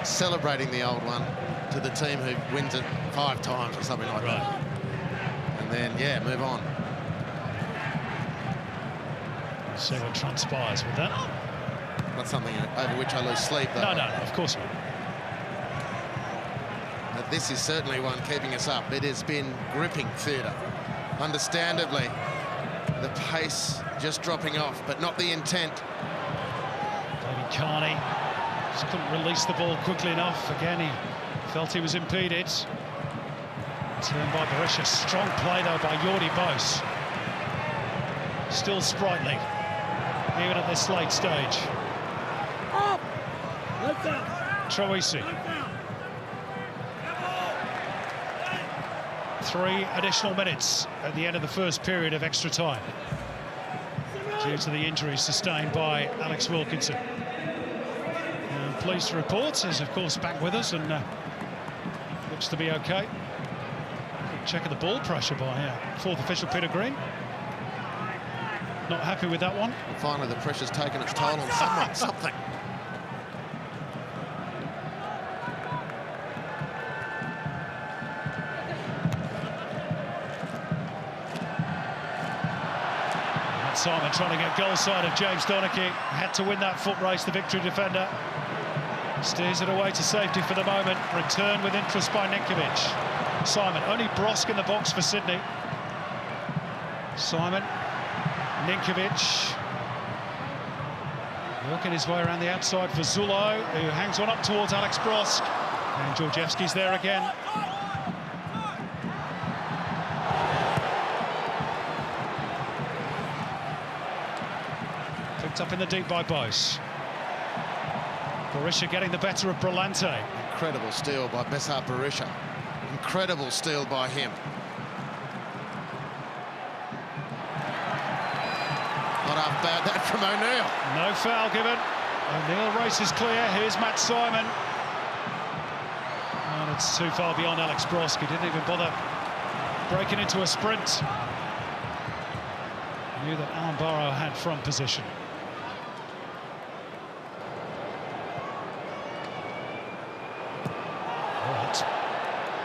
Speaker 5: Celebrating the old one to the team who wins it 5 times or something like that. And then, yeah, move on.
Speaker 2: We'll see what transpires with that.
Speaker 5: Not something over which I lose sleep, though.
Speaker 2: No, of course not.
Speaker 5: But this is certainly one keeping us up. It has been gripping theatre. Understandably, the pace just dropping off, but not the intent.
Speaker 2: David Carney just couldn't release the ball quickly enough. Again, he felt he was impeded. Turned by Berisha. Strong play, though, by Jordi Bos. Still sprightly, even at this late stage. Troisi. 3 additional minutes at the end of the first period of extra time due to the injuries sustained by Alex Wilkinson. Pleased to report, is of course back with us and looks to be okay. Check of the ball pressure by 4th official Peter Green. Not happy with that one.
Speaker 5: And finally, the pressure's taken its toll on someone, something.
Speaker 2: Simon trying to get goal side of James Donachie. Had to win that foot race, the victory defender. Steers it away to safety for the moment. Return with interest by Ninkovic. Simon, only Brosk in the box for Sydney. Simon, Ninkovic. Working his way around the outside for Zulo, who hangs one up towards Alex Brosk. And Georgievski's there again. Picked up in the deep by Bos. Berisha getting the better of Brillante.
Speaker 5: Incredible steal by Besart Berisha. Incredible steal by him. Not half bad that from O'Neill.
Speaker 2: No foul given. O'Neill races clear. Here's Matt Simon. And it's too far beyond Alex Brosk. He didn't even bother breaking into a sprint. Knew that Alan Barrow had front position.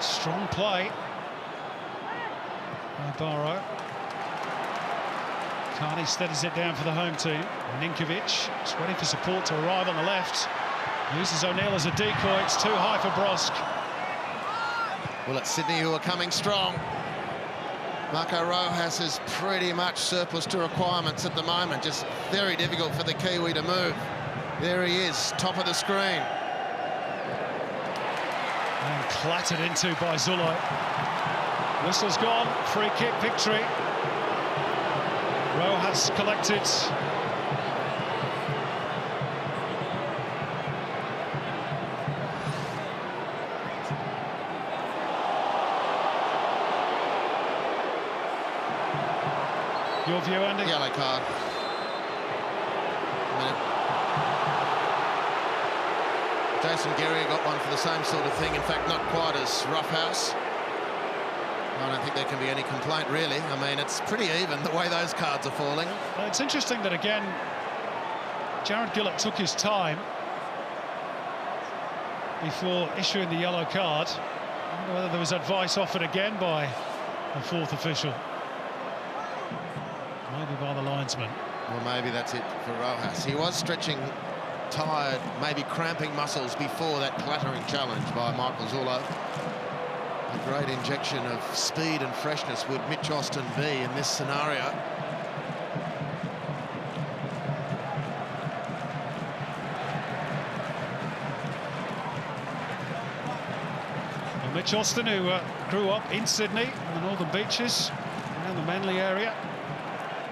Speaker 2: Strong play by Barrow. Carney steadies it down for the home team. Ninkovic is waiting for support to arrive on the left. Uses O'Neill as a decoy. It's too high for Brosk.
Speaker 5: Well, it's Sydney who are coming strong. Marco Rojas is pretty much surplus to requirements at the moment. Just very difficult for the Kiwi to move. There he is, top of the screen.
Speaker 2: And clattered into by Zulo. Whistle's gone. Free kick victory. Rojas collected. Your view, Andy?
Speaker 5: Yellow card. Jason Geary got one for the same sort of thing. In fact, not quite as roughhouse. I don't think there can be any complaint, really. I mean, it's pretty even the way those cards are falling.
Speaker 2: Well, it's interesting that, again, Jared Gillett took his time before issuing the yellow card. I wonder whether there was advice offered again by the 4th official. Maybe by the linesman.
Speaker 5: Well, maybe that's it for Rojas. He was stretching tired, maybe cramping muscles before that clattering challenge by Michael Zulo. A great injection of speed and freshness would Mitch Austin be in this scenario.
Speaker 2: Mitch Austin, who grew up in Sydney, on the Northern Beaches, around the Manly area.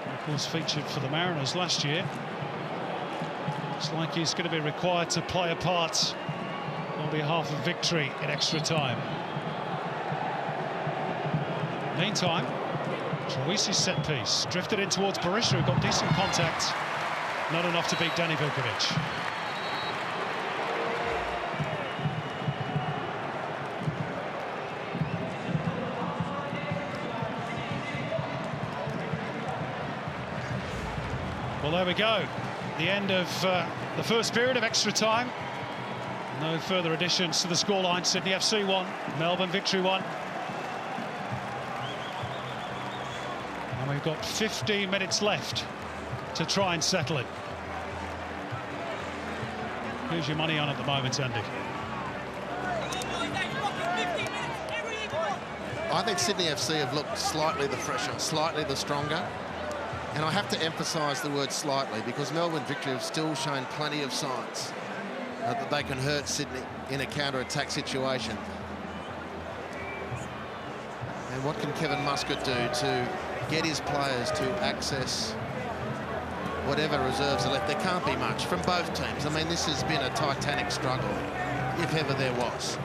Speaker 2: And of course, featured for the Mariners last year. Looks like he's going to be required to play a part on behalf of victory in extra time. Meantime, Troisi's set piece drifted in towards Berisha, who got decent contact. Not enough to beat Danny Vilkovic. Well, there we go. The end of the first period of extra time. No further additions to the scoreline. Sydney FC 1, Melbourne Victory 1. And we've got 15 minutes left to try and settle it. Who's your money on at the moment, Andy?
Speaker 5: I think Sydney FC have looked slightly the fresher, slightly the stronger. And I have to emphasise the word slightly, because Melbourne Victory have still shown plenty of signs that they can hurt Sydney in a counter-attack situation. And what can Kevin Muscat do to get his players to access whatever reserves are left? There can't be much from both teams. I mean, this has been a titanic struggle, if ever there was.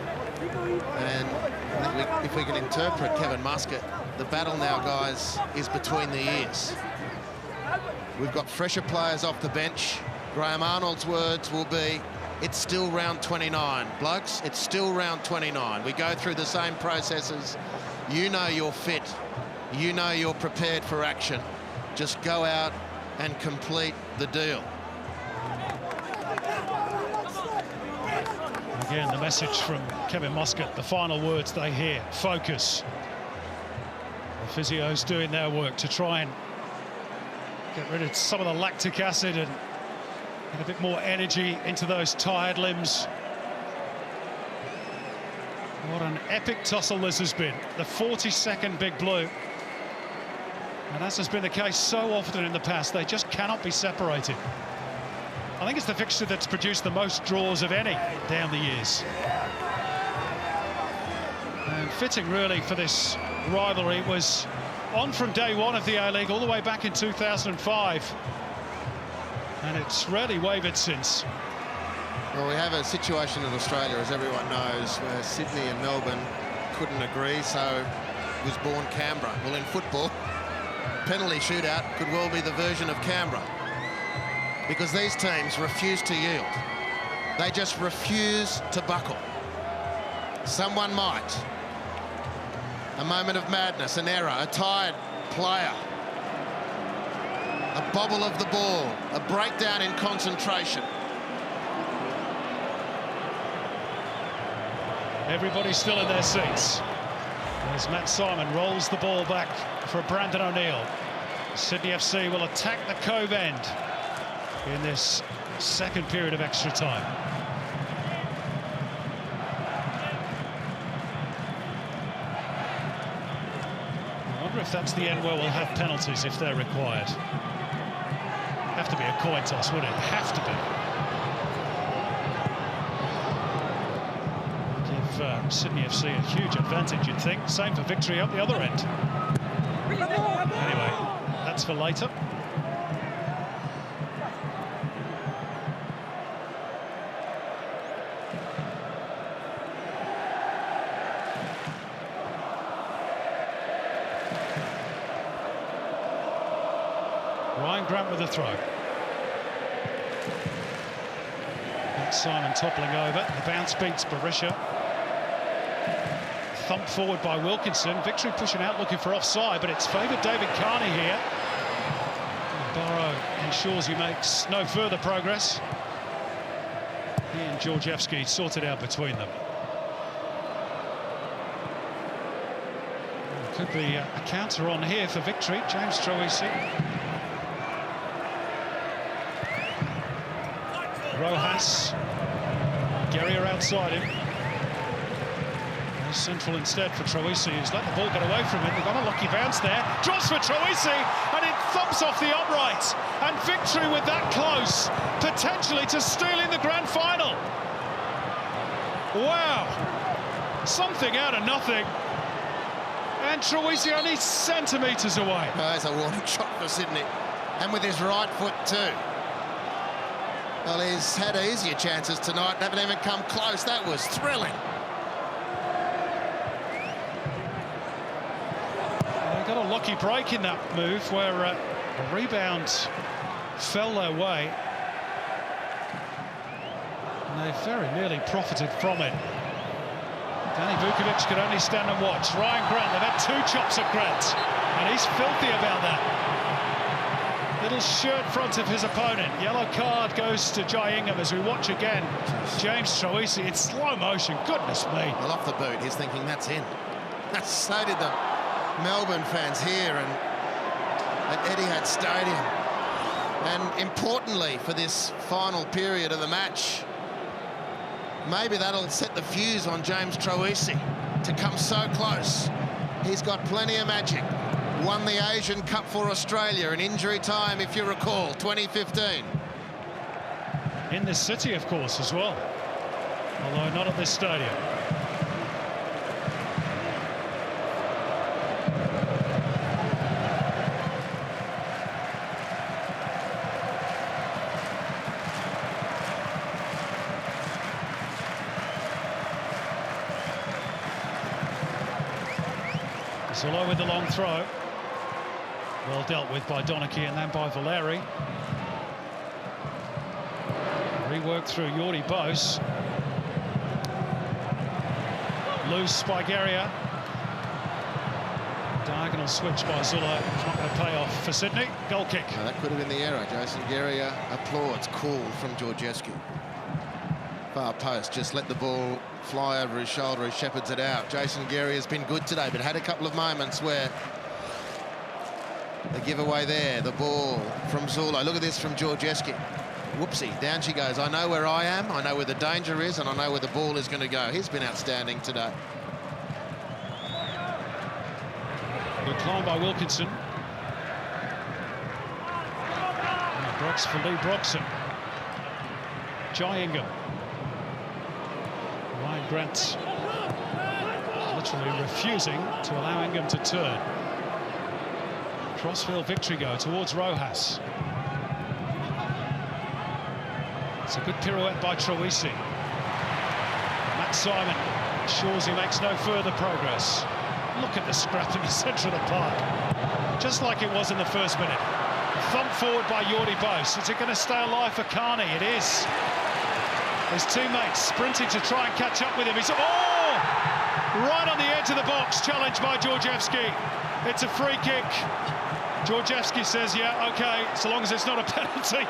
Speaker 5: And if we can interpret Kevin Muscat, the battle now, guys, is between the ears. We've got fresher players off the bench. Graham Arnold's words will be, it's still round 29. Blokes, it's still round 29. We go through the same processes. You know you're fit. You know you're prepared for action. Just go out and complete the deal.
Speaker 2: Again, the message from Kevin Muscat, the final words they hear, focus. The physios doing their work to try and get rid of some of the lactic acid and get a bit more energy into those tired limbs. What an epic tussle this has been. The 42nd Big Blue. And as has been the case so often in the past, they just cannot be separated. I think it's the fixture that's produced the most draws of any down the years. And fitting really for this rivalry. It was on from day one of the A-League all the way back in 2005. And it's rarely wavered since.
Speaker 5: Well, we have a situation in Australia, as everyone knows, where Sydney and Melbourne couldn't agree, so was born Canberra. Well, in football, penalty shootout could well be the version of Canberra, because these teams refuse to yield. They just refuse to buckle. Someone might. A moment of madness, an error, a tired player, a bobble of the ball, a breakdown in concentration.
Speaker 2: Everybody's still in their seats as Matt Simon rolls the ball back for Brandon O'Neill. Sydney FC will attack the Cove end in this second period of extra time. I wonder if that's the end where we'll have penalties if they're required. Have to be a coin toss, would it? Have to be. Sydney FC a huge advantage, you'd think. Same for victory up the other end. Anyway, that's for later. Ryan Grant with a throw. That's Simon toppling over. The bounce beats Berisha. Thumped forward by Wilkinson. Victory pushing out, looking for offside, but it's favoured David Carney here. And Barrow ensures he makes no further progress. He and Georgievski sorted out between them. Could be a counter on here for victory. James Troisi. Rojas. Guerrier outside him. Central instead for Troisi, who's let the ball get away from him. They've got a lucky bounce there. Drops for Troisi, and it thumps off the upright. And victory with that close, potentially to stealing the grand final. Wow. Something out of nothing. And Troisi only centimetres away.
Speaker 5: Oh, that's a warning shot for Sydney. And with his right foot too. Well, he's had easier chances tonight, haven't even come close. That was thrilling.
Speaker 2: They got a lucky break in that move where a rebound fell their way. And they very nearly profited from it. Danny Vukovic could only stand and watch. Ryan Grant, they've had 2 chops at Grant, and he's filthy about that. Little shirt front of his opponent. Yellow card goes to Jai Ingham as we watch again. James Troisi in slow motion. Goodness me.
Speaker 5: Well, off the boot, he's thinking that's in. So did the Melbourne fans here and at Etihad Stadium. And importantly for this final period of the match, maybe that'll set the fuse on James Troisi to come so close. He's got plenty of magic. Won the Asian Cup for Australia in injury time, if you recall, 2015.
Speaker 2: In this city, of course, as well. Although not at this stadium. Zolo with the long throw. Well dealt with by Donachie and then by Valeri. Reworked through Jordi Bos. Loose by Guerrier. Diagonal switch by Zolo. It's not going to pay off for Sydney. Goal kick.
Speaker 5: Well, that could have been the error. Jason Guerrier applauds. Cool from Georgescu. Far post, just let the ball fly over his shoulder. He shepherds it out. Jason Guerrier's been good today, but had a couple of moments where the giveaway there, the ball from Zolo. Look at this from Georgescu. Whoopsie, down she goes. I know where I am, I know where the danger is, and I know where the ball is going to go. He's been outstanding today.
Speaker 2: Good climb by Wilkinson. Brooks for Lee Broxham. Jai Ingham. Ryan Grant literally refusing to allow Ingham to turn. Crossfield victory go towards Rojas. It's a good pirouette by Troisi. Matt Simon ensures he makes no further progress. Look at the scrap in the centre of the park. Just like it was in the first minute. Thump forward by Jordi Bos. Is it going to stay alive for Carney? It is. His teammates sprinting to try and catch up with him. He's right on the edge of the box, challenged by Georgievski. It's a free kick. Georgievski says, yeah, okay, so long as it's not a penalty.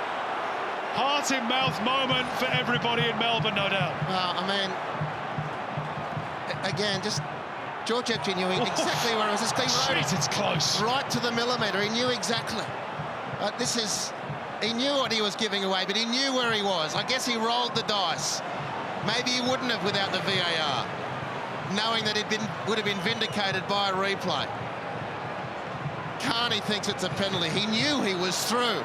Speaker 2: Heart-in-mouth moment for everybody in Melbourne, no doubt.
Speaker 5: Well, I mean, again, just Georgievski knew exactly where it was.
Speaker 2: Jeez, it's close.
Speaker 5: Right to the millimetre, he knew exactly. He knew what he was giving away, but he knew where he was. I guess he rolled the dice. Maybe he wouldn't have without the VAR, knowing that it would have been vindicated by a replay. Carney thinks it's a penalty. He knew he was through.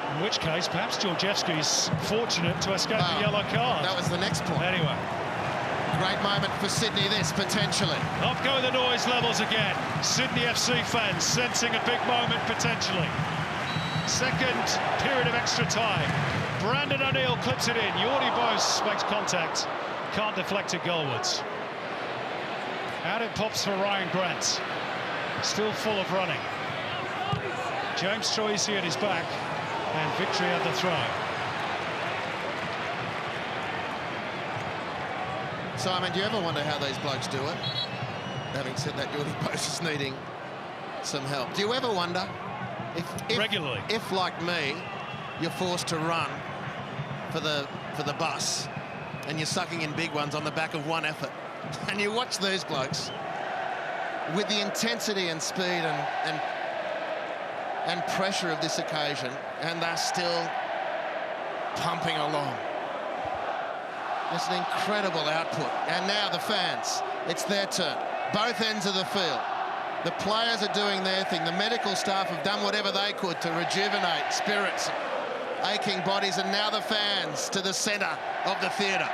Speaker 2: In which case, perhaps Georgievski's fortunate to escape the yellow card.
Speaker 5: That was the next point.
Speaker 2: Anyway.
Speaker 5: Great moment for Sydney, this, potentially.
Speaker 2: Up go the noise levels again. Sydney FC fans sensing a big moment, potentially. Second period of extra time. Brandon O'Neill clips it in. Jordi Bos makes contact. Can't deflect it goalwards. Out it pops for Ryan Grant. Still full of running. James Troisi at his back. And victory at the throw.
Speaker 5: Simon, do you ever wonder how these blokes do it? Having said that, Jordi Bos is needing some help. Do you ever wonder if
Speaker 2: regularly,
Speaker 5: if like me, you're forced to run for the bus and you're sucking in big ones on the back of one effort, and you watch these blokes with the intensity and speed and pressure of this occasion, and they're still pumping along. It's an incredible output. And now the fans, it's their turn. Both ends of the field. The players are doing their thing. The medical staff have done whatever they could to rejuvenate spirits, aching bodies, and now the fans to the centre of the theatre.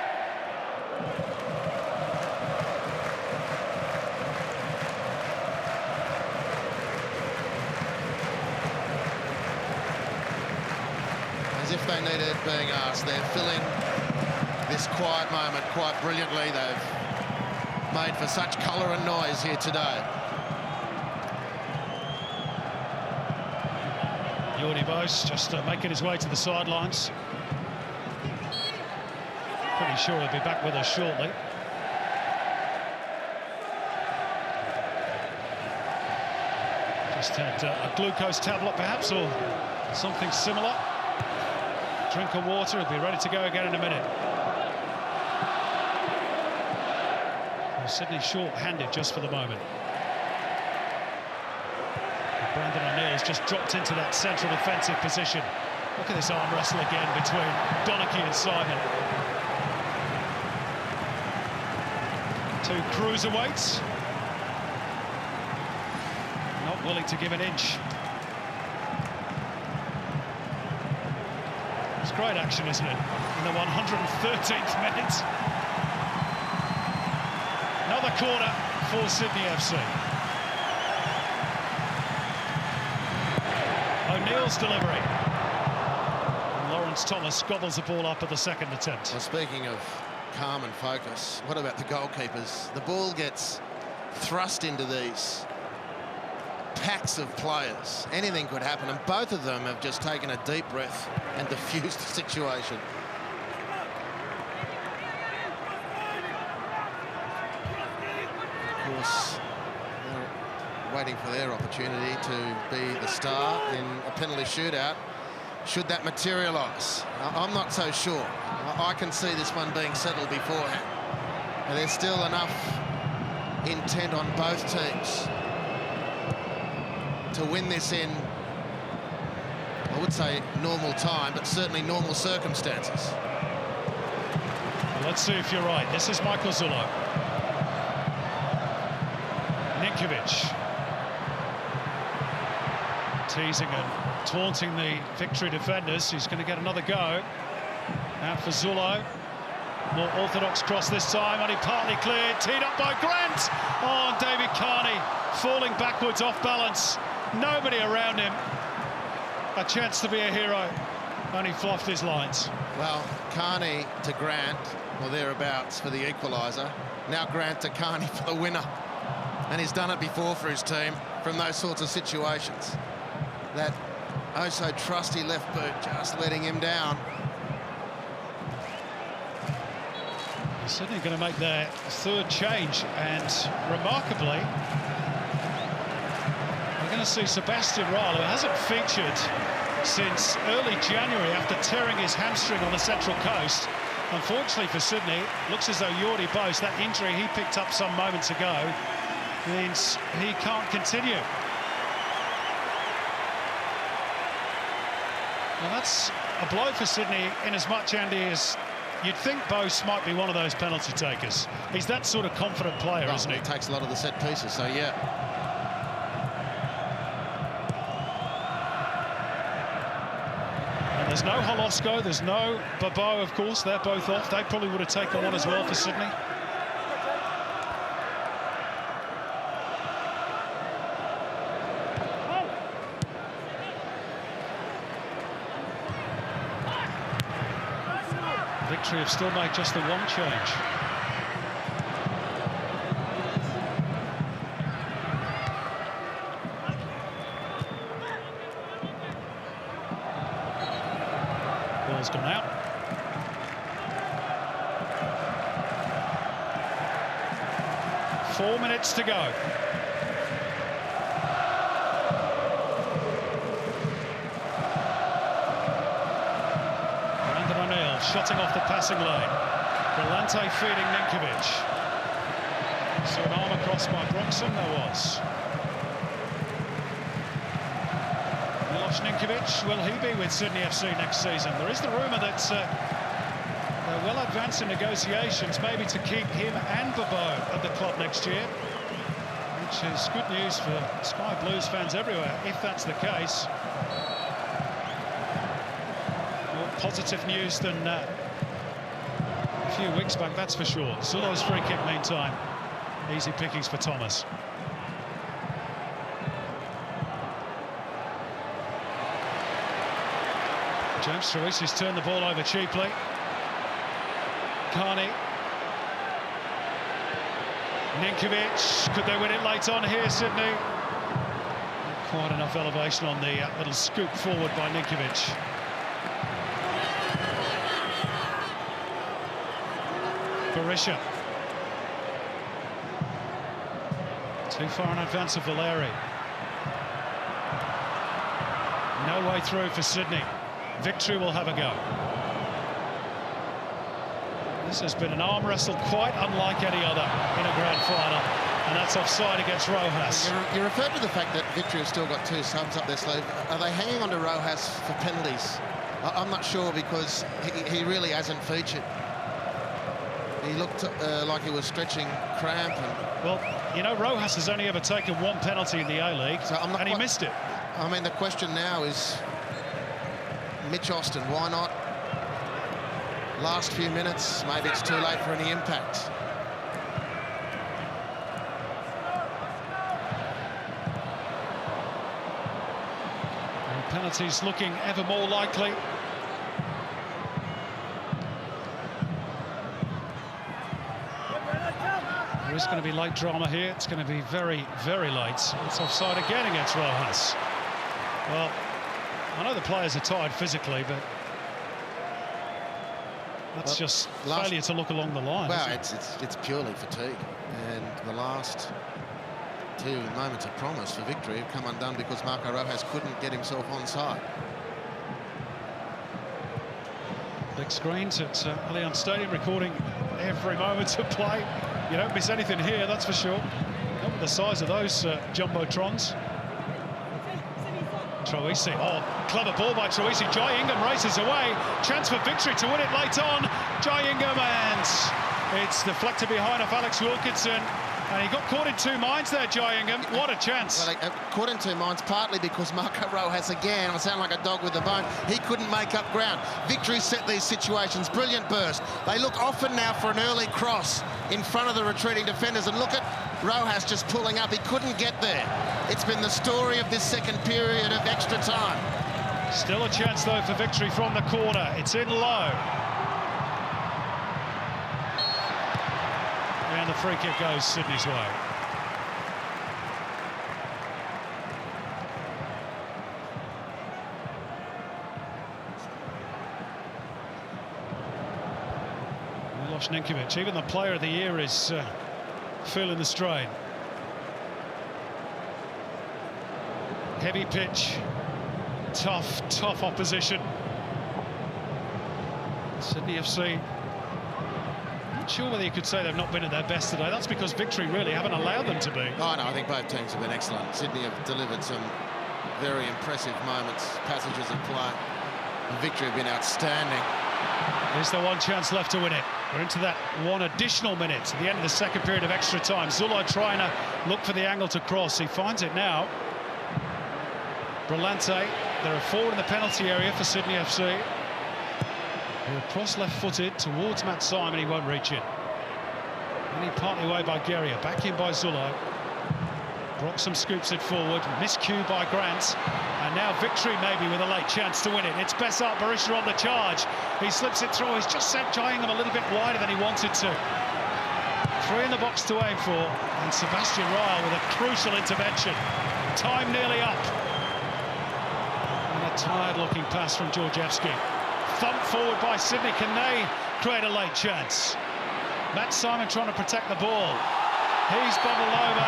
Speaker 5: as if they needed being asked. They're filling this quiet moment quite brilliantly. They've made for such colour and noise here today.
Speaker 2: Jordy Bose just making his way to the sidelines. Pretty sure he'll be back with us shortly. Just had a glucose tablet perhaps, or something similar. Drink of water, he'll be ready to go again in a minute. Well, Sydney short-handed just for the moment. Brandon O'Neill's just dropped into that central defensive position. Look at this arm wrestle again between Donachie and Simon. Two cruiserweights. Not willing to give an inch. It's great action, isn't it? In the 113th minute. Another corner for Sydney FC. O'Neill's delivery. And Lawrence Thomas gobbles the ball up at the second attempt.
Speaker 5: Well, speaking of calm and focus, what about the goalkeepers? The ball gets thrust into these packs of players. Anything could happen, and both of them have just taken a deep breath and diffused the situation. Of course, they're waiting for their opportunity to be the star in a penalty shootout. Should that materialise? I'm not so sure. I can see this one being settled beforehand. And there's still enough intent on both teams to win this in, I would say, normal time, but certainly normal circumstances.
Speaker 2: Let's see if you're right. This is Michael Zullo. Ninkovic. Teasing and taunting the Victory defenders. He's going to get another go. Now for Zullo. More orthodox cross this time, only partly cleared. Teed up by Grant. Oh, David Carney falling backwards off balance. Nobody around him. A chance to be a hero. Only fluffed his lines.
Speaker 5: Well, Carney to Grant, or thereabouts, for the equaliser. Now Grant to Carney for the winner. And he's done it before for his team from those sorts of situations. That oh so trusty left boot just letting him down.
Speaker 2: Sydney going to make their third change, and remarkably, we're going to see Sebastian Ryle, who hasn't featured since early January after tearing his hamstring on the Central Coast. Unfortunately for Sydney, looks as though Jordy Bose, that injury he picked up some moments ago, means he can't continue. Well, that's a blow for Sydney, in as much, Andy, as you'd think Bose might be one of those penalty takers. He's that sort of confident player, isn't he?
Speaker 5: He takes a lot of the set pieces, so yeah.
Speaker 2: And there's no Holosko, there's no Bobo, of course. They're both off. They probably would have taken one as well for Sydney. Victory have still made just the one change. Ball's gone out. Four minutes to go. Shutting off the passing lane. Galante feeding Ninkovic. So an arm across by Bronson, there was. Milos Ninkovic, will he be with Sydney FC next season? There is the rumour that they're well advanced in negotiations, maybe to keep him and Bobo at the club next year, which is good news for Sky Blues fans everywhere, if that's the case. Positive news than a few weeks back, that's for sure. Zullo's free kick, meantime. Easy pickings for Thomas. James Troisi's turned the ball over cheaply. Carney. Ninkovic, could they win it late on here, Sydney? Not quite enough elevation on the little scoop forward by Ninkovic. Berisha. Too far in advance of Valeri. No way through for Sydney. Victory will have a go. This has been an arm wrestle quite unlike any other in a grand final, and that's offside against Rojas.
Speaker 5: You referred to the fact that Victory have still got 2 subs up their sleeve. Are they hanging on to Rojas for penalties? I'm not sure, because he really hasn't featured. He looked like he was stretching cramp.
Speaker 2: Well, you know, Rojas has only ever taken 1 penalty in the A-League,
Speaker 5: so
Speaker 2: and he missed it.
Speaker 5: I mean, the question now is Mitch Austin, why not? Last few minutes, maybe it's too late for any impact.
Speaker 2: And penalties looking ever more likely. There is going to be late drama here. It's going to be very, very late. It's offside again against Rojas. Well, I know the players are tired physically, but that's just failure to look along the line.
Speaker 5: Well, it's purely fatigue, and the last 2 moments of promise for Victory have come undone because Marco Rojas couldn't get himself onside.
Speaker 2: Big screens at Allianz Stadium, recording every moment of play. You don't miss anything here, that's for sure. Not with the size of those jumbotrons. Troisi, clever ball by Troisi. Jai Ingham races away. Chance for Victory to win it late on. Jai Ingham, and it's deflected behind of Alex Wilkinson. And he got caught in 2 minds there, Jai Ingham. What a chance.
Speaker 5: Well, caught in 2 minds, partly because Marco Rojas, again, I sound like a dog with a bone, he couldn't make up ground. Victory set these situations. Brilliant burst. They look often now for an early cross in front of the retreating defenders. And look at Rojas just pulling up. He couldn't get there. It's been the story of this second period of extra time.
Speaker 2: Still a chance, though, for Victory from the corner. It's in low. And the free kick goes Sydney's way. Milos Ninkovic, even the player of the year, is feeling the strain. Heavy pitch, tough opposition. Sydney FC, not sure whether you could say they've not been at their best today. That's because Victory really haven't allowed them to be.
Speaker 5: Oh, no, I think both teams have been excellent. Sydney have delivered some very impressive moments, passages of play. And Victory have been outstanding.
Speaker 2: Is there 1 chance left to win it? We're into that 1 additional minute at the end of the second period of extra time. Zulai trying to look for the angle to cross. He finds it now. Brillante, there are 4 in the penalty area for Sydney FC. He'll cross left-footed towards Matt Simon. He won't reach it. Only partly away by Guerrier. Back in by Zulai. Broxham scoops it forward. Miscue by Grant. And now Victory maybe with a late chance to win it. It's Bessart Berisha on the charge. He slips it through. He's just sent Jai Ingham a little bit wider than he wanted to. 3 in the box to aim for. And Sebastian Ryle with a crucial intervention. Time nearly up. And a tired-looking pass from Georgievski. Thumped forward by Sydney. Can they create a late chance? Matt Simon trying to protect the ball. He's bubbled over.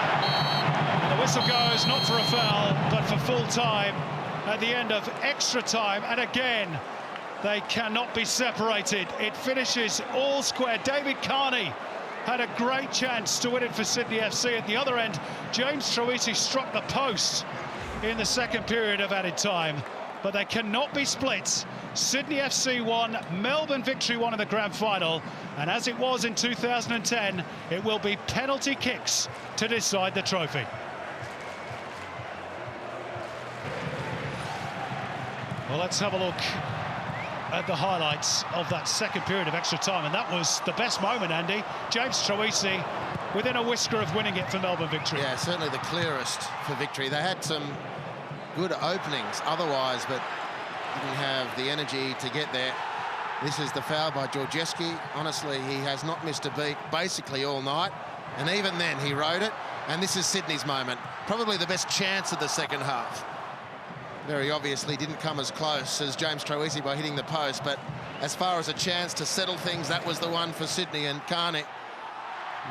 Speaker 2: And the whistle goes not for a foul, but for full time at the end of extra time. And again, they cannot be separated. It finishes all square. David Carney had a great chance to win it for Sydney FC. At the other end, James Troisi struck the post in the second period of added time. But they cannot be split. Sydney FC won, Melbourne Victory won in the grand final, and as it was in 2010, it will be penalty kicks to decide the trophy. Well, let's have a look at the highlights of that second period of extra time, and that was the best moment, Andy. James Troisi within a whisker of winning it for Melbourne Victory.
Speaker 5: Yeah, certainly the clearest for Victory. They had some good openings otherwise, but didn't have the energy to get there. This is the foul by Georgescu. Honestly, he has not missed a beat basically all night, and even then he rode it. And this is Sydney's moment, probably the best chance of the second half. Very obviously didn't come as close as James Troisi by hitting the post, but as far as a chance to settle things, that was the one for Sydney, and Carney.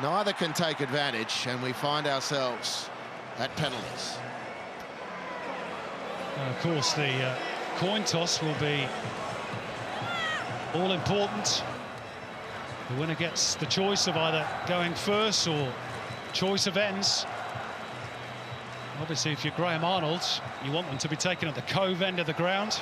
Speaker 5: Neither can take advantage, and we find ourselves at penalties.
Speaker 2: Of course, the coin toss will be all important. The winner gets the choice of either going first or choice of ends. Obviously, if you're Graham Arnold, you want them to be taken at the Cove end of the ground.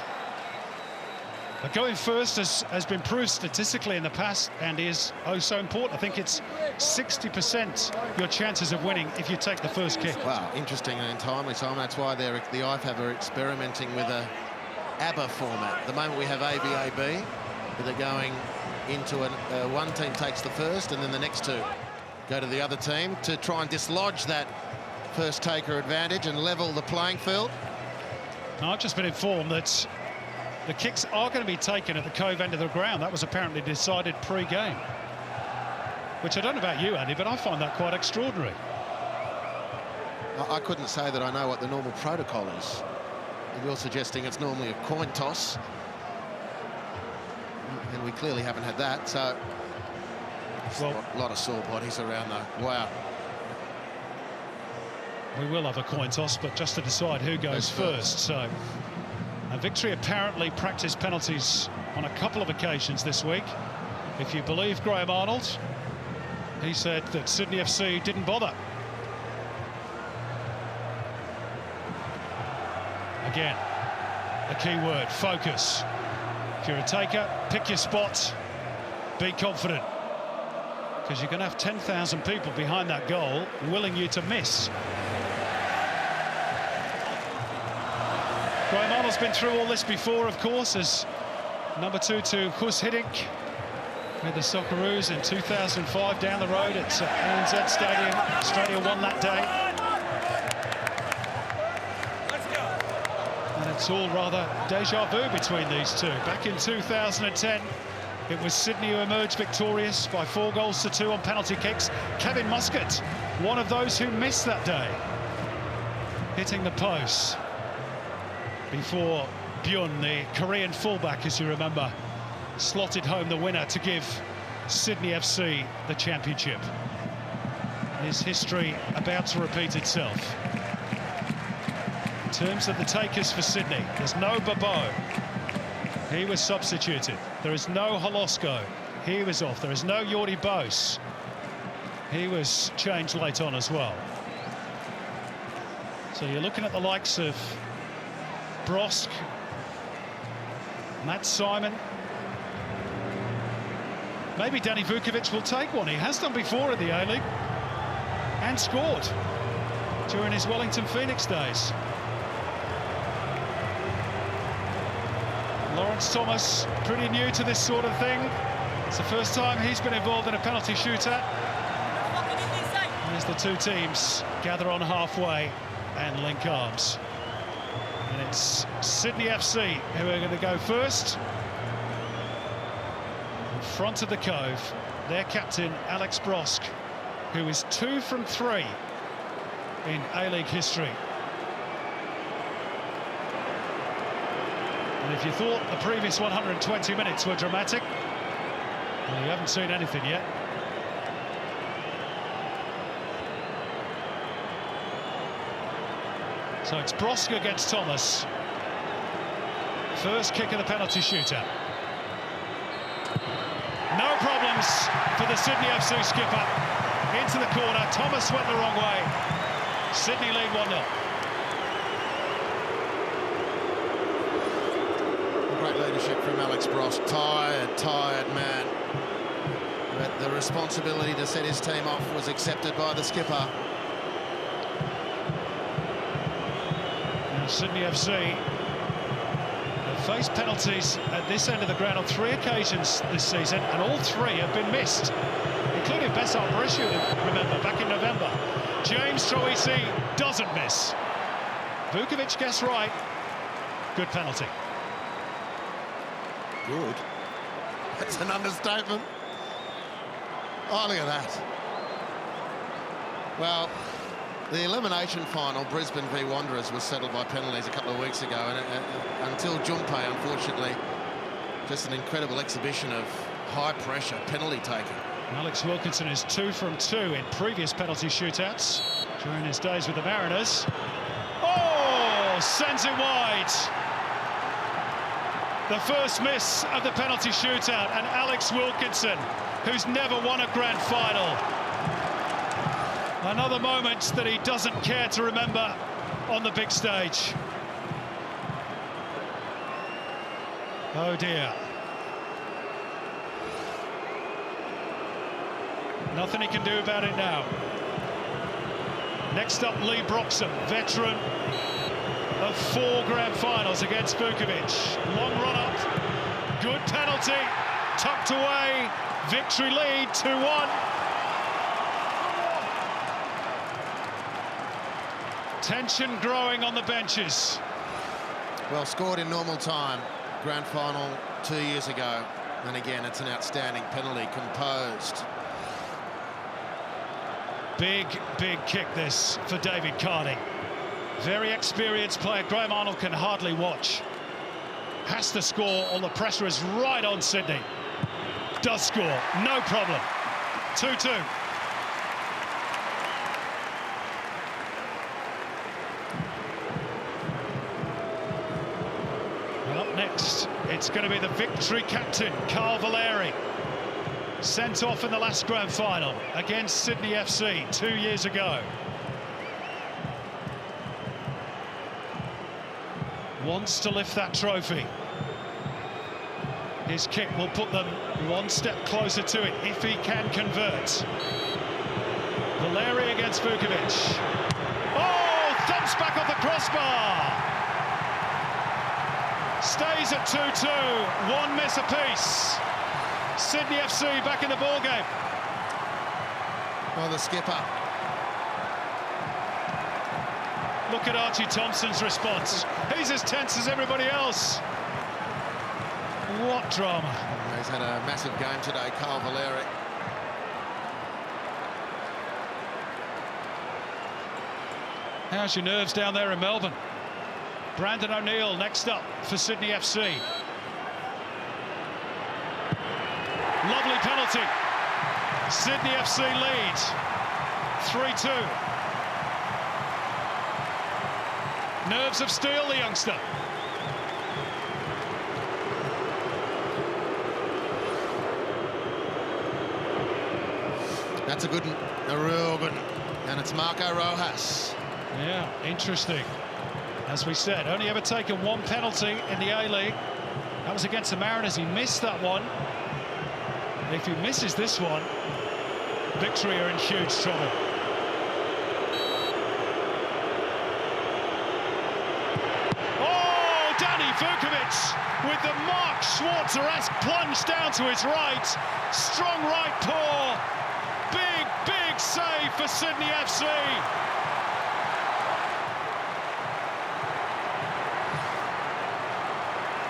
Speaker 2: But going first has been proved statistically in the past and is oh so important. I think it's 60% your chances of winning if you take the first kick.
Speaker 5: Wow, interesting and timely, Simon. That's why the IFAB are experimenting with a ABBA format. At the moment we have ABAB, but they're going into one team takes the first and then the next two go to the other team to try and dislodge that first taker advantage and level the playing field.
Speaker 2: Now, I've just been informed that the kicks are going to be taken at the Cove end of the ground. That was apparently decided pre-game. Which I don't know about you, Andy, but I find that quite extraordinary.
Speaker 5: I couldn't say that I know what the normal protocol is. You're suggesting it's normally a coin toss. And we clearly haven't had that, so... Well, a lot of sore bodies around, though. Wow.
Speaker 2: We will have a coin toss, but just to decide who goes first. So, Victory apparently practiced penalties on a couple of occasions this week. If you believe Graham Arnold, he said that Sydney FC didn't bother. Again, a key word, focus. If you're a taker, pick your spot, be confident. Because you're going to have 10,000 people behind that goal willing you to miss. Graham Arnold's been through all this before, of course, as number 2 to Gus Hiddink with the Socceroos in 2005 down the road at ANZ Stadium. Australia won that day. And it's all rather deja vu between these two. Back in 2010, it was Sydney who emerged victorious by 4-2 on penalty kicks. Kevin Muscat, one of those who missed that day, hitting the post before Byun, the Korean fullback, as you remember, slotted home the winner to give Sydney FC the championship. Is history about to repeat itself? In terms of the takers for Sydney, there's no Bobo. He was substituted. There is no Holosko. He was off. There is no Jordi Bos. He was changed late on as well. So you're looking at the likes of Brosk, Matt Simon. Maybe Danny Vukovic will take one. He has done before in the A-League and scored during his Wellington Phoenix days. Lawrence Thomas, pretty new to this sort of thing. It's the first time he's been involved in a penalty shootout. As the two teams gather on halfway and link arms. And it's Sydney FC who are going to go first. In front of the Cove, their captain, Alex Brosk, who is 2 from 3 in A-League history. And if you thought the previous 120 minutes were dramatic, well, you haven't seen anything yet. So it's Brosk against Thomas. First kick of the penalty shootout. No problems for the Sydney FC skipper. Into the corner, Thomas went the wrong way. Sydney lead 1-0.
Speaker 5: Great leadership from Alex Brosk. Tired man. But the responsibility to set his team off was accepted by the skipper.
Speaker 2: Now Sydney FC have faced penalties at this end of the ground on 3 occasions this season, and all 3 have been missed, including Bessar Brescia, remember, back in November. James Troisi doesn't miss. Vukovic guessed right. Good penalty.
Speaker 5: good. That's an understatement. Oh, look at that. Well, the elimination final, Brisbane v Wanderers, was settled by penalties a couple of weeks ago, and until Jumpe, unfortunately, just an incredible exhibition of high-pressure penalty taking.
Speaker 2: Alex Wilkinson is 2 from 2 in previous penalty shootouts during his days with the Mariners. Oh, sends it wide. The first miss of the penalty shootout, and Alex Wilkinson, who's never won a grand final. Another moment that he doesn't care to remember on the big stage. Oh dear. Nothing he can do about it now. Next up, Lee Broxham, veteran of 4 grand finals against Vukovic. Long run up, good penalty, tucked away, victory lead, 2-1. Tension growing on the benches.
Speaker 5: Well, scored in normal time, grand final 2 years ago. And again, it's an outstanding penalty, composed.
Speaker 2: Big kick this for David Carney. Very experienced player. Graham Arnold can hardly watch. Has to score, or the pressure is right on Sydney. Does score, no problem. 2-2. Well, up next, it's going to be the victory captain, Carl Valeri. Sent off in the last grand final against Sydney FC 2 years ago. Wants to lift that trophy. His kick will put them one step closer to it if he can convert. Valeri against Vukovic. Oh, thumps back off the crossbar. Stays at 2-2, 1 miss apiece. Sydney FC back in the ball game.
Speaker 5: Well, the skipper.
Speaker 2: Look at Archie Thompson's response. He's as tense as everybody else. What drama.
Speaker 5: He's had a massive game today, Carl Valeri.
Speaker 2: How's your nerves down there in Melbourne? Brandon O'Neill next up for Sydney FC. Lovely penalty. Sydney FC lead. 3-2. Nerves of steel, the youngster.
Speaker 5: That's a good one, a real good one. And it's Marco Rojas.
Speaker 2: Yeah, interesting. As we said, only ever taken 1 penalty in the A-League. That was against the Mariners. He missed that one. If he misses this one, Victory are in huge trouble. Oh, Danny Vukovic with the Mark Schwarzer-esque plunge down to his right. Strong right paw. Big save for Sydney FC.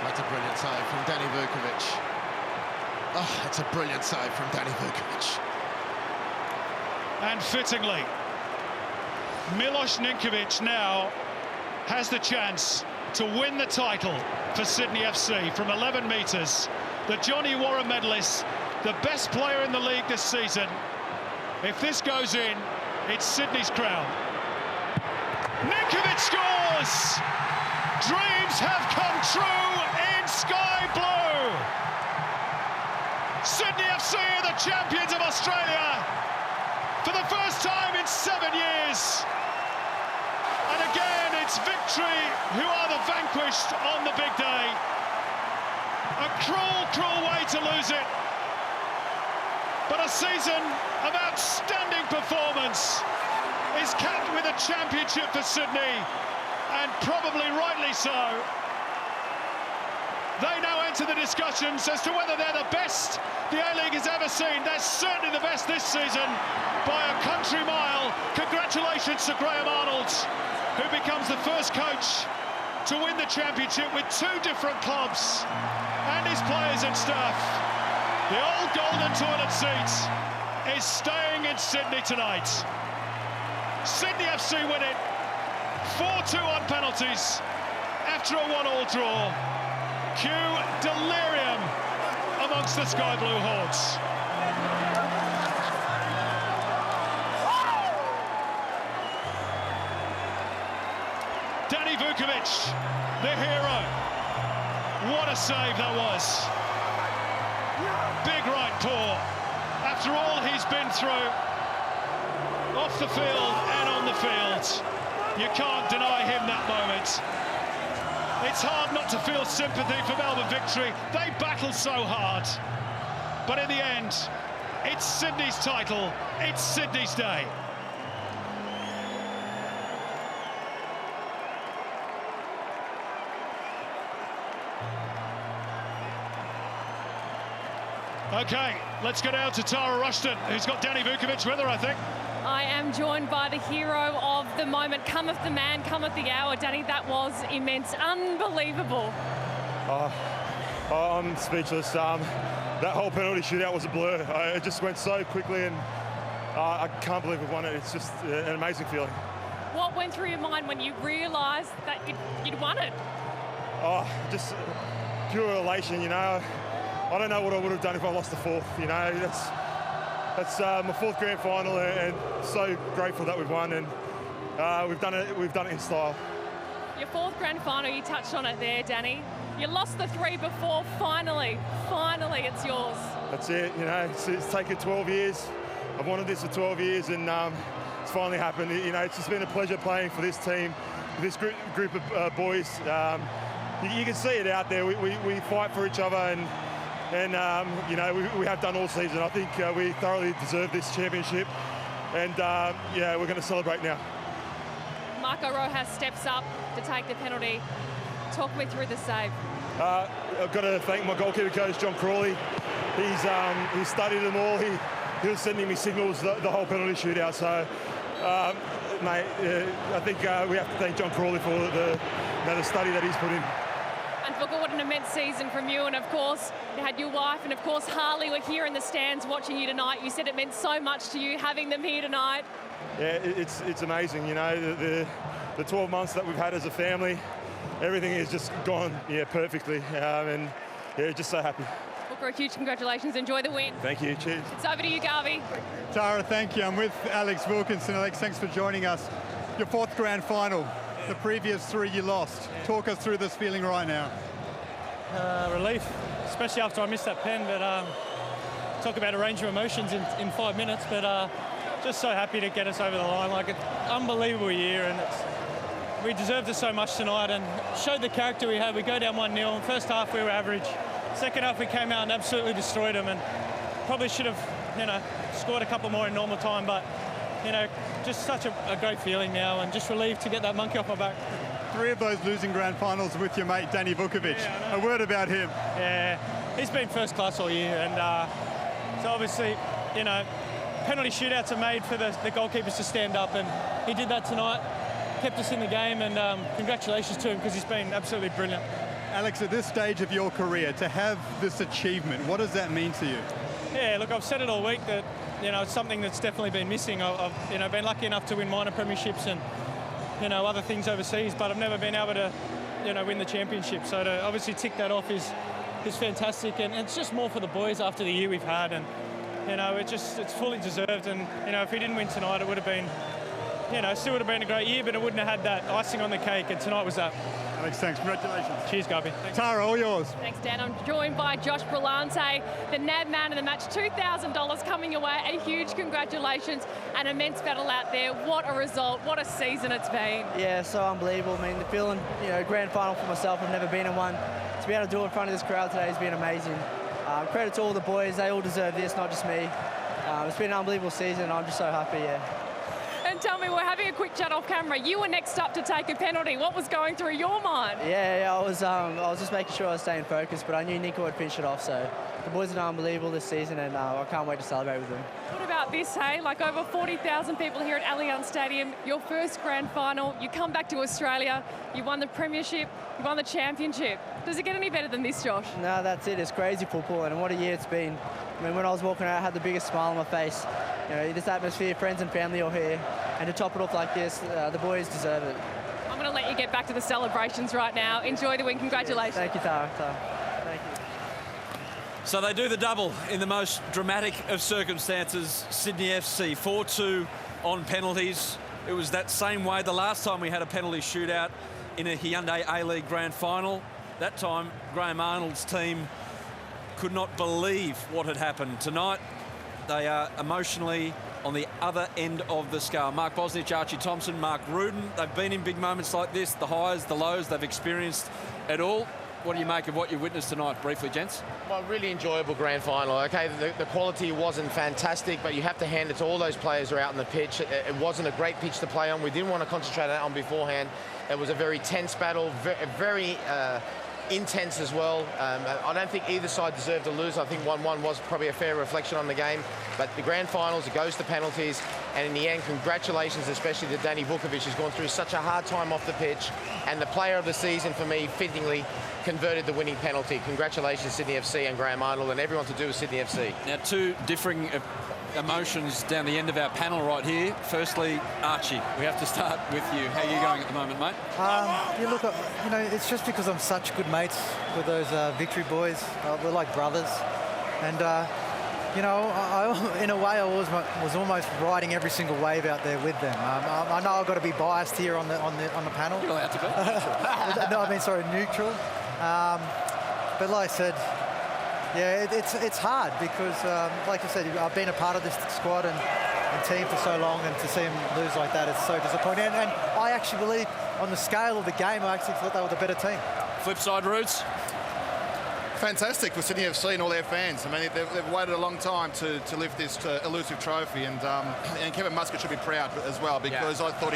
Speaker 5: That's a brilliant save from Danny Vukovic. Oh, it's a brilliant save from Danny Vukovic.
Speaker 2: And fittingly, Milos Ninkovic now has the chance to win the title for Sydney FC from 11 metres. The Johnny Warren medalist, the best player in the league this season. If this goes in, it's Sydney's crown. Ninkovic scores! Dreams have come true in sky blue. Sydney FC are the champions of Australia for the first time in 7 years. And again, it's Victory who are the vanquished on the big day. A cruel way to lose it. But a season of outstanding performance is capped with a championship for Sydney, and probably rightly so. They now enter the discussions as to whether they're the best the A-League has ever seen. They're certainly the best this season by a country mile. Congratulations to Graham Arnold, who becomes the first coach to win the championship with 2 different clubs and his players and staff. The old golden toilet seat is staying in Sydney tonight. Sydney FC win it 4-2 on penalties after a 1-1 draw. Cue delirium amongst the Sky Blue Hordes. Danny Vukovic, the hero. What a save that was. Big right paw. After all he's been through, off the field and on the field, you can't deny him that moment. It's hard not to feel sympathy for Melbourne Victory. They battled so hard. But in the end, it's Sydney's title. It's Sydney's day. OK, let's go down to Tara Rushton, who's got Danny Vukovic with her, I think.
Speaker 6: I am joined by the hero of the moment. Cometh the man, cometh the hour. Danny, that was immense. Unbelievable.
Speaker 8: I'm speechless. That whole penalty shootout was a blur. It just went so quickly, and I can't believe we've won it. It's just an amazing feeling.
Speaker 6: What went through your mind when you realised that you'd won it?
Speaker 8: Just pure elation, you know. I don't know what I would have done if I lost the 4th, you know. That's my 4th grand final, and so grateful that we've won, and we've done it in style.
Speaker 6: Your 4th grand final, you touched on it there, Danny. You lost the 3 before. Finally, it's yours.
Speaker 8: That's it, you know. It's taken 12 years. I've wanted this for 12 years, and it's finally happened. You know, it's just been a pleasure playing for this team, this group of boys. You can see it out there. We fight for each other, and you know, we have done all season. I think we thoroughly deserve this championship, and yeah, we're going to celebrate now.
Speaker 6: Marco Rojas steps up to take the penalty. Talk me through the save.
Speaker 8: I've got to thank my goalkeeper coach, John Crawley. He's studied them all. He was sending me signals the whole penalty shootout. So, mate, I think we have to thank John Crawley for the study that he's put in.
Speaker 6: And Booker, what an immense season from you. And of course, you had your wife and of course Harley were here in the stands watching you tonight. You said it meant so much to you having them here tonight.
Speaker 8: Yeah, it's amazing. You know, the 12 months that we've had as a family, everything has just gone perfectly, and yeah, just so happy.
Speaker 6: Booker, a huge congratulations. Enjoy the win.
Speaker 8: Thank you. Cheers.
Speaker 6: It's over to you, Garvey.
Speaker 9: Tara, thank you. I'm with Alex Wilkinson. Alex, thanks for joining us. Your 4th grand final. The previous 3 you lost. Talk us through this feeling right now.
Speaker 10: Relief, especially after I missed that pen, but talk about a range of emotions in 5 minutes, but just so happy to get us over the line. Like, it's an unbelievable year, and we deserved it so much tonight and showed the character we had. We go down 1-0. First half we were average. Second half we came out and absolutely destroyed them, and probably should have, you know, scored a couple more in normal time, but you know, just such a great feeling now, and just relieved to get that monkey off my back.
Speaker 9: 3 of those losing grand finals with your mate Danny Vukovic.
Speaker 10: Yeah,
Speaker 9: a word about him.
Speaker 10: Yeah, he's been first class all year, and so obviously, you know, penalty shootouts are made for the goalkeepers to stand up, and he did that tonight, kept us in the game, and congratulations to him because he's been absolutely brilliant.
Speaker 9: Alex, at this stage of your career, to have this achievement, what does that mean to you?
Speaker 10: Yeah, look, I've said it all week that, you know, it's something that's definitely been missing. I've you know, been lucky enough to win minor premierships and, you know, other things overseas, but I've never been able to, you know, win the championship. So to obviously tick that off is fantastic, and it's just more for the boys after the year we've had, and, you know, it's fully deserved. And, you know, if we didn't win tonight, it would have been, you know, still would have been a great year, but it wouldn't have had that icing on the cake, and tonight was that.
Speaker 9: Alex, thanks. Congratulations.
Speaker 10: Cheers, Garby.
Speaker 9: Tara, all yours.
Speaker 6: Thanks, Dan. I'm joined by Josh Brillante, the NAB man of the match. $2,000 coming away. A huge congratulations. An immense battle out there. What a result. What a season it's been.
Speaker 11: Yeah, so unbelievable. I mean, the feeling, you know, grand final for myself. I've never been in one. To be able to do it in front of this crowd today has been amazing. Credit to all the boys. They all deserve this, not just me. It's been an unbelievable season. I'm just so happy, yeah.
Speaker 6: And tell me, we're having a quick chat off camera. You were next up to take a penalty. What was going through your mind?
Speaker 11: Yeah, I was just making sure I was staying focused, but I knew Nico would finish it off. So the boys are unbelievable this season, and I can't wait to celebrate with them.
Speaker 6: What about this, hey? Like over 40,000 people here at Allianz Stadium, your first grand final, you come back to Australia, you won the premiership, you won the championship. Does it get any better than this, Josh?
Speaker 11: No, that's it. It's crazy football, and what a year it's been. I mean, when I was walking out, I had the biggest smile on my face. You know, this atmosphere, friends and family all here, and to top it off like this, the boys deserve it.
Speaker 6: I'm going to let you get back to the celebrations right now. Enjoy the win. Congratulations.
Speaker 11: Thank you, Tara. Thank you.
Speaker 7: So they do the double in the most dramatic of circumstances. Sydney FC 4-2 on penalties. It was that same way the last time we had a penalty shootout in a Hyundai A-League Grand Final. That time, Graham Arnold's team could not believe what had happened. Tonight, they are emotionally on the other end of the scale. Mark Bosnich, Archie Thompson, Mark Rudin, they've been in big moments like this, the highs, the lows, they've experienced it all. What do you make of what you witnessed tonight, briefly, gents?
Speaker 12: Well, really enjoyable grand final. Okay, the quality wasn't fantastic, but you have to hand it to all those players who are out on the pitch. It wasn't a great pitch to play on. We didn't want to concentrate on beforehand. It was a very tense battle, very intense as well. I don't think either side deserved to lose. I think 1-1 was probably a fair reflection on the game. But the grand finals, it goes to penalties. And in the end, congratulations, especially to Danny Vukovic, who's gone through such a hard time off the pitch. And the player of the season, for me, fittingly, converted the winning penalty. Congratulations, Sydney FC and Graham Arnold and everyone to do with Sydney FC.
Speaker 7: Now, two differing emotions down the end of our panel right here. Firstly, Archie, we have to start with you. How are you going at the moment, mate?
Speaker 13: Yeah, look, you know, it's just because I'm such good mates with those Victory boys. We're like brothers. And, you know, in a way, I was almost riding every single wave out there with them. I know I've got to be biased here on the panel.
Speaker 7: You're allowed to be.
Speaker 13: No, I mean, sorry, neutral. But like I said, yeah, it's hard because, like I said, I've been a part of this squad and team for so long, and to see them lose like that, it's so disappointing. And I actually believe, on the scale of the game, I actually thought they were the better team.
Speaker 7: Flip side, Roots.
Speaker 3: Fantastic for Sydney FC and all their fans. I mean, they've waited a long time to lift this elusive trophy, and Kevin Muscat should be proud as well, because I thought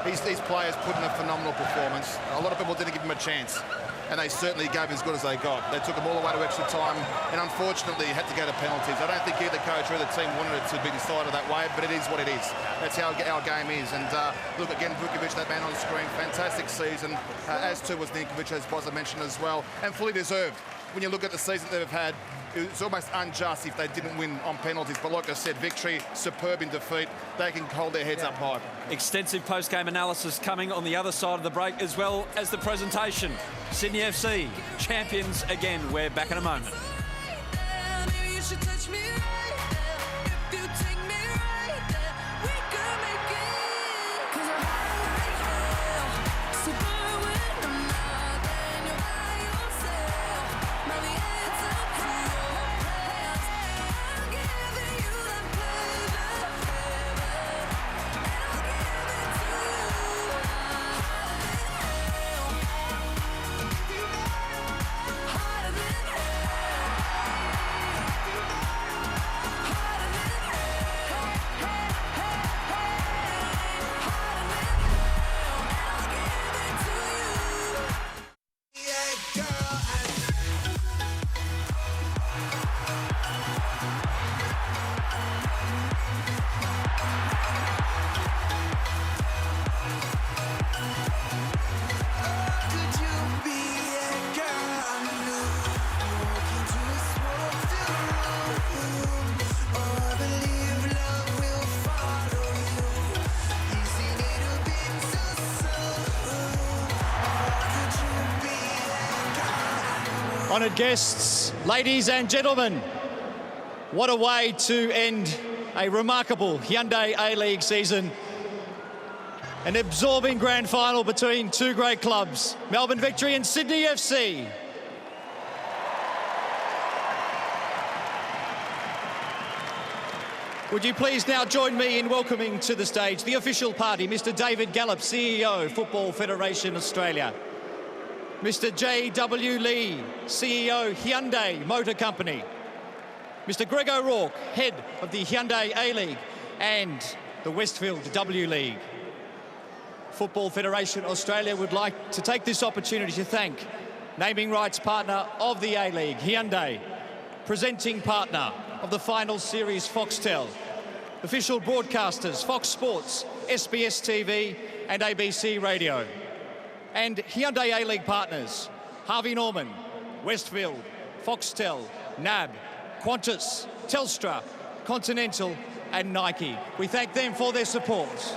Speaker 3: these players put in a phenomenal performance. A lot of people didn't give him a chance, and they certainly gave as good as they got. They took them all the way to extra time, and unfortunately had to go to penalties. I don't think either coach or the team wanted it to be decided that way, but it is what it is. That's how our game is. And look, again, Vukovic, that man on the screen, fantastic season, as too was Ninkovic, as Bozza mentioned as well, and fully deserved. When you look at the season they've had, it's almost unjust if they didn't win on penalties. But like I said, Victory, superb in defeat. They can hold their heads up high. Extensive post-game analysis coming on the other side of the break, as well as the presentation. Sydney FC, champions again. We're back in a moment.
Speaker 14: Honoured guests, ladies and gentlemen, what a way to end a remarkable Hyundai A-League season. An absorbing grand final between two great clubs, Melbourne Victory and Sydney FC. Would you please now join me in welcoming to the stage the official party, Mr. David Gallop, CEO, Football Federation Australia. Mr. J.W. Lee, CEO, Hyundai Motor Company. Mr. Greg O'Rourke, head of the Hyundai A-League. And the Westfield W League. Football Federation Australia would like to take this opportunity to thank naming rights partner of the A-League, Hyundai, presenting partner of the final series, Foxtel, official broadcasters, Fox Sports, SBS TV and ABC Radio, and Hyundai A-League partners, Harvey Norman, Westfield, Foxtel, NAB, Qantas, Telstra, Continental and Nike. We thank them for their support.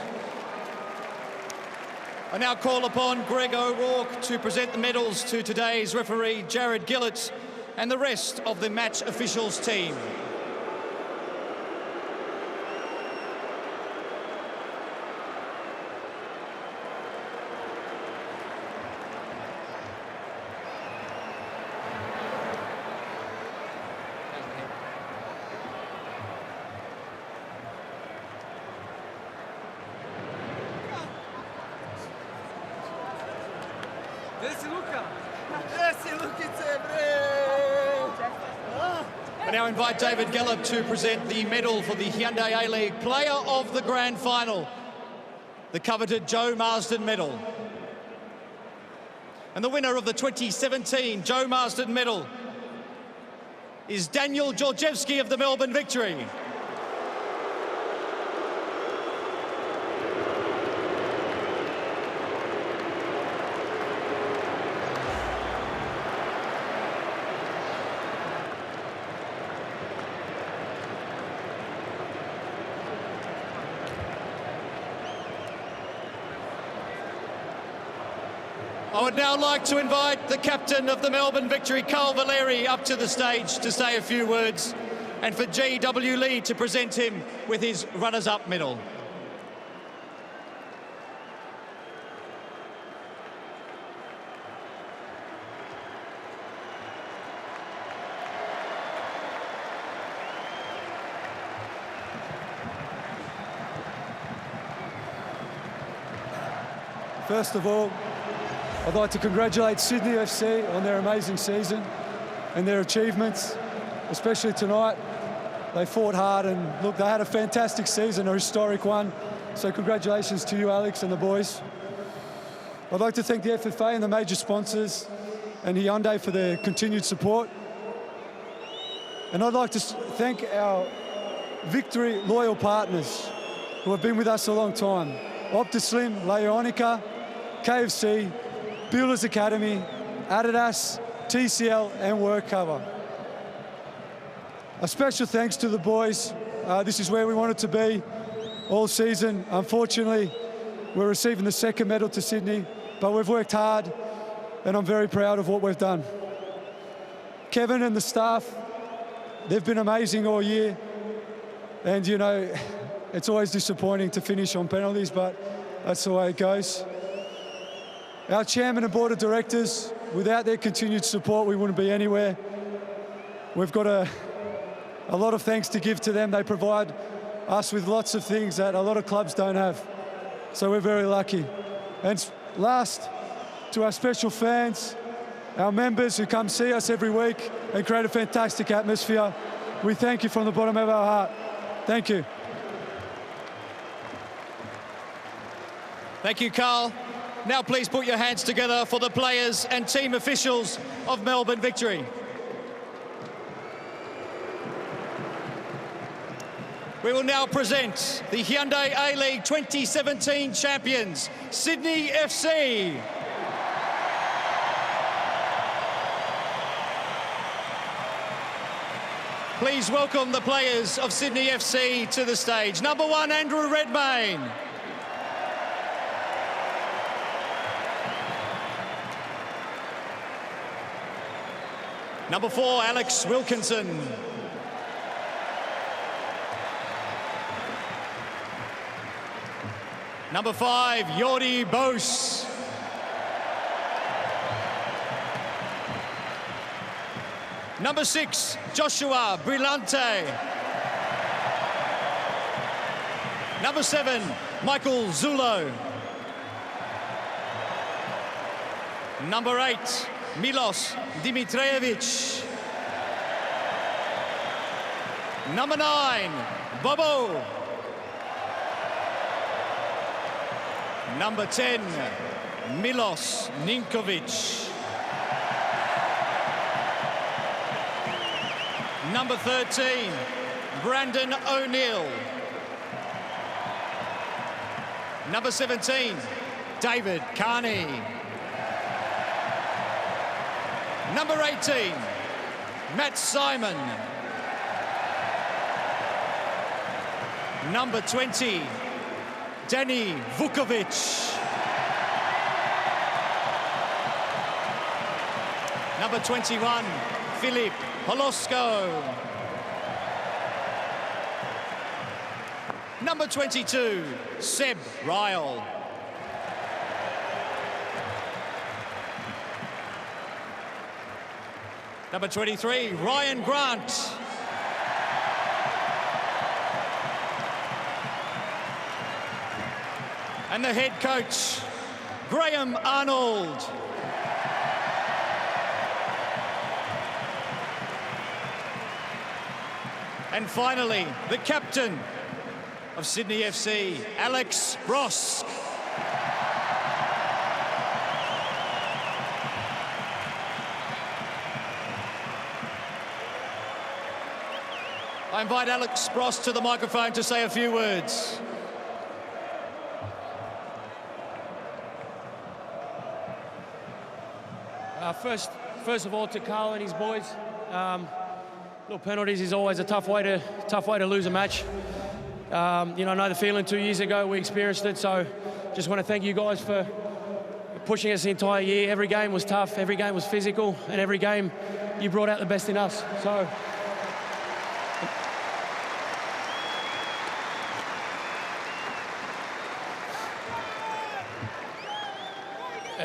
Speaker 14: I now call upon Greg O'Rourke to present the medals to today's referee, Jared Gillett, and the rest of the match officials team. I now invite David Gallup to present the medal for the Hyundai A-League Player of the Grand Final, the coveted Joe Marsden Medal. And the winner of the 2017 Joe Marsden Medal is Daniel Georgievski of the Melbourne Victory. I would now like to invite the captain of the Melbourne Victory, Carl Valeri, up to the stage to say a few words, and for G.W. Lee to present him with his runners-up medal.
Speaker 15: First of all, I'd like to congratulate Sydney FC on their amazing season and their achievements, especially tonight. They fought hard and look, they had a fantastic season, a historic one. So congratulations to you, Alex, and the boys. I'd like to thank the FFA and the major sponsors and Hyundai for their continued support. And I'd like to thank our Victory loyal partners who have been with us a long time. Optislim, Leonica, KFC, Builders Academy, Adidas, TCL and WorkCover. A special thanks to the boys. This is where we wanted to be all season. Unfortunately, we're receiving the second medal to Sydney, but we've worked hard and I'm very proud of what we've done. Kevin and the staff, they've been amazing all year. And you know, it's always disappointing to finish on penalties, but that's the way it goes. Our chairman and board of directors, without their continued support, we wouldn't be anywhere. We've got a lot of thanks to give to them. They provide us with lots of things that a lot of clubs don't have. So we're very lucky. And last, to our special fans, our members who come see us every week and create a fantastic atmosphere, we thank you from the bottom of our heart. Thank you.
Speaker 14: Thank you, Carl. Now please put your hands together for the players and team officials of Melbourne Victory. We will now present the Hyundai A-League 2017 champions, Sydney FC. Please welcome the players of Sydney FC to the stage. Number 1, Andrew Redmayne. Number 4, Alex Wilkinson. Number 5, Jordi Bos. Number 6, Joshua Brillante. Number 7, Michael Zulo. Number 8, Milos Dimitrijevic. Number 9, Bobo. Number 10, Milos Ninkovic. Number 13, Brandon O'Neill. Number 17, David Carney. Number 18, Matt Simon. Number 20, Danny Vukovic. Number 21, Filip Holosko. Number 22, Seb Ryle. Number 23, Ryan Grant. And the head coach, Graham Arnold. And finally, the captain of Sydney FC, Alex Brosk. I invite Alex Brosk to the microphone to say a few words.
Speaker 10: First of all, to Carl and his boys, little penalties is always a tough way to lose a match. You know, I know the feeling 2 years ago we experienced it, so just want to thank you guys for pushing us the entire year. Every game was tough, every game was physical, and every game you brought out the best in us. So.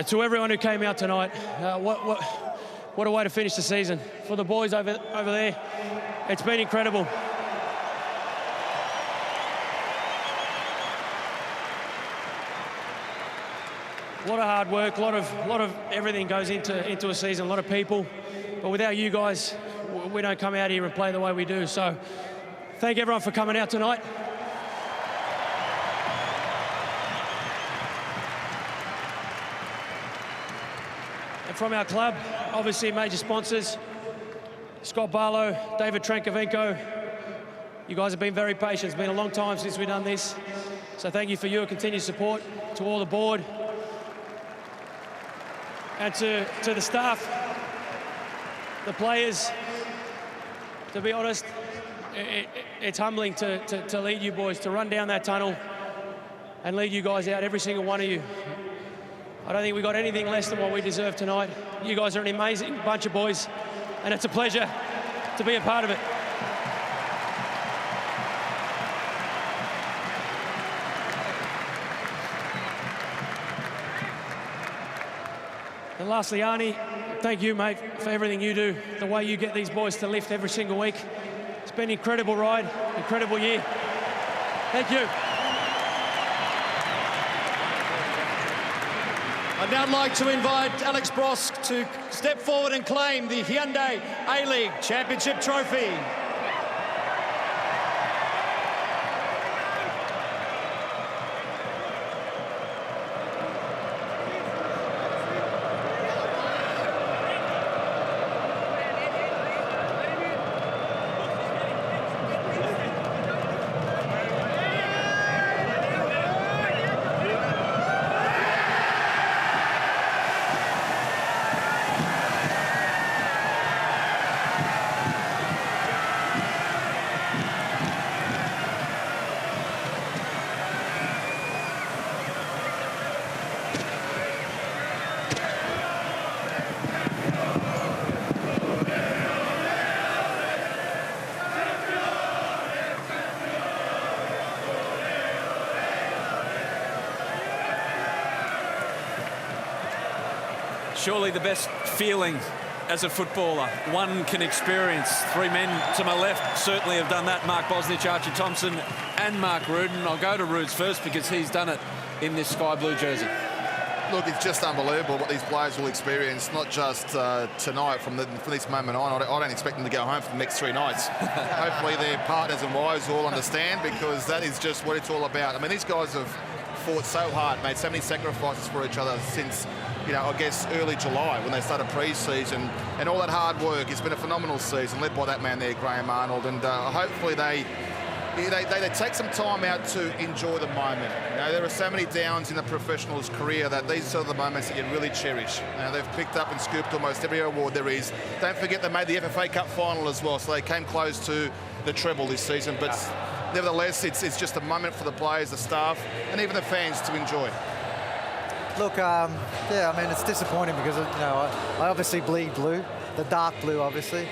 Speaker 10: To everyone who came out tonight, what a way to finish the season. For the boys over there, it's been incredible. A lot of hard work, a lot of everything goes into a season, a lot of people. But without you guys, we don't come out here and play the way we do. So thank everyone for coming out tonight. From our club, obviously major sponsors, Scott Barlow, David Trankovenko. You guys have been very patient. It's been a long time since we've done this. So thank you for your continued support. To all the board and to the staff, the players. To be honest, it's humbling to lead you boys, to run down that tunnel and lead you guys out, every single one of you. I don't think we got anything less than what we deserve tonight. You guys are an amazing bunch of boys, and it's a pleasure to be a part of it. And lastly, Arnie, thank you, mate, for everything you do, the way you get these boys to lift every single week. It's been an incredible ride, incredible year. Thank you.
Speaker 14: I'd now like to invite Alex Brosk to step forward and claim the Hyundai A-League Championship Trophy.
Speaker 7: Surely the best feeling as a footballer one can experience. Three men to my left certainly have done that. Mark Bosnich, Archie Thompson and Mark Rudin. I'll go to Rudes first because he's done it in this sky blue jersey.
Speaker 3: Look, it's just unbelievable what these players will experience, not just tonight from this moment on. I don't expect them to go home for the next 3 nights. Hopefully their partners and wives all understand, because that is just what it's all about. I mean, these guys have fought so hard, made so many sacrifices for each other since, you know, I guess early July when they started pre-season, and all that hard work. It's been a phenomenal season led by that man there, Graham Arnold, and hopefully they take some time out to enjoy the moment. You know, there are so many downs in the professional's career that these are the moments that you really cherish. You know, they've picked up and scooped almost every award there is. Don't forget they made the FFA Cup final as well, so they came close to the treble this season. But nevertheless, it's just a moment for the players, the staff, and even the fans to enjoy.
Speaker 13: Look, yeah, I mean, it's disappointing because, you know, I obviously bleed blue, the dark blue, obviously.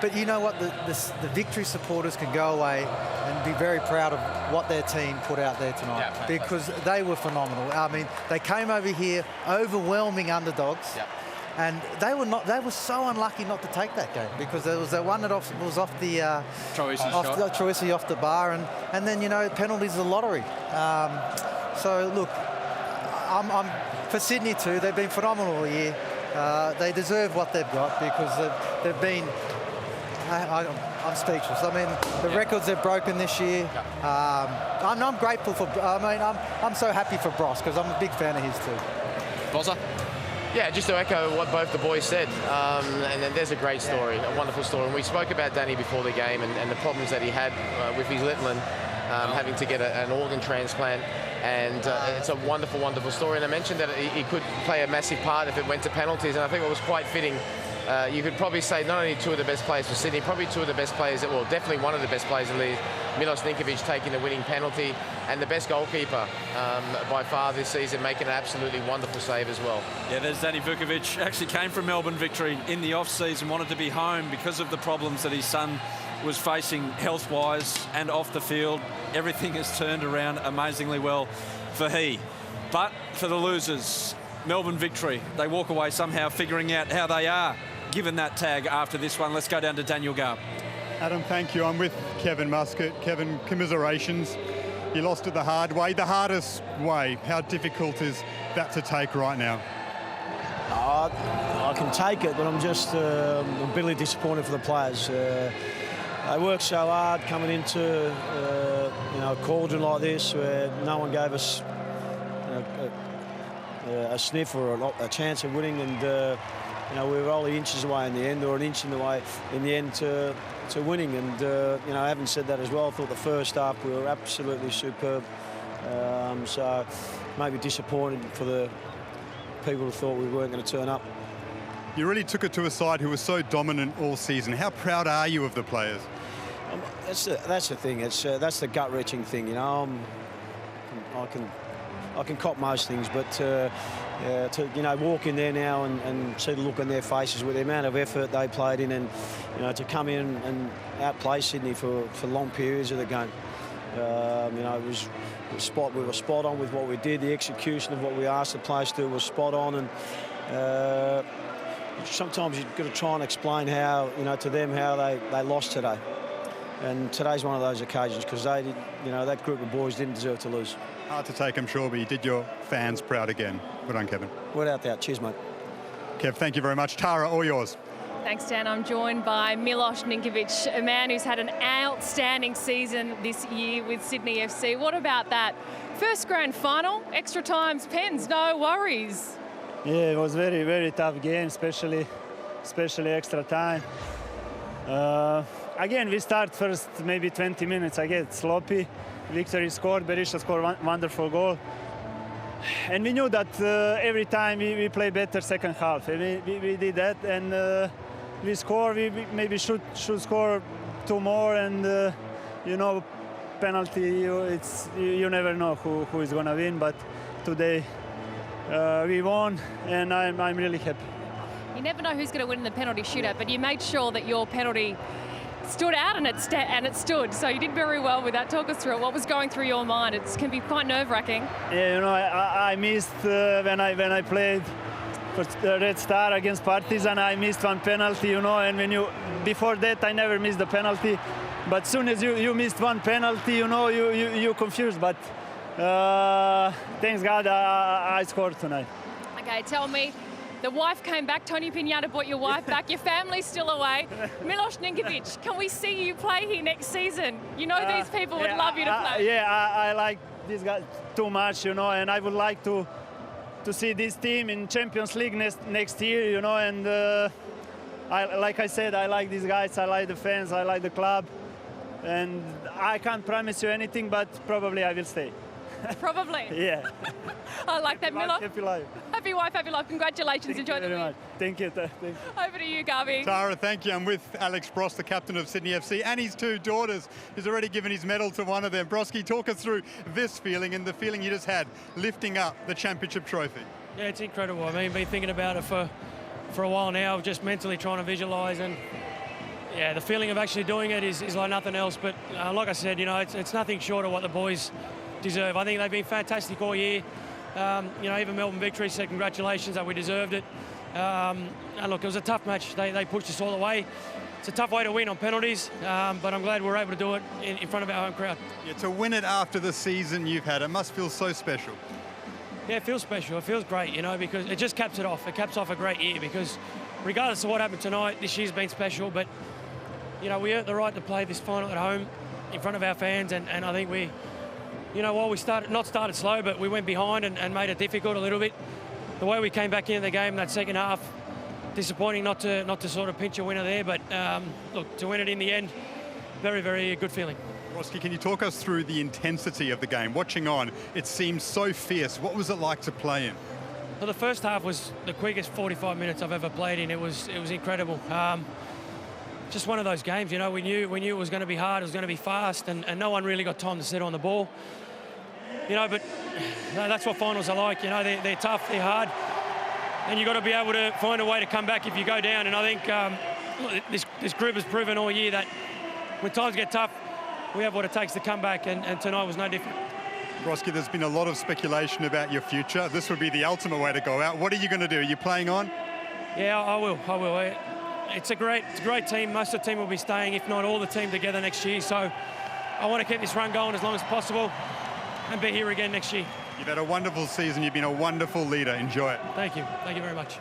Speaker 13: But you know what? The Victory supporters can go away and be very proud of what their team put out there tonight, because they were phenomenal. I mean, they came over here overwhelming underdogs, and they were so unlucky not to take that game, because there was that one that was off the Troisi off the bar, and then, you know, penalties are the lottery. So look, I'm for Sydney too. They've been phenomenal all year. They deserve what they've got, because they've been. I'm speechless. I mean, the records they've broken this year. I'm grateful for. I mean, I'm so happy for Bros, because I'm a big fan of his too.
Speaker 12: Bozza? Yeah, just to echo what both the boys said, and then there's a great story, a wonderful story. And we spoke about Danny before the game and the problems that he had with his little one, having to get an organ transplant. And it's a wonderful, wonderful story. And I mentioned that he could play a massive part if it went to penalties, and I think it was quite fitting. You could probably say not only two of the best players for Sydney, probably two of the best players, well, definitely one of the best players in the league, Milos Ninkovic taking the winning penalty, and the best goalkeeper by far this season, making an absolutely wonderful save as well.
Speaker 7: Yeah, there's Danny Vukovic. Actually came from Melbourne Victory in the off-season, wanted to be home because of the problems that his son was facing health-wise and off the field. Everything has turned around amazingly well for he. But for the losers, Melbourne Victory, they walk away somehow figuring out how they are given that tag after this one. Let's go down to Daniel Garb.
Speaker 9: Adam, thank you. I'm with Kevin Muscat. Kevin, commiserations. You lost it the hard way, the hardest way. How difficult is that to take right now?
Speaker 16: I can take it, but I'm just bitterly disappointed for the players. They worked so hard coming into a cauldron like this, where no one gave us a sniff or a chance of winning, and we were only inches away in the end, or an inch in the way in the end to winning. And having said that as well, I thought the first half we were absolutely superb. So maybe disappointed for the people who thought we weren't going to turn up.
Speaker 9: You really took it to a side who was so dominant all season. How proud are you of the players?
Speaker 16: That's the thing. That's the gut-wrenching thing. You know, I can cop most things, but to walk in there now and see the look on their faces with the amount of effort they played in, and to come in and outplay Sydney for long periods of the game. We were spot on with what we did. The execution of what we asked the players to do was spot on, and sometimes you've got to try and explain how to them how they lost today. And today's one of those occasions, because they did, that group of boys didn't deserve to lose.
Speaker 9: Hard to take, I'm sure, but you did your fans proud again. Well done, Kevin.
Speaker 16: Without doubt. Cheers, mate.
Speaker 9: Kev, thank you very much. Tara, all yours.
Speaker 6: Thanks, Dan. I'm joined by Milos Ninkovic, a man who's had an outstanding season this year with Sydney FC. What about that? First grand final, extra times, pens, no worries.
Speaker 17: Yeah, it was very, very tough game, especially extra time. Again, we start first maybe 20 minutes, I get sloppy. Victory scored, Berisha scored one wonderful goal. And we knew that every time we play better second half. And we did that, and we score. We maybe should score two more, and penalty. You never know who is gonna win. But today we won, and I'm really happy.
Speaker 6: You never know who's going to win in the penalty shootout, but you made sure that your penalty stood out, and it stood. So you did very well with that. Talk us through it. What was going through your mind? It can be quite nerve-wracking.
Speaker 17: Yeah, I missed when I played for Red Star against Partizan. I missed one penalty, and before that I never missed the penalty. But soon as you missed one penalty, you confused. But thanks God I scored tonight.
Speaker 6: Okay, tell me. The wife came back. Tony Pinata brought your wife back. Your family's still away. Milos Ninkovic, can we see you play here next season? These people would love you to play.
Speaker 17: I like these guys too much, you know, and I would like to see this team in Champions League next year, you know, and like I said, I like these guys, I like the fans, I like the club, and I can't promise you anything, but probably I will stay.
Speaker 6: Probably.
Speaker 17: Yeah.
Speaker 6: I like that, Miller.
Speaker 17: Happy life.
Speaker 6: Happy wife, happy life. Congratulations. Enjoy the
Speaker 17: Very
Speaker 6: win.
Speaker 17: much. Thank you. Thank you.
Speaker 6: Over to you, Garvey.
Speaker 9: Tara, thank you. I'm with Alex Bross, the captain of Sydney FC, and his two daughters. He's already given his medal to one of them. Broski, talk us through this feeling and the feeling you just had lifting up the championship trophy.
Speaker 18: Yeah, it's incredible. I mean, been thinking about it for a while now, just mentally trying to visualise, and yeah, the feeling of actually doing it is like nothing else. But like I said, you know, it's nothing short of what the boys deserve. I think they've been fantastic all year. You know, even Melbourne Victory said congratulations that we deserved it. And look, it was a tough match. They pushed us all the way. It's a tough way to win on penalties, but I'm glad we're able to do it in front of our home crowd.
Speaker 9: Yeah, to win it after the season you've had, it must feel so special.
Speaker 18: Yeah, it feels special. It feels great, you know, because it just caps it off. It caps off a great year because regardless of what happened tonight, this year's been special. But, you know, we earned the right to play this final at home in front of our fans, and I think we, you know, while we started slow, but we went behind and made it difficult a little bit. The way we came back into the game in that second half, disappointing not to sort of pinch a winner there, but look, to win it in the end, very, very good feeling.
Speaker 9: Broski, can you talk us through the intensity of the game? Watching on, it seemed so fierce. What was it like to play in?
Speaker 18: Well, the first half was the quickest 45 minutes I've ever played in. It was incredible. Just one of those games, you know, we knew it was going to be hard, it was going to be fast, and no one really got time to settle on the ball. You know, but no, that's what finals are like. You know, they're tough, they're hard, and you've got to be able to find a way to come back if you go down. And I think this group has proven all year that when times get tough, we have what it takes to come back, and tonight was no different.
Speaker 9: Broski, there's been a lot of speculation about your future. This would be the ultimate way to go out. What are you going to do? Are you playing on?
Speaker 18: Yeah, I will. It's a great team. Most of the team will be staying, if not all the team together next year. So I want to keep this run going as long as possible and be here again next year.
Speaker 9: You've had a wonderful season. You've been a wonderful leader. Enjoy it.
Speaker 18: Thank you. Thank you very much.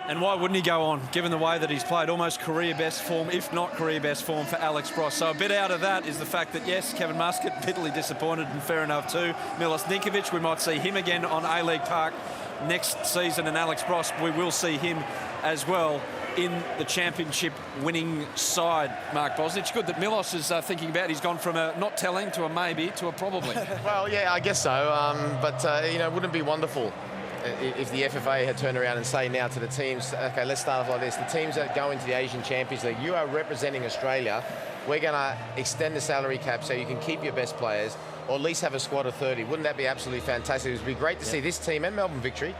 Speaker 7: And why wouldn't he go on, given the way that he's played? Almost career best form, if not career best form for Alex Bross. So a bit out of that is the fact that, yes, Kevin Muscat, bitterly disappointed, and fair enough too. Milos Ninkovic, we might see him again on A-League Park next season, and Alex Bross, we will see him as well in the championship winning side. Mark Bosnich, good that Milos is thinking about. He's gone from a not telling to a maybe to a probably.
Speaker 12: Well, yeah, I guess so. But you know, wouldn't it be wonderful if the FFA had turned around and say now to the teams, okay, let's start off like this. The teams that go into the Asian Champions League, you are representing Australia. We're going to extend the salary cap so you can keep your best players, or at least have a squad of 30. Wouldn't that be absolutely fantastic? It would be great to see this team and Melbourne Victory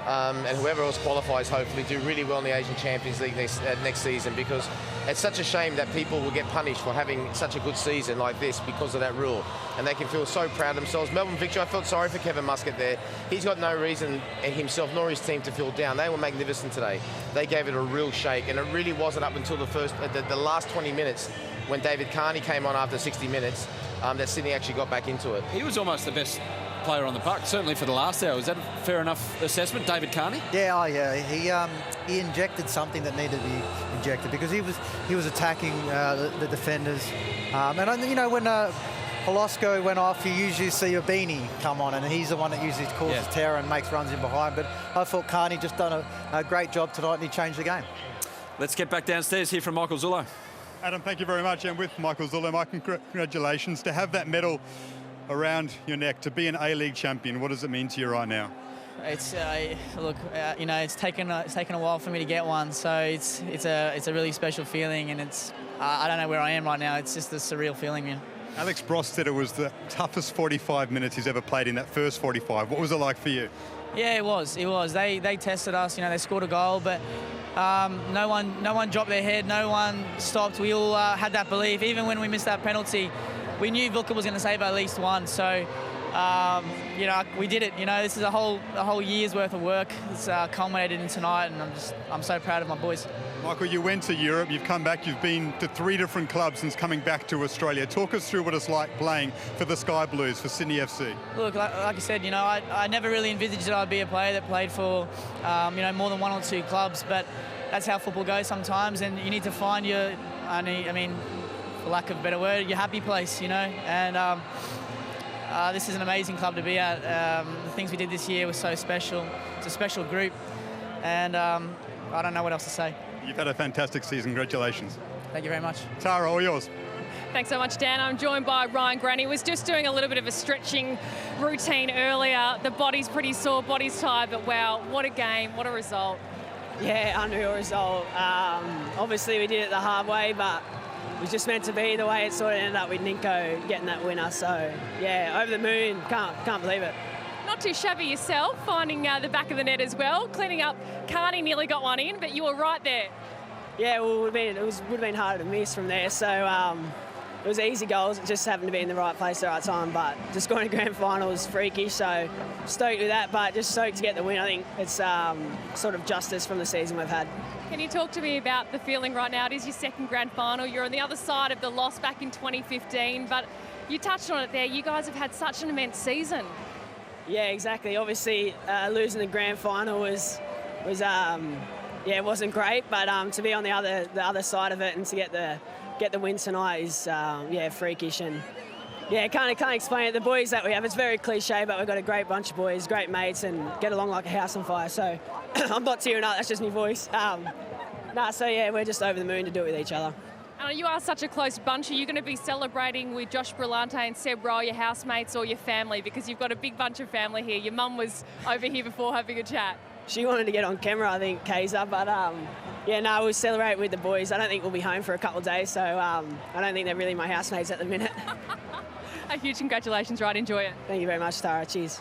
Speaker 12: and whoever else qualifies, hopefully, do really well in the Asian Champions League next season, because it's such a shame that people will get punished for having such a good season like this because of that rule, and they can feel so proud of themselves. Melbourne Victory, I felt sorry for Kevin Muscat there. He's got no reason himself nor his team to feel down. They were magnificent today. They gave it a real shake, and it really wasn't up until the last 20 minutes when David Carney came on after 60 minutes that Sydney actually got back into it.
Speaker 7: He was almost the best player on the park, certainly for the last hour. Is that a fair enough assessment, David Carney?
Speaker 13: Yeah, he injected something that needed to be injected, because he was attacking the defenders, and you know, when Polosco went off, you usually see a Beanie come on, and he's the one that usually causes terror and makes runs in behind. But I thought Carney just done a great job tonight, and he changed the game.
Speaker 7: Let's get back downstairs here from Michael Zullo.
Speaker 9: Adam, thank you very much. And with Michael Zullo, my congratulations to have that medal around your neck, to be an A-League champion. What does it mean to you right now?
Speaker 11: It's look, you know, it's taken a while for me to get one, so it's a really special feeling, and it's I don't know where I am right now. It's just a surreal feeling, man.
Speaker 9: Alex Bross said it was the toughest 45 minutes he's ever played in that first 45. What was it like for you?
Speaker 11: Yeah, it was. They tested us. You know, they scored a goal, but no one dropped their head. No one stopped. We all had that belief. Even when we missed that penalty, we knew Vilka was going to save at least one. So, you know, we did it. You know, this is a whole year's worth of work. It's culminated in tonight, and I'm so proud of my boys.
Speaker 9: Michael, you went to Europe, you've come back, you've been to 3 different clubs since coming back to Australia. Talk us through what it's like playing for the Sky Blues, for Sydney FC.
Speaker 11: Look, like I said, you know, I never really envisaged that I'd be a player that played for, you know, more than 1 or 2 clubs, but that's how football goes sometimes, and you need to find for lack of a better word, your happy place, you know, and this is an amazing club to be at. The things we did this year were so special. It's a special group, and I don't know what else to say.
Speaker 9: You've had a fantastic season. Congratulations.
Speaker 11: Thank you very much.
Speaker 9: Tara, all yours.
Speaker 6: Thanks so much, Dan. I'm joined by Ryan Grant. He was just doing a little bit of a stretching routine earlier. The body's pretty sore, body's tired, but wow, what a game, what a result.
Speaker 19: Yeah, unreal result. Obviously we did it the hard way, but it was just meant to be the way it sort of ended up with Ninko getting that winner. So yeah, over the moon, can't believe it.
Speaker 6: Not too shabby yourself, finding the back of the net as well, cleaning up. Carney nearly got one in, but you were right there.
Speaker 19: Yeah, well, would have been harder to miss from there. So it was easy goals. It just happened to be in the right place at the right time. But just going to grand final was freakish. So stoked with that, but just stoked to get the win. I think it's sort of justice from the season we've had.
Speaker 6: Can you talk to me about the feeling right now? It is your second grand final. You're on the other side of the loss back in 2015, but you touched on it there. You guys have had such an immense season.
Speaker 19: Yeah, exactly. Obviously, losing the grand final was it wasn't great, but to be on the other side of it and to get the win tonight is freakish. And yeah, can't explain it. The boys that we have, it's very cliche, but we've got a great bunch of boys, great mates, and get along like a house on fire. So I'm not tearing up, that's just my voice. So yeah, we're just over the moon to do it with each other.
Speaker 6: You are such a close bunch. Are you going to be celebrating with Josh Brillante and Seb Rowe, your housemates, or your family? Because you've got a big bunch of family here. Your mum was over here before having a chat.
Speaker 19: She wanted to get on camera, I think, Kaiser, but we'll celebrate with the boys. I don't think we'll be home for a couple of days, so I don't think they're really my housemates at the minute.
Speaker 6: A huge congratulations, right? Enjoy it.
Speaker 19: Thank you very much, Tara. Cheers.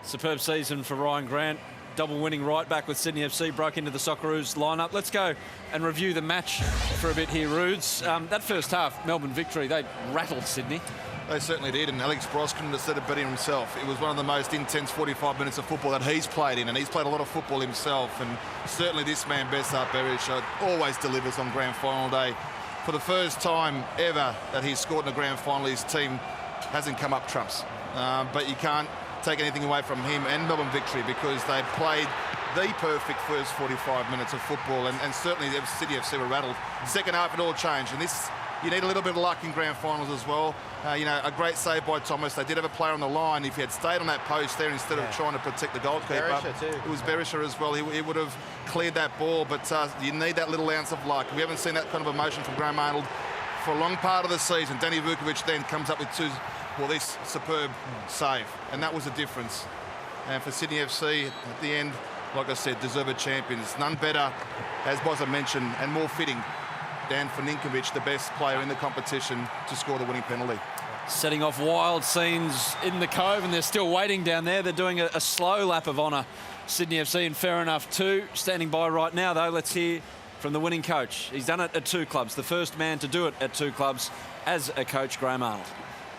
Speaker 7: Superb season for Ryan Grant. Double winning right back with Sydney FC, broke into the Socceroos lineup. Let's go and review the match for a bit here, Rudes. That first half, Melbourne victory, they rattled Sydney.
Speaker 3: They certainly did, and Alex Bros couldn't have said it better himself. It was one of the most intense 45 minutes of football that he's played in, and he's played a lot of football himself. And certainly this man, Besart Berisha, always delivers on grand final day. For the first time ever that he's scored in a grand final, his team hasn't come up trumps. But you can't take anything away from him and Melbourne victory, because they played the perfect first 45 minutes of football, and certainly the City FC were rattled. Second half, it all changed, and this, you need a little bit of luck in grand finals as well. A great save by Thomas. They did have a player on the line. If he had stayed on that post there instead of trying to protect the goalkeeper,
Speaker 12: Berisha too.
Speaker 3: It was Berisha as well. He would have cleared that ball, but you need that little ounce of luck. We haven't seen that kind of emotion from Graham Arnold for a long part of the season. Danny Vukovic then comes up with this superb save, and that was the difference. And for Sydney FC at the end, like I said, deserved champions. None better, as Bozza mentioned, and more fitting than for Ninkovic, the best player in the competition, to score the winning penalty.
Speaker 7: Setting off wild scenes in the Cove, and they're still waiting down there. They're doing a slow lap of honour, Sydney FC, and fair enough too. Standing by right now, though, let's hear from the winning coach. He's done it at two clubs, the first man to do it at two clubs as a coach, Graham Arnold.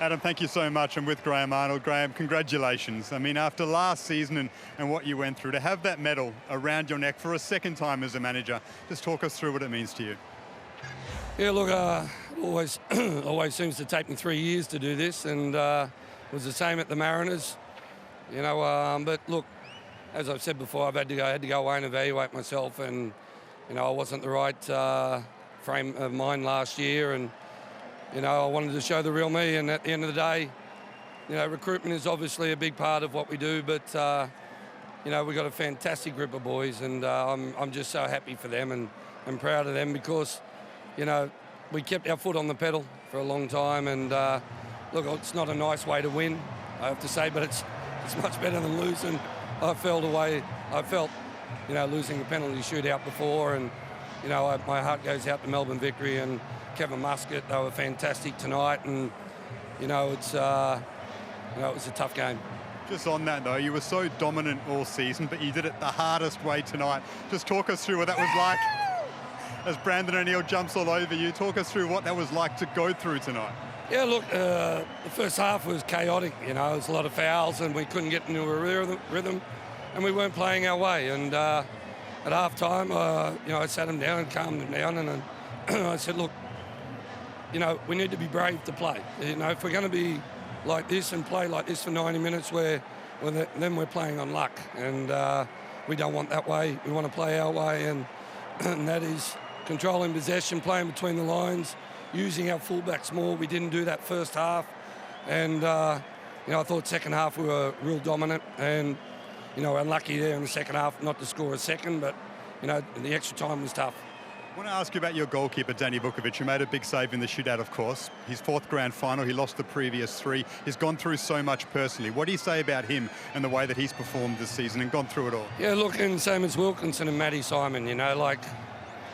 Speaker 9: Adam, thank you so much. I'm with Graham Arnold. Graham, congratulations. I mean, after last season and what you went through, to have that medal around your neck for a second time as a manager, just talk us through what it means to you.
Speaker 20: Yeah, look, it always seems to take me 3 years to do this, and it was the same at the Mariners, but look, as I've said before, I had to go away and evaluate myself, and I wasn't the right frame of mind last year, and I wanted to show the real me. And at the end of the day, recruitment is obviously a big part of what we do, but we've got a fantastic group of boys, and I'm just so happy for them and proud of them, because we kept our foot on the pedal for a long time, and look, it's not a nice way to win, I have to say, but it's much better than losing. I felt losing a penalty shootout before, and my heart goes out to Melbourne victory and Kevin Muscat. They were fantastic tonight, and it was a tough game.
Speaker 9: Just on that though, you were so dominant all season, but you did it the hardest way tonight. Just talk us through what that was like. As Brandon O'Neill jumps all over you, talk us through what that was like to go through tonight.
Speaker 20: Yeah, look, the first half was chaotic. There was a lot of fouls, and we couldn't get into a rhythm, and we weren't playing our way. And at half-time, I sat him down and calmed him down, and I said, look, we need to be brave to play. If we're going to be like this and play like this for 90 minutes, then we're playing on luck, and we don't want that way. We want to play our way, and that is controlling possession, playing between the lines, using our fullbacks more. We didn't do that first half, and You know, I thought second half we were real dominant and, you know, unlucky there in the second half not to score a second, but, you know, the extra time was tough.
Speaker 9: I want to ask you about your goalkeeper, Danny Vukovic, who made a big save in the shootout, of course. His 4th grand final, he lost the previous 3. He's gone through so much personally. What do you say about him and the way that he's performed this season and gone through it all?
Speaker 20: Yeah, look, and same as Wilkinson and Matty Simon, you know, like,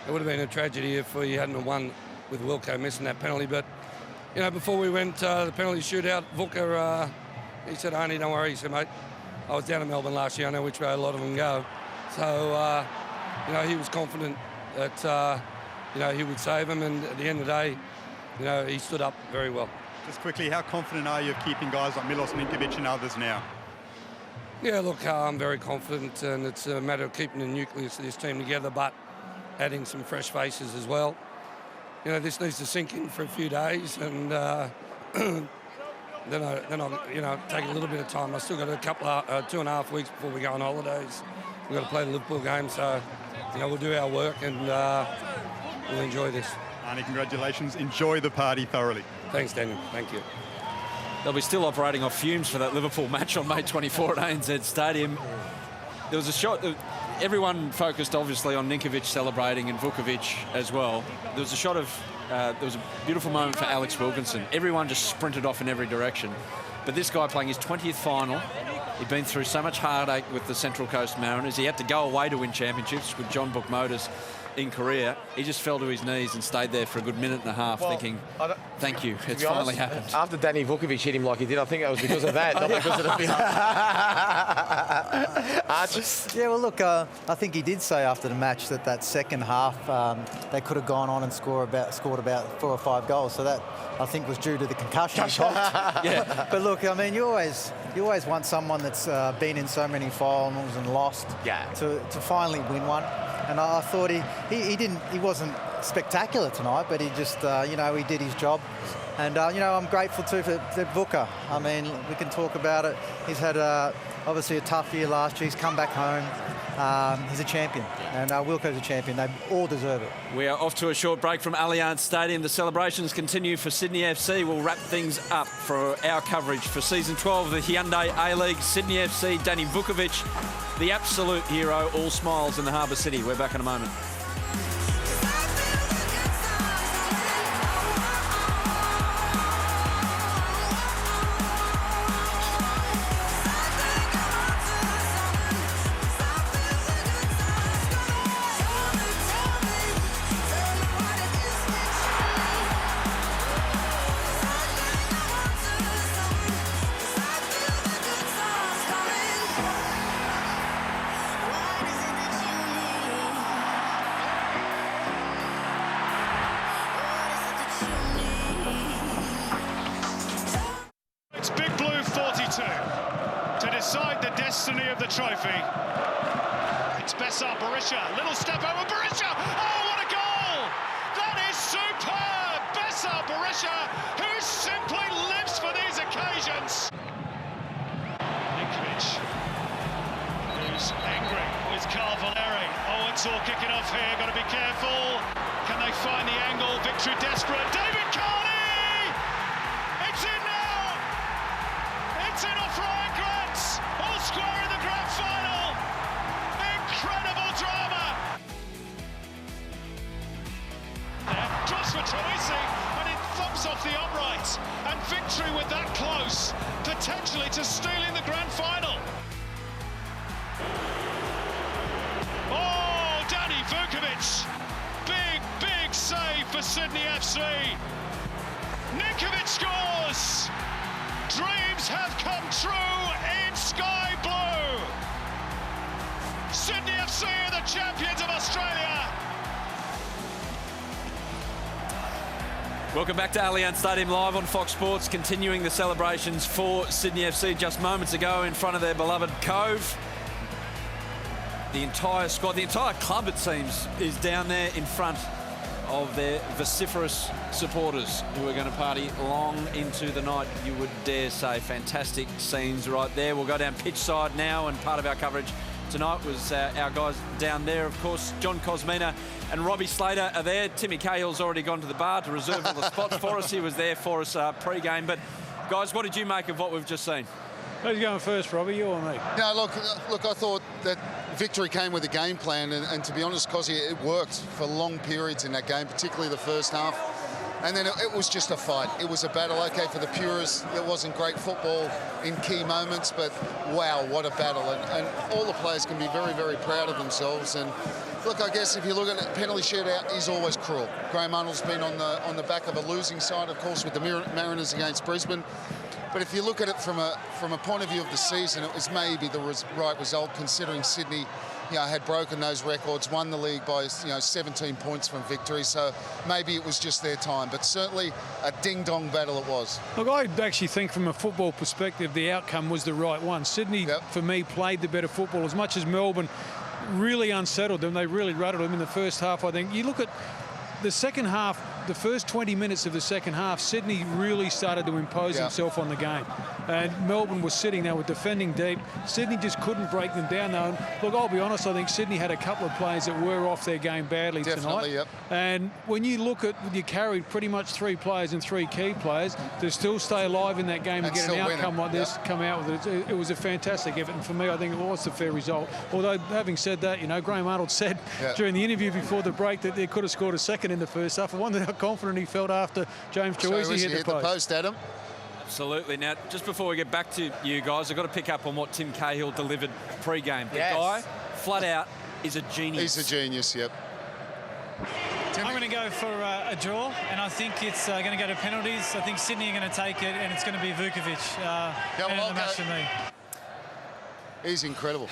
Speaker 20: it would have been a tragedy if we hadn't won with Wilco missing that penalty. But, you know, before we went the penalty shootout, Vuka, he said, Arnie, don't worry. He said, mate, I was down in Melbourne last year. I know which way a lot of them go. So, you know, he was confident that, you know, he would save him, and at the end of the day, you know, he stood up very well.
Speaker 9: Just quickly, how confident are you of keeping guys like Milos Ninkovic and others now?
Speaker 20: Yeah, look, I'm very confident, and it's a matter of keeping the nucleus of this team together, but adding some fresh faces as well. You know, this needs to sink in for a few days, and then I'll, you know, take a little bit of time. I've still got a couple of 2.5 weeks before we go on holidays. We've got to play the Liverpool game, so, you know, we'll do our work and we'll enjoy this.
Speaker 9: Arnie, congratulations. Enjoy the party thoroughly.
Speaker 20: Thanks, Daniel. Thank you.
Speaker 7: They'll be still operating off fumes for that Liverpool match on May 24 at ANZ Stadium. There was a shot, everyone focused obviously on Ninkovic celebrating and Vukovic as well. There was a shot of, there was a beautiful moment for Alex Wilkinson. Everyone just sprinted off in every direction. But this guy playing his 20th final, he'd been through so much heartache with the Central Coast Mariners. He had to go away to win championships with John Book Motors in Korea. He just fell to his knees and stayed there for a good minute and a half thinking, thank you, it's finally happened.
Speaker 12: After Danny Vukovic hit him like he did, I think that was because of that, not because of the
Speaker 13: Yeah, well, look, I think he did say after the match that second half they could have gone on and scored about 4 or 5 goals. So that, I think, was due to the concussion he popped.
Speaker 7: Yeah.
Speaker 13: But look, I mean, you always want someone that's been in so many finals and lost to finally win one. And I thought he wasn't spectacular tonight, but he just, you know, he did his job. And, you know, I'm grateful too for Vuka. I mean, we can talk about it. He's had obviously a tough year last year. He's come back home. He's a champion, and Wilco's a champion. They all deserve it.
Speaker 7: We are off to a short break from Allianz Stadium. The celebrations continue for Sydney FC. We'll wrap things up for our coverage for Season 12 of the Hyundai A-League. Sydney FC, Danny Vukovic, the absolute hero, all smiles in the Harbour City. We're back in a moment.
Speaker 2: It's Big Blue 42 to decide the destiny of the trophy. It's Bessar Berisha, little step over Berisha. Oh, what a goal! That is superb! Bessar Berisha, who simply lives for these occasions. Ninkovic, who's angry with Carl Valeri. Oh, it's all kicking off here, got to be careful. Can they find the angle? Victory desperate. David Carney! It's in now! It's in off Ryan Grant, all square in the grand final. Incredible drama. Cross for Troisi, and it thumps off the upright. And victory with that close, potentially to stealing the grand final. Oh, Danny Vukovic. Big save for Sydney FC. Ninkovic scores. Dreams have come true in Sky Blue. Sydney FC are the champions of Australia.
Speaker 7: Welcome back to Allianz Stadium live on Fox Sports, continuing the celebrations for Sydney FC just moments ago in front of their beloved Cove. The entire squad, the entire club, it seems, is down there in front of their vociferous supporters who are going to party long into the night, you would dare say. Fantastic scenes right there. We'll go down pitch side now, and part of our coverage tonight was our guys down there, of course. John Cosmina and Robbie Slater are there. Timmy Cahill's already gone to the bar to reserve all the spots for us. He was there for us pre-game, but Guys, what did you make of what we've just seen?
Speaker 15: Who's going first, Robbie, you or me?
Speaker 21: No, look, I thought that victory came with a game plan, and to be honest, Cosy, it worked for long periods in that game, particularly the first half. And then it was just a fight. It was a battle. Okay, for the purists, it wasn't great football in key moments, but wow, what a battle. And all the players can be very, very proud of themselves. And look, I guess if you look at it, penalty shootout is always cruel. Graham Arnold's been on the back of a losing side, of course, with the Mariners against Brisbane. But if you look at it from a point of view of the season, it was maybe the right result, considering Sydney, had broken those records, won the league by 17 points from victory. So maybe it was just their time, but certainly a ding-dong battle it was.
Speaker 15: Look, I actually think from a football perspective, the outcome was the right one. Sydney, for me, played the better football. As much as Melbourne really unsettled them, they really rattled them in the first half, I think. You look at the second half, the first 20 minutes of the second half, Sydney really started to impose himself on the game. And Melbourne was sitting there with defending deep. Sydney just couldn't break them down, though. And look, I'll be honest, I think Sydney had a couple of players that were off their game badly tonight. And when you look at, you carried pretty much 3 players and 3 key players to still stay alive in that game and get an outcome like this, come out with it. It was a fantastic effort. And for me, I think it was a fair result. Although, having said that, Graham Arnold said during the interview before the break that they could have scored a second in the first half. I wondered how confident he felt after James Chiwisi hit the post.
Speaker 21: Adam.
Speaker 7: Absolutely. Now, just before we get back to you guys, I've got to pick up on what Tim Cahill delivered pre-game. The guy, flat out, is a genius.
Speaker 21: He's a genius, yep.
Speaker 22: I'm going to go for a draw, and I think it's going to go to penalties. I think Sydney are going to take it, and it's going to be Vukovic man of the match for me.
Speaker 21: He's incredible.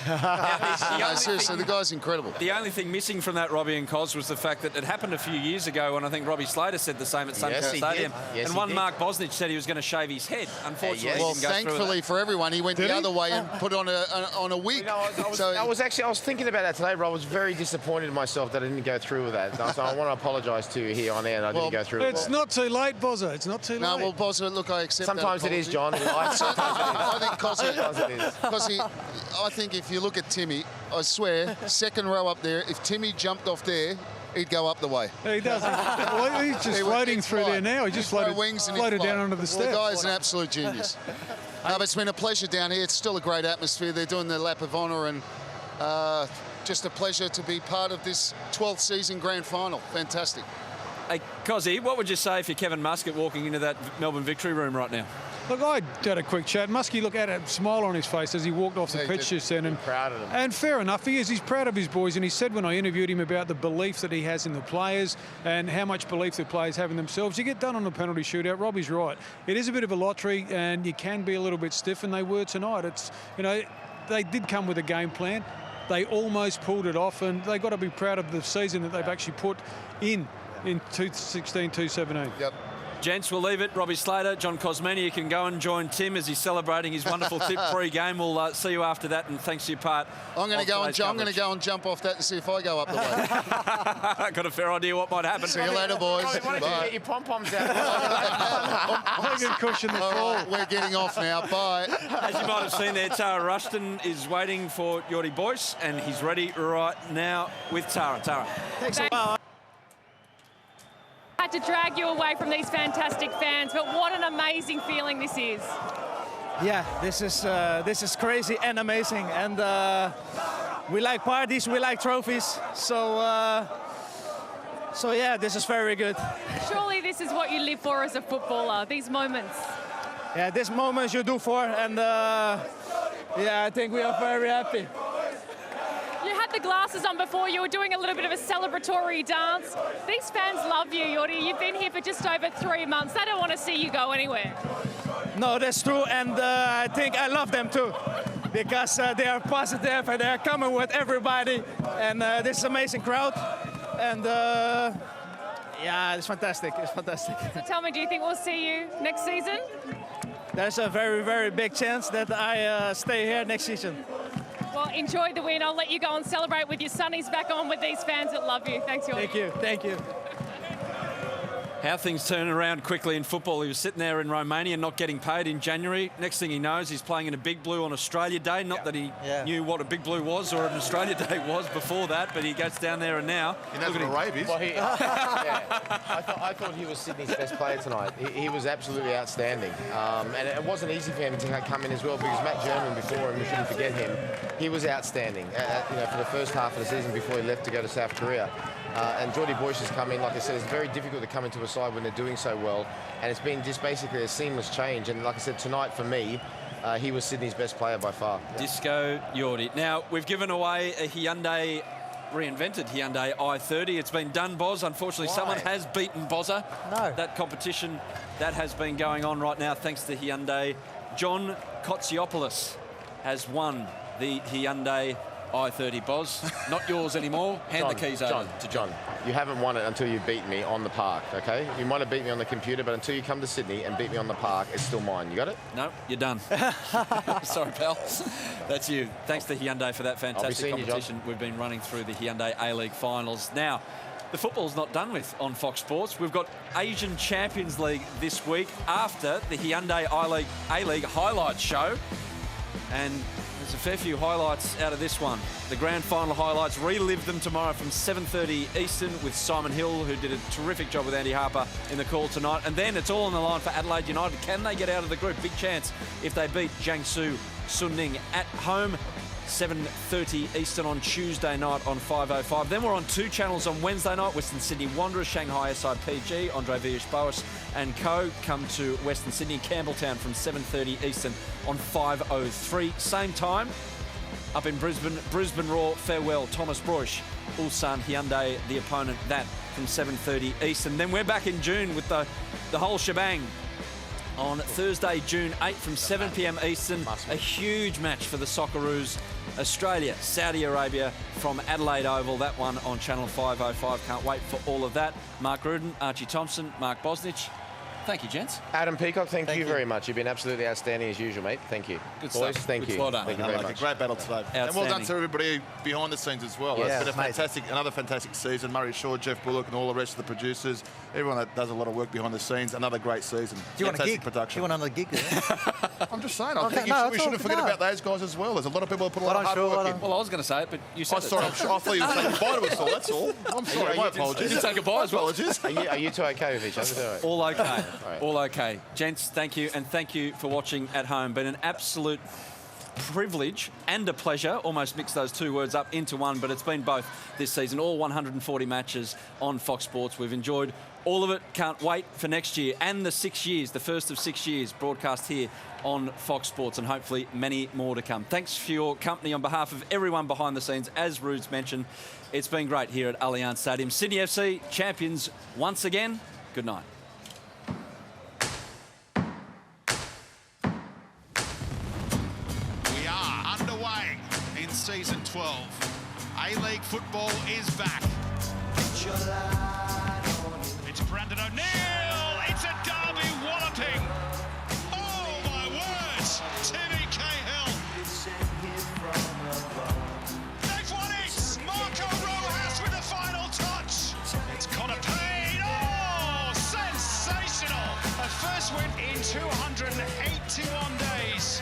Speaker 7: Seriously,
Speaker 21: the guy's incredible.
Speaker 7: The only thing missing from that, Robbie and Cos, was the fact that it happened a few years ago, and I think Robbie Slater said the same at Suncorp Stadium. And one Mark Bosnich said he was going to shave his head. Unfortunately, he didn't go
Speaker 21: thankfully for everyone, he went the other way and put on a wig.
Speaker 12: I was thinking about that today, but I was very disappointed in myself that I didn't go through with that. So I want to apologise to you here on air. I didn't go through with it.
Speaker 15: It's not too late, Bozza. It's not too late.
Speaker 21: No, well, Bozza, look, I accept
Speaker 12: Sometimes
Speaker 21: that
Speaker 12: it is, John.
Speaker 21: I think
Speaker 12: Sometimes it is.
Speaker 21: I think if you look at Timmy, I swear, second row up there, if Timmy jumped off there, he'd go up the way.
Speaker 15: He doesn't. Well, he's just floating through there now. He just floated down onto the steps.
Speaker 21: The guy's an absolute genius. But it's been a pleasure down here. It's still a great atmosphere. They're doing the lap of honour, and just a pleasure to be part of this 12th season grand final. Fantastic.
Speaker 7: Hey, Cozzy, what would you say if you're Kevin Muscat walking into that Melbourne victory room right now?
Speaker 15: Look, I had a quick chat. Muskie had a smile on his face as he walked off the pitch just then. And
Speaker 12: proud of him.
Speaker 15: And fair enough, he is. He's proud of his boys. And he said when I interviewed him about the belief that he has in the players and how much belief the players have in themselves. You get done on the penalty shootout, Robbie's right. It is a bit of a lottery and you can be a little bit stiff, and they were tonight. It's, they did come with a game plan. They almost pulled it off, and they got to be proud of the season that they've actually put in 2016, 2017.
Speaker 21: Yep.
Speaker 7: Gents, we'll leave it. Robbie Slater, John Cosmeni, you can go and join Tim as he's celebrating his wonderful tip pre-game. We'll see you after that, and thanks for your part.
Speaker 21: I'm going to go and jump off that and see if I go up the way.
Speaker 7: Got a fair idea what might happen.
Speaker 21: See you later, boys.
Speaker 12: Why don't you get your pom-poms out?
Speaker 15: I can cushion the fall.
Speaker 21: We're getting off now. Bye.
Speaker 7: As you might have seen there, Tara Rushton is waiting for Jordy Boyce, and he's ready right now with Tara. Tara.
Speaker 22: Thanks a lot.
Speaker 6: Had to drag you away from these fantastic fans, but what an amazing feeling this is.
Speaker 23: Yeah, this is crazy and amazing, and we like parties, we like trophies, so yeah, this is very good.
Speaker 6: Surely this is what you live for as a footballer, these moments.
Speaker 23: Yeah, these moments you do for, and yeah, I think we are very happy.
Speaker 6: You had the glasses on before, you were doing a little bit of a celebratory dance. These fans love you, Jordy. You've been here for just over 3 months. They don't want to see you go anywhere.
Speaker 23: No, that's true, and I think I love them too, because they are positive and they're coming with everybody, and this is an amazing crowd, and yeah, it's fantastic. It's fantastic.
Speaker 6: So tell me, do you think we'll see you next season?
Speaker 23: There's a very, very big chance that I stay here next season.
Speaker 6: Well, enjoy the win. I'll let you go and celebrate with your sunnies back on with these fans that love you. Thanks, Jordy.
Speaker 23: Thank you. Thank you.
Speaker 7: How things turn around quickly in football. He was sitting there in Romania not getting paid in January. Next thing he knows, he's playing in a Big Blue on Australia Day. Not that he knew what a Big Blue was or an Australia Day was before that, but he gets down there and now...
Speaker 3: He knows what a rave is.
Speaker 12: Well, I thought he was Sydney's best player tonight. He was absolutely outstanding. And it wasn't easy for him to come in as well because Matt German before him, we shouldn't forget him, he was outstanding for the first half of the season before he left to go to South Korea. And Geordie Boyce has come in, like I said, it's very difficult to come into a side when they're doing so well. And it's been just basically a seamless change. And like I said, tonight for me, he was Sydney's best player by far.
Speaker 7: Disco Geordie. Now, we've given away a Hyundai, reinvented Hyundai i30. It's been done, Boz. Unfortunately, someone has beaten Bozza. No. That competition, that has been going on right now, thanks to Hyundai. John Kotsiopoulos has won the Hyundai i30, Boz. Not yours anymore. Hand the keys over to John.
Speaker 12: You haven't won it until you beat me on the park, okay? You might have beat me on the computer, but until you come to Sydney and beat me on the park, it's still mine. You got it?
Speaker 7: No, you're done. Sorry, pal. That's you. Thanks to Hyundai for that fantastic competition we've been running through the Hyundai A-League finals. Now, the football's not done with on Fox Sports. We've got Asian Champions League this week after the Hyundai A-League highlights show. And there's a fair few highlights out of this one. The grand final highlights, relive them tomorrow from 7:30 Eastern with Simon Hill, who did a terrific job with Andy Harper in the call tonight. And then it's all on the line for Adelaide United. Can they get out of the group? Big chance if they beat Jiangsu Suning at home. 7:30 Eastern on Tuesday night on 5:05. Then we're on two channels on Wednesday night. Western Sydney Wanderers, Shanghai SIPG, Andre Villas-Boas and co. come to Western Sydney, Campbelltown from 7:30 Eastern on 5:03. Same time up in Brisbane, Brisbane Roar, farewell, Thomas Broich, Ulsan Hyundai, the opponent, that from 7:30 Eastern. Then we're back in June with the whole shebang. On Thursday, June 8th from 7 p.m. Eastern, a huge match for the Socceroos. Australia, Saudi Arabia from Adelaide Oval. That one on Channel 505. Can't wait for all of that. Mark Rudin, Archie Thompson, Mark Bosnich. Thank you, gents.
Speaker 12: Adam Peacock, thank you very much. You've been absolutely outstanding as usual, mate. Thank you.
Speaker 7: Good
Speaker 12: Boys,
Speaker 7: stuff.
Speaker 12: thank you.
Speaker 7: Well done.
Speaker 12: Thank you very much.
Speaker 3: A great battle today. And well done to everybody behind the scenes as well.
Speaker 13: Yeah,
Speaker 3: it's been another fantastic season. Murray Shaw, Jeff Bullock and all the rest of the producers. Everyone that does a lot of work behind the scenes. Another great season.
Speaker 13: Do you want a gig?
Speaker 3: Production.
Speaker 13: Do you want another gig there?
Speaker 3: I'm just saying. I think we shouldn't forget about those guys as well. There's a lot of people that put a lot of hard work in.
Speaker 7: Well, I was going to say it, but you said
Speaker 3: sorry, I thought you were saying goodbye to us all, that's all. I'm sorry, my apologies.
Speaker 7: You say goodbye as well.
Speaker 12: Are you two okay with each other?
Speaker 7: All okay. All okay. Gents, thank you, and thank you for watching at home. Been an absolute privilege and a pleasure. Almost mix those two words up into one, but it's been both this season. All 140 matches on Fox Sports. We've enjoyed all of it. Can't wait for next year and the 6 years, the first of 6 years broadcast here on Fox Sports, and hopefully many more to come. Thanks for your company on behalf of everyone behind the scenes. As Rudes mentioned, it's been great here at Allianz Stadium. Sydney FC champions once again. Good night.
Speaker 1: Season 12. A-League football is back. It's Brandon O'Neill. It's a derby walloping. Oh my words. Timmy Cahill. They've won it. Marco Rojas with the final touch. It's Connor Payne. Oh, sensational. A first win in 281 days.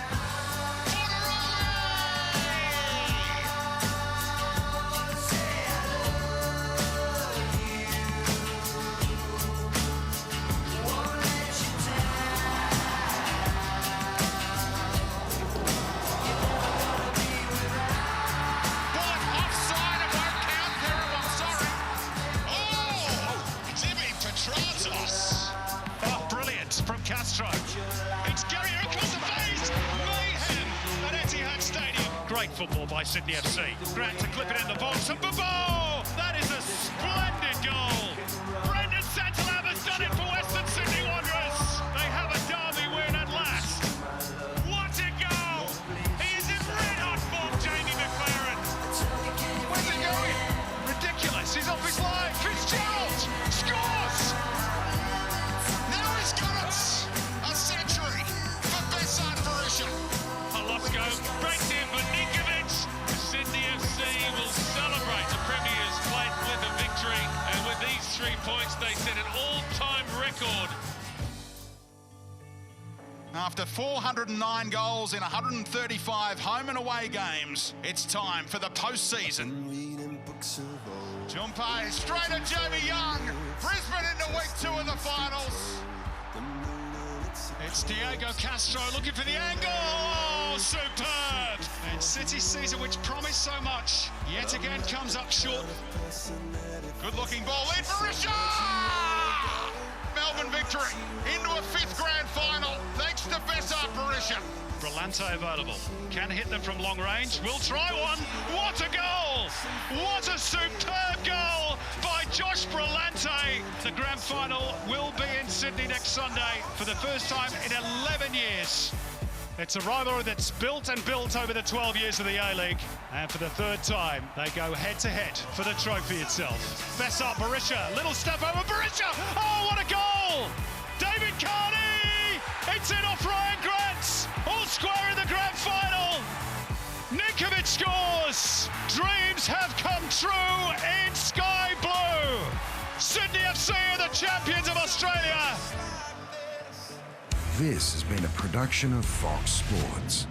Speaker 1: Castro. It's Gary across the face. Mayhem at Etihad Stadium. Great football by Sydney FC. Grant to clip it in the box. And Bobo! That is a splendid goal. Brendan Santalab has done it for Western Sydney Wanderers. They have a derby win at last. What a goal! He is in red-hot form, Jamie McLaren. Where's he going? Ridiculous. He's off his line. Fitzgerald scores! Now he's got it. A century for Besart Berisha. Holosko breaks in for Ninkovic. Sydney FC will celebrate the Premier 23 points. They set an all-time record.
Speaker 4: After 409 goals in 135 home and away games, it's time for the postseason. Jumpai straight at Jamie Young. Brisbane into week 2 of the finals.
Speaker 2: It's Diego Castro looking for the angle. Oh, superb! And City's season, which promised so much, yet again comes up short.
Speaker 4: Good-looking ball in for Risha! Melbourne victory into a 5th grand final thanks to Bessar Barisha.
Speaker 2: Brillante available. Can hit them from long range. We'll try one. What a goal! What a superb goal by Josh Brillante. The grand final will be in Sydney next Sunday for the first time in 11 years. It's a rivalry that's built and built over the 12 years of the A-League. And for the 3rd time, they go head-to-head for the trophy itself. Bessar Barisha, little step over Barisha. Oh, what a goal! David Carney! It's in off Ryan Grant. All square in the grand final. Ninkovic scores. Dreams have come true in sky blue. Sydney FC are the champions of Australia.
Speaker 5: This has been a production of Fox Sports.